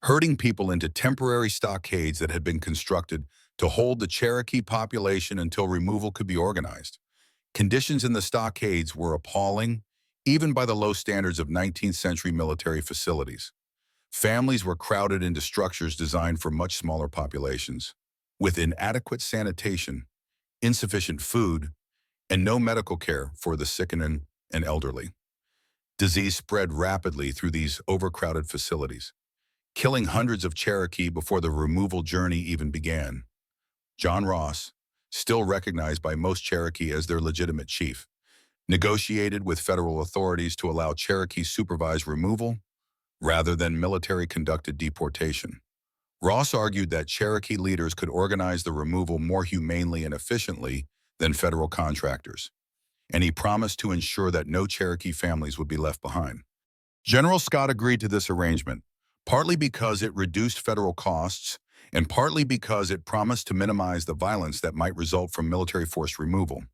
herding people into temporary stockades that had been constructed to hold the Cherokee population until removal could be organized. Conditions in the stockades were appalling, even by the low standards of 19th century military facilities. Families were crowded into structures designed for much smaller populations, with inadequate sanitation, insufficient food, and no medical care for the sick and elderly. Disease spread rapidly through these overcrowded facilities, killing hundreds of Cherokee before the removal journey even began. John Ross, still recognized by most Cherokee as their legitimate chief, negotiated with federal authorities to allow Cherokee supervised removal rather than military-conducted deportation. Ross argued that Cherokee leaders could organize the removal more humanely and efficiently than federal contractors, and he promised to ensure that no Cherokee families would be left behind. General Scott agreed to this arrangement, partly because it reduced federal costs and partly because it promised to minimize the violence that might result from military force removal.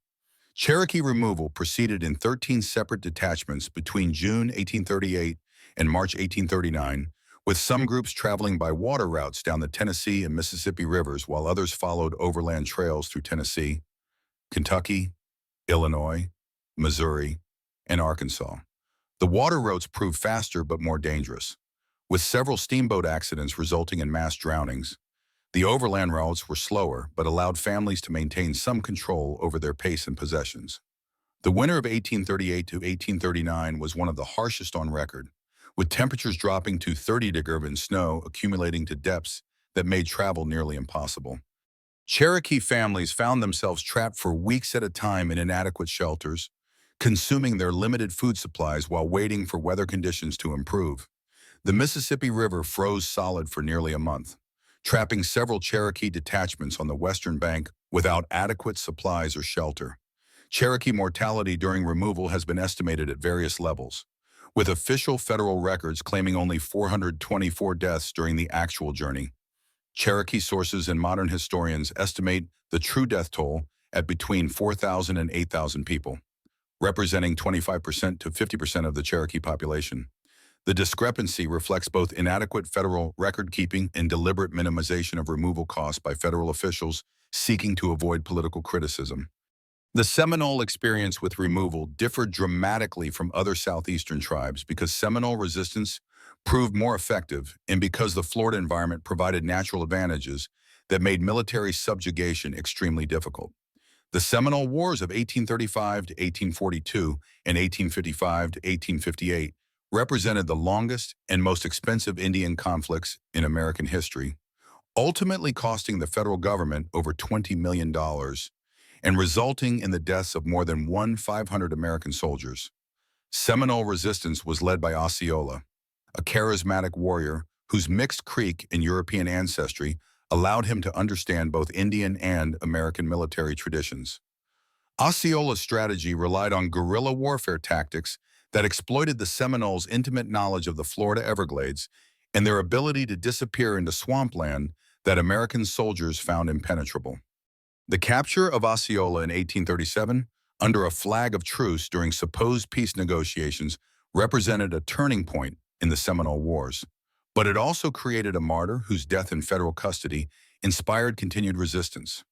Cherokee removal proceeded in 13 separate detachments between June 1838 and March 1839, with some groups traveling by water routes down the Tennessee and Mississippi rivers while others followed overland trails through Tennessee, Kentucky, Illinois, Missouri, and Arkansas. The water routes proved faster but more dangerous, with several steamboat accidents resulting in mass drownings. The overland routes were slower but allowed families to maintain some control over their pace and possessions. The winter of 1838 to 1839 was one of the harshest on record, with temperatures dropping to 30 degrees and snow accumulating to depths that made travel nearly impossible. Cherokee families found themselves trapped for weeks at a time in inadequate shelters, consuming their limited food supplies while waiting for weather conditions to improve. The Mississippi River froze solid for nearly a month, trapping several Cherokee detachments on the western bank without adequate supplies or shelter. Cherokee mortality during removal has been estimated at various levels, with official federal records claiming only 424 deaths during the actual journey. Cherokee sources and modern historians estimate the true death toll at between 4,000 and 8,000 people, representing 25% to 50% of the Cherokee population. The discrepancy reflects both inadequate federal record-keeping and deliberate minimization of removal costs by federal officials seeking to avoid political criticism. The Seminole experience with removal differed dramatically from other southeastern tribes because Seminole resistance proved more effective and because the Florida environment provided natural advantages that made military subjugation extremely difficult. The Seminole Wars of 1835 to 1842 and 1855 to 1858 represented the longest and most expensive Indian conflicts in American history, ultimately costing the federal government over $20 million and resulting in the deaths of more than 1,500 American soldiers. Seminole resistance was led by Osceola, a charismatic warrior whose mixed Creek and European ancestry allowed him to understand both Indian and American military traditions. Osceola's strategy relied on guerrilla warfare tactics that exploited the Seminoles' intimate knowledge of the Florida Everglades and their ability to disappear into swampland that American soldiers found impenetrable. The capture of Osceola in 1837, under a flag of truce during supposed peace negotiations, represented a turning point in the Seminole Wars. But it also created a martyr whose death in federal custody inspired continued resistance.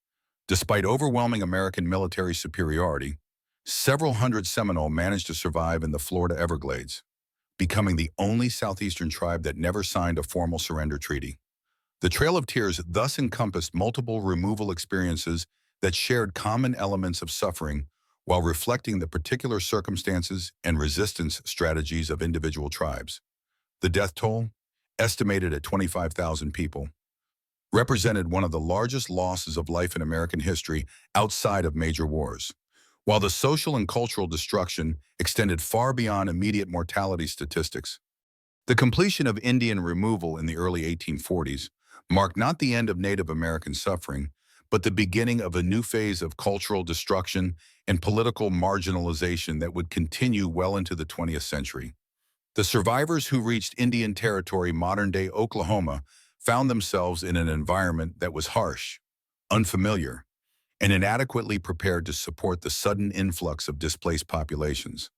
Despite overwhelming American military superiority, several hundred Seminole managed to survive in the Florida Everglades, becoming the only southeastern tribe that never signed a formal surrender treaty. The Trail of Tears thus encompassed multiple removal experiences that shared common elements of suffering while reflecting the particular circumstances and resistance strategies of individual tribes. The death toll, estimated at 25,000 people, represented one of the largest losses of life in American history outside of major wars, while the social and cultural destruction extended far beyond immediate mortality statistics. The completion of Indian removal in the early 1840s marked not the end of Native American suffering, but the beginning of a new phase of cultural destruction and political marginalization that would continue well into the 20th century. The survivors who reached Indian Territory, modern-day Oklahoma, found themselves in an environment that was harsh, unfamiliar, and inadequately prepared to support the sudden influx of displaced populations.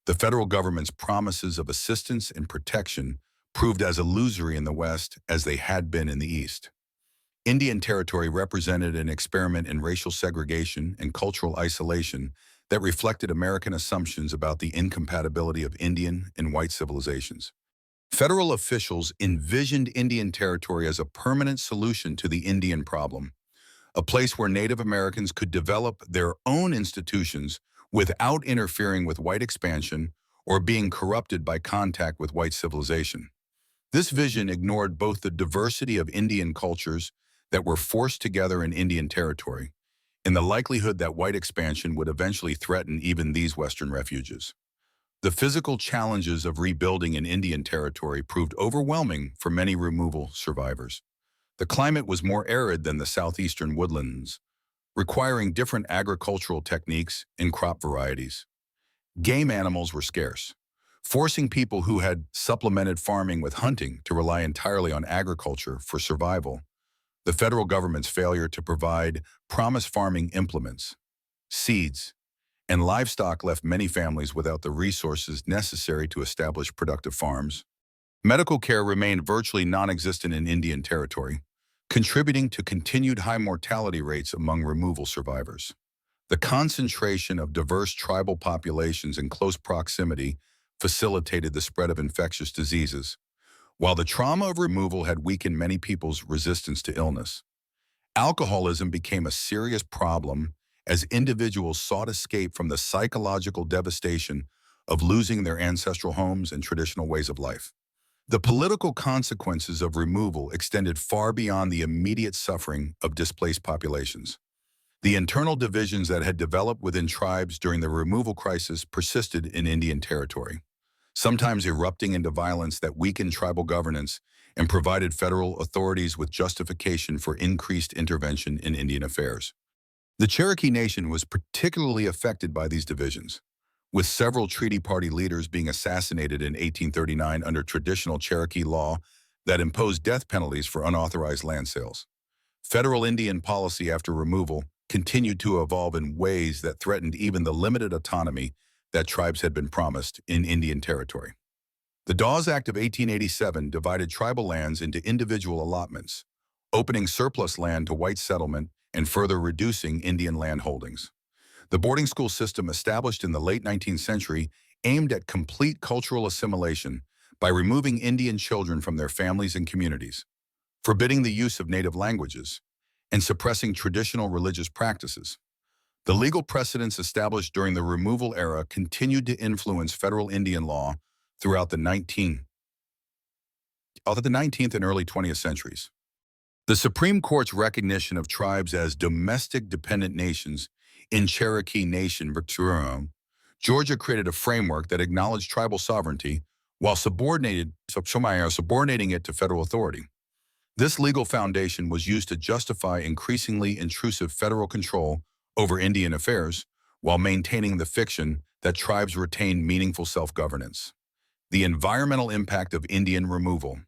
The federal government's promises of assistance and protection proved as illusory in the West as they had been in the East. Indian Territory represented an experiment in racial segregation and cultural isolation that reflected American assumptions about the incompatibility of Indian and white civilizations. Federal officials envisioned Indian Territory as a permanent solution to the Indian problem, a place where Native Americans could develop their own institutions without interfering with white expansion or being corrupted by contact with white civilization. This vision ignored both the diversity of Indian cultures that were forced together in Indian Territory and the likelihood that white expansion would eventually threaten even these Western refuges. The physical challenges of rebuilding in Indian Territory proved overwhelming for many removal survivors. The climate was more arid than the southeastern woodlands, requiring different agricultural techniques and crop varieties. Game animals were scarce, forcing people who had supplemented farming with hunting to rely entirely on agriculture for survival. The federal government's failure to provide promised farming implements, seeds, and livestock left many families without the resources necessary to establish productive farms. Medical care remained virtually non-existent in Indian Territory, contributing to continued high mortality rates among removal survivors. The concentration of diverse tribal populations in close proximity facilitated the spread of infectious diseases, while the trauma of removal had weakened many people's resistance to illness. Alcoholism became a serious problem as individuals sought escape from the psychological devastation of losing their ancestral homes and traditional ways of life. The political consequences of removal extended far beyond the immediate suffering of displaced populations. The internal divisions that had developed within tribes during the removal crisis persisted in Indian territory, sometimes erupting into violence that weakened tribal governance and provided federal authorities with justification for increased intervention in Indian affairs. The Cherokee Nation was particularly affected by these divisions, with several treaty party leaders being assassinated in 1839 under traditional Cherokee law that imposed death penalties for unauthorized land sales. Federal Indian policy after removal continued to evolve in ways that threatened even the limited autonomy that tribes had been promised in Indian territory. The Dawes Act of 1887 divided tribal lands into individual allotments, opening surplus land to white settlement and further reducing Indian land holdings. The boarding school system established in the late 19th century aimed at complete cultural assimilation by removing Indian children from their families and communities, forbidding the use of native languages, and suppressing traditional religious practices. The legal precedents established during the removal era continued to influence federal Indian law throughout the 19th and early 20th centuries. The Supreme Court's recognition of tribes as domestic dependent nations in Cherokee Nation, Georgia created a framework that acknowledged tribal sovereignty while subordinating it to federal authority. This legal foundation was used to justify increasingly intrusive federal control over Indian affairs while maintaining the fiction that tribes retained meaningful self-governance. The environmental impact of Indian removal.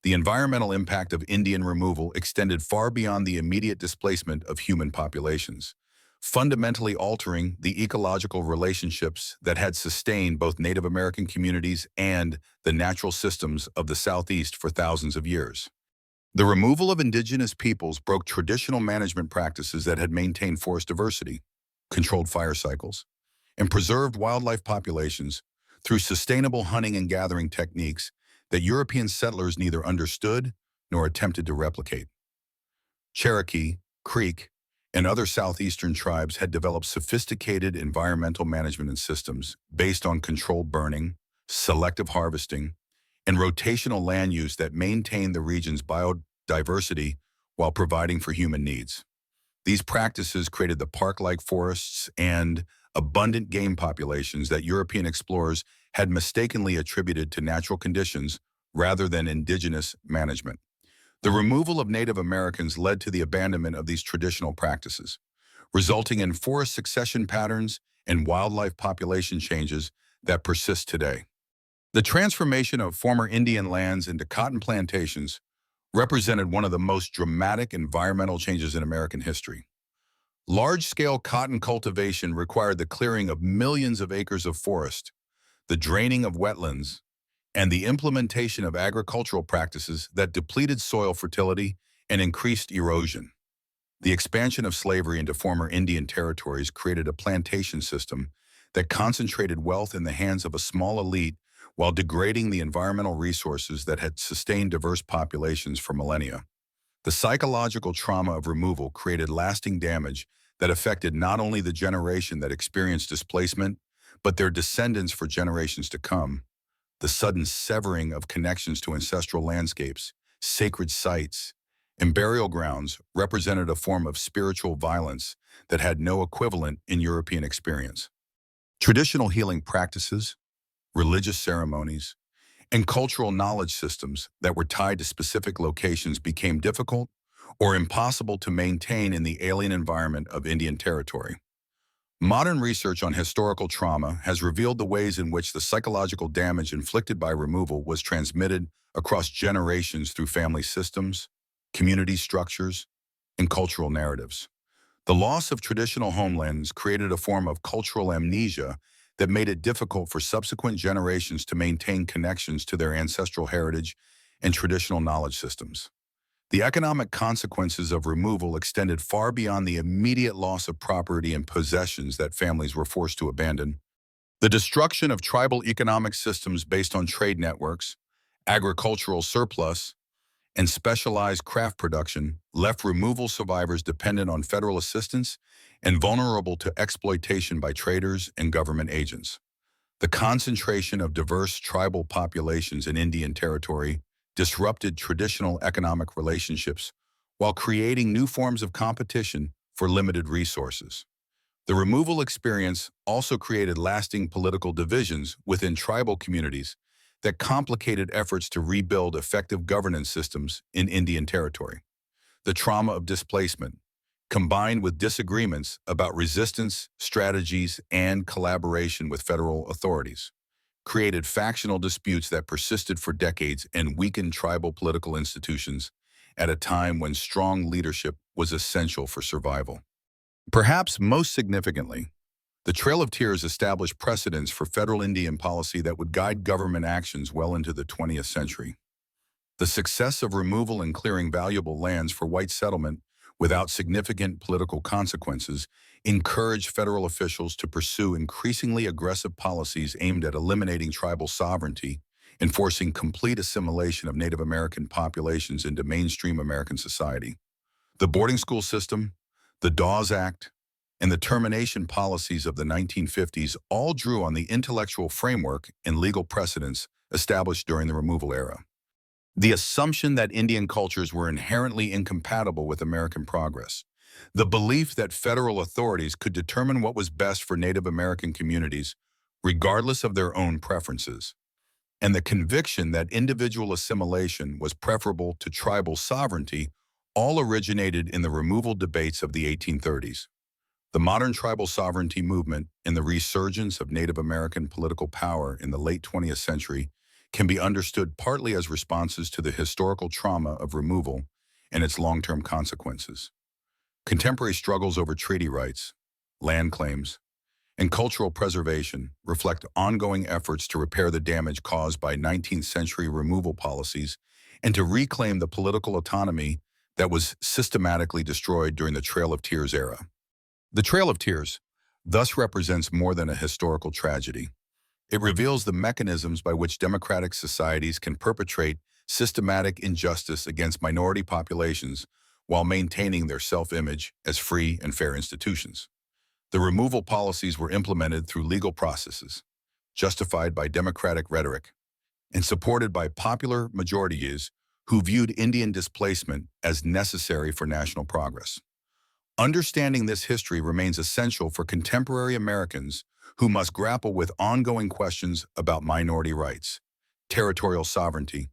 The environmental impact of Indian removal extended far beyond the immediate displacement of human populations, fundamentally altering the ecological relationships that had sustained both Native American communities and the natural systems of the Southeast for thousands of years. The removal of indigenous peoples broke traditional management practices that had maintained forest diversity, controlled fire cycles, and preserved wildlife populations through sustainable hunting and gathering techniques that European settlers neither understood nor attempted to replicate. Cherokee, Creek, and other southeastern tribes had developed sophisticated environmental management systems based on controlled burning, selective harvesting, and rotational land use that maintained the region's biodiversity while providing for human needs. These practices created the park-like forests and abundant game populations that European explorers had mistakenly attributed to natural conditions rather than indigenous management. The removal of Native Americans led to the abandonment of these traditional practices, resulting in forest succession patterns and wildlife population changes that persist today. The transformation of former Indian lands into cotton plantations represented one of the most dramatic environmental changes in American history. Large-scale cotton cultivation required the clearing of millions of acres of forest, the draining of wetlands, and the implementation of agricultural practices that depleted soil fertility and increased erosion. The expansion of slavery into former Indian territories created a plantation system that concentrated wealth in the hands of a small elite while degrading the environmental resources that had sustained diverse populations for millennia. The psychological trauma of removal created lasting damage that affected not only the generation that experienced displacement, but their descendants for generations to come. The sudden severing of connections to ancestral landscapes, sacred sites, and burial grounds represented a form of spiritual violence that had no equivalent in European experience. Traditional healing practices, religious ceremonies, and cultural knowledge systems that were tied to specific locations became difficult or impossible to maintain in the alien environment of Indian territory. Modern research on historical trauma has revealed the ways in which the psychological damage inflicted by removal was transmitted across generations through family systems, community structures, and cultural narratives. The loss of traditional homelands created a form of cultural amnesia that made it difficult for subsequent generations to maintain connections to their ancestral heritage and traditional knowledge systems. The economic consequences of removal extended far beyond the immediate loss of property and possessions that families were forced to abandon. The destruction of tribal economic systems based on trade networks, agricultural surplus, and specialized craft production left removal survivors dependent on federal assistance and vulnerable to exploitation by traders and government agents. The concentration of diverse tribal populations in Indian Territory disrupted traditional economic relationships while creating new forms of competition for limited resources. The removal experience also created lasting political divisions within tribal communities that complicated efforts to rebuild effective governance systems in Indian Territory. The trauma of displacement, combined with disagreements about resistance, strategies, and collaboration with federal authorities, created factional disputes that persisted for decades and weakened tribal political institutions at a time when strong leadership was essential for survival. Perhaps most significantly, the Trail of Tears established precedents for federal Indian policy that would guide government actions well into the 20th century. The success of removal and clearing valuable lands for white settlement without significant political consequences encouraged federal officials to pursue increasingly aggressive policies aimed at eliminating tribal sovereignty, enforcing complete assimilation of Native American populations into mainstream American society. The boarding school system, the Dawes Act, and the termination policies of the 1950s all drew on the intellectual framework and legal precedents established during the removal era. The assumption that Indian cultures were inherently incompatible with American progress, the belief that federal authorities could determine what was best for Native American communities, regardless of their own preferences, and the conviction that individual assimilation was preferable to tribal sovereignty all originated in the removal debates of the 1830s. The modern tribal sovereignty movement and the resurgence of Native American political power in the late 20th century can be understood partly as responses to the historical trauma of removal and its long-term consequences. Contemporary struggles over treaty rights, land claims, and cultural preservation reflect ongoing efforts to repair the damage caused by 19th century removal policies and to reclaim the political autonomy that was systematically destroyed during the Trail of Tears era. The Trail of Tears thus represents more than a historical tragedy. It reveals the mechanisms by which democratic societies can perpetrate systematic injustice against minority populations while maintaining their self-image as free and fair institutions. The removal policies were implemented through legal processes, justified by democratic rhetoric, and supported by popular majorities who viewed Indian displacement as necessary for national progress. Understanding this history remains essential for contemporary Americans who must grapple with ongoing questions about minority rights, territorial sovereignty,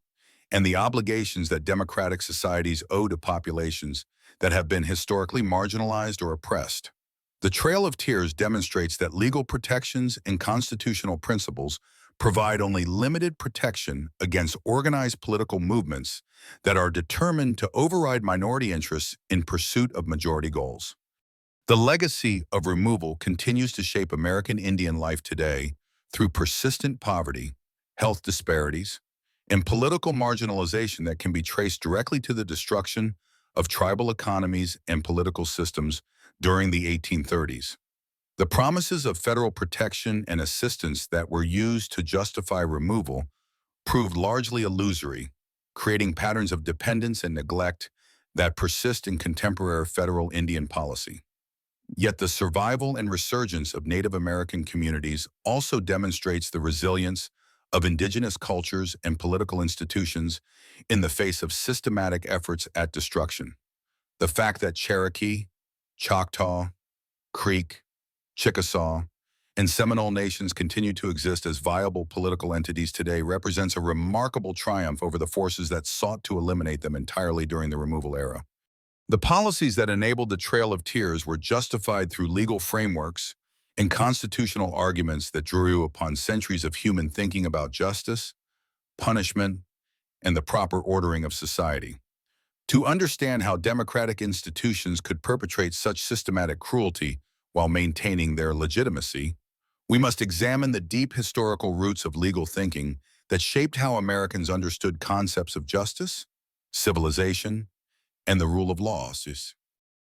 and the obligations that democratic societies owe to populations that have been historically marginalized or oppressed. The Trail of Tears demonstrates that legal protections and constitutional principles provide only limited protection against organized political movements that are determined to override minority interests in pursuit of majority goals. The legacy of removal continues to shape American Indian life today through persistent poverty, health disparities, and political marginalization that can be traced directly to the destruction of tribal economies and political systems during the 1830s. The promises of federal protection and assistance that were used to justify removal proved largely illusory, creating patterns of dependence and neglect that persist in contemporary federal Indian policy. Yet the survival and resurgence of Native American communities also demonstrates the resilience of indigenous cultures and political institutions in the face of systematic efforts at destruction. The fact that Cherokee, Choctaw, Creek, Chickasaw, and Seminole nations continue to exist as viable political entities today represents a remarkable triumph over the forces that sought to eliminate them entirely during the removal era. The policies that enabled the Trail of Tears were justified through legal frameworks and constitutional arguments that drew upon centuries of human thinking about justice, punishment, and the proper ordering of society. To understand how democratic institutions could perpetrate such systematic cruelty while maintaining their legitimacy, we must examine the deep historical roots of legal thinking that shaped how Americans understood concepts of justice, civilization, and the rule of law.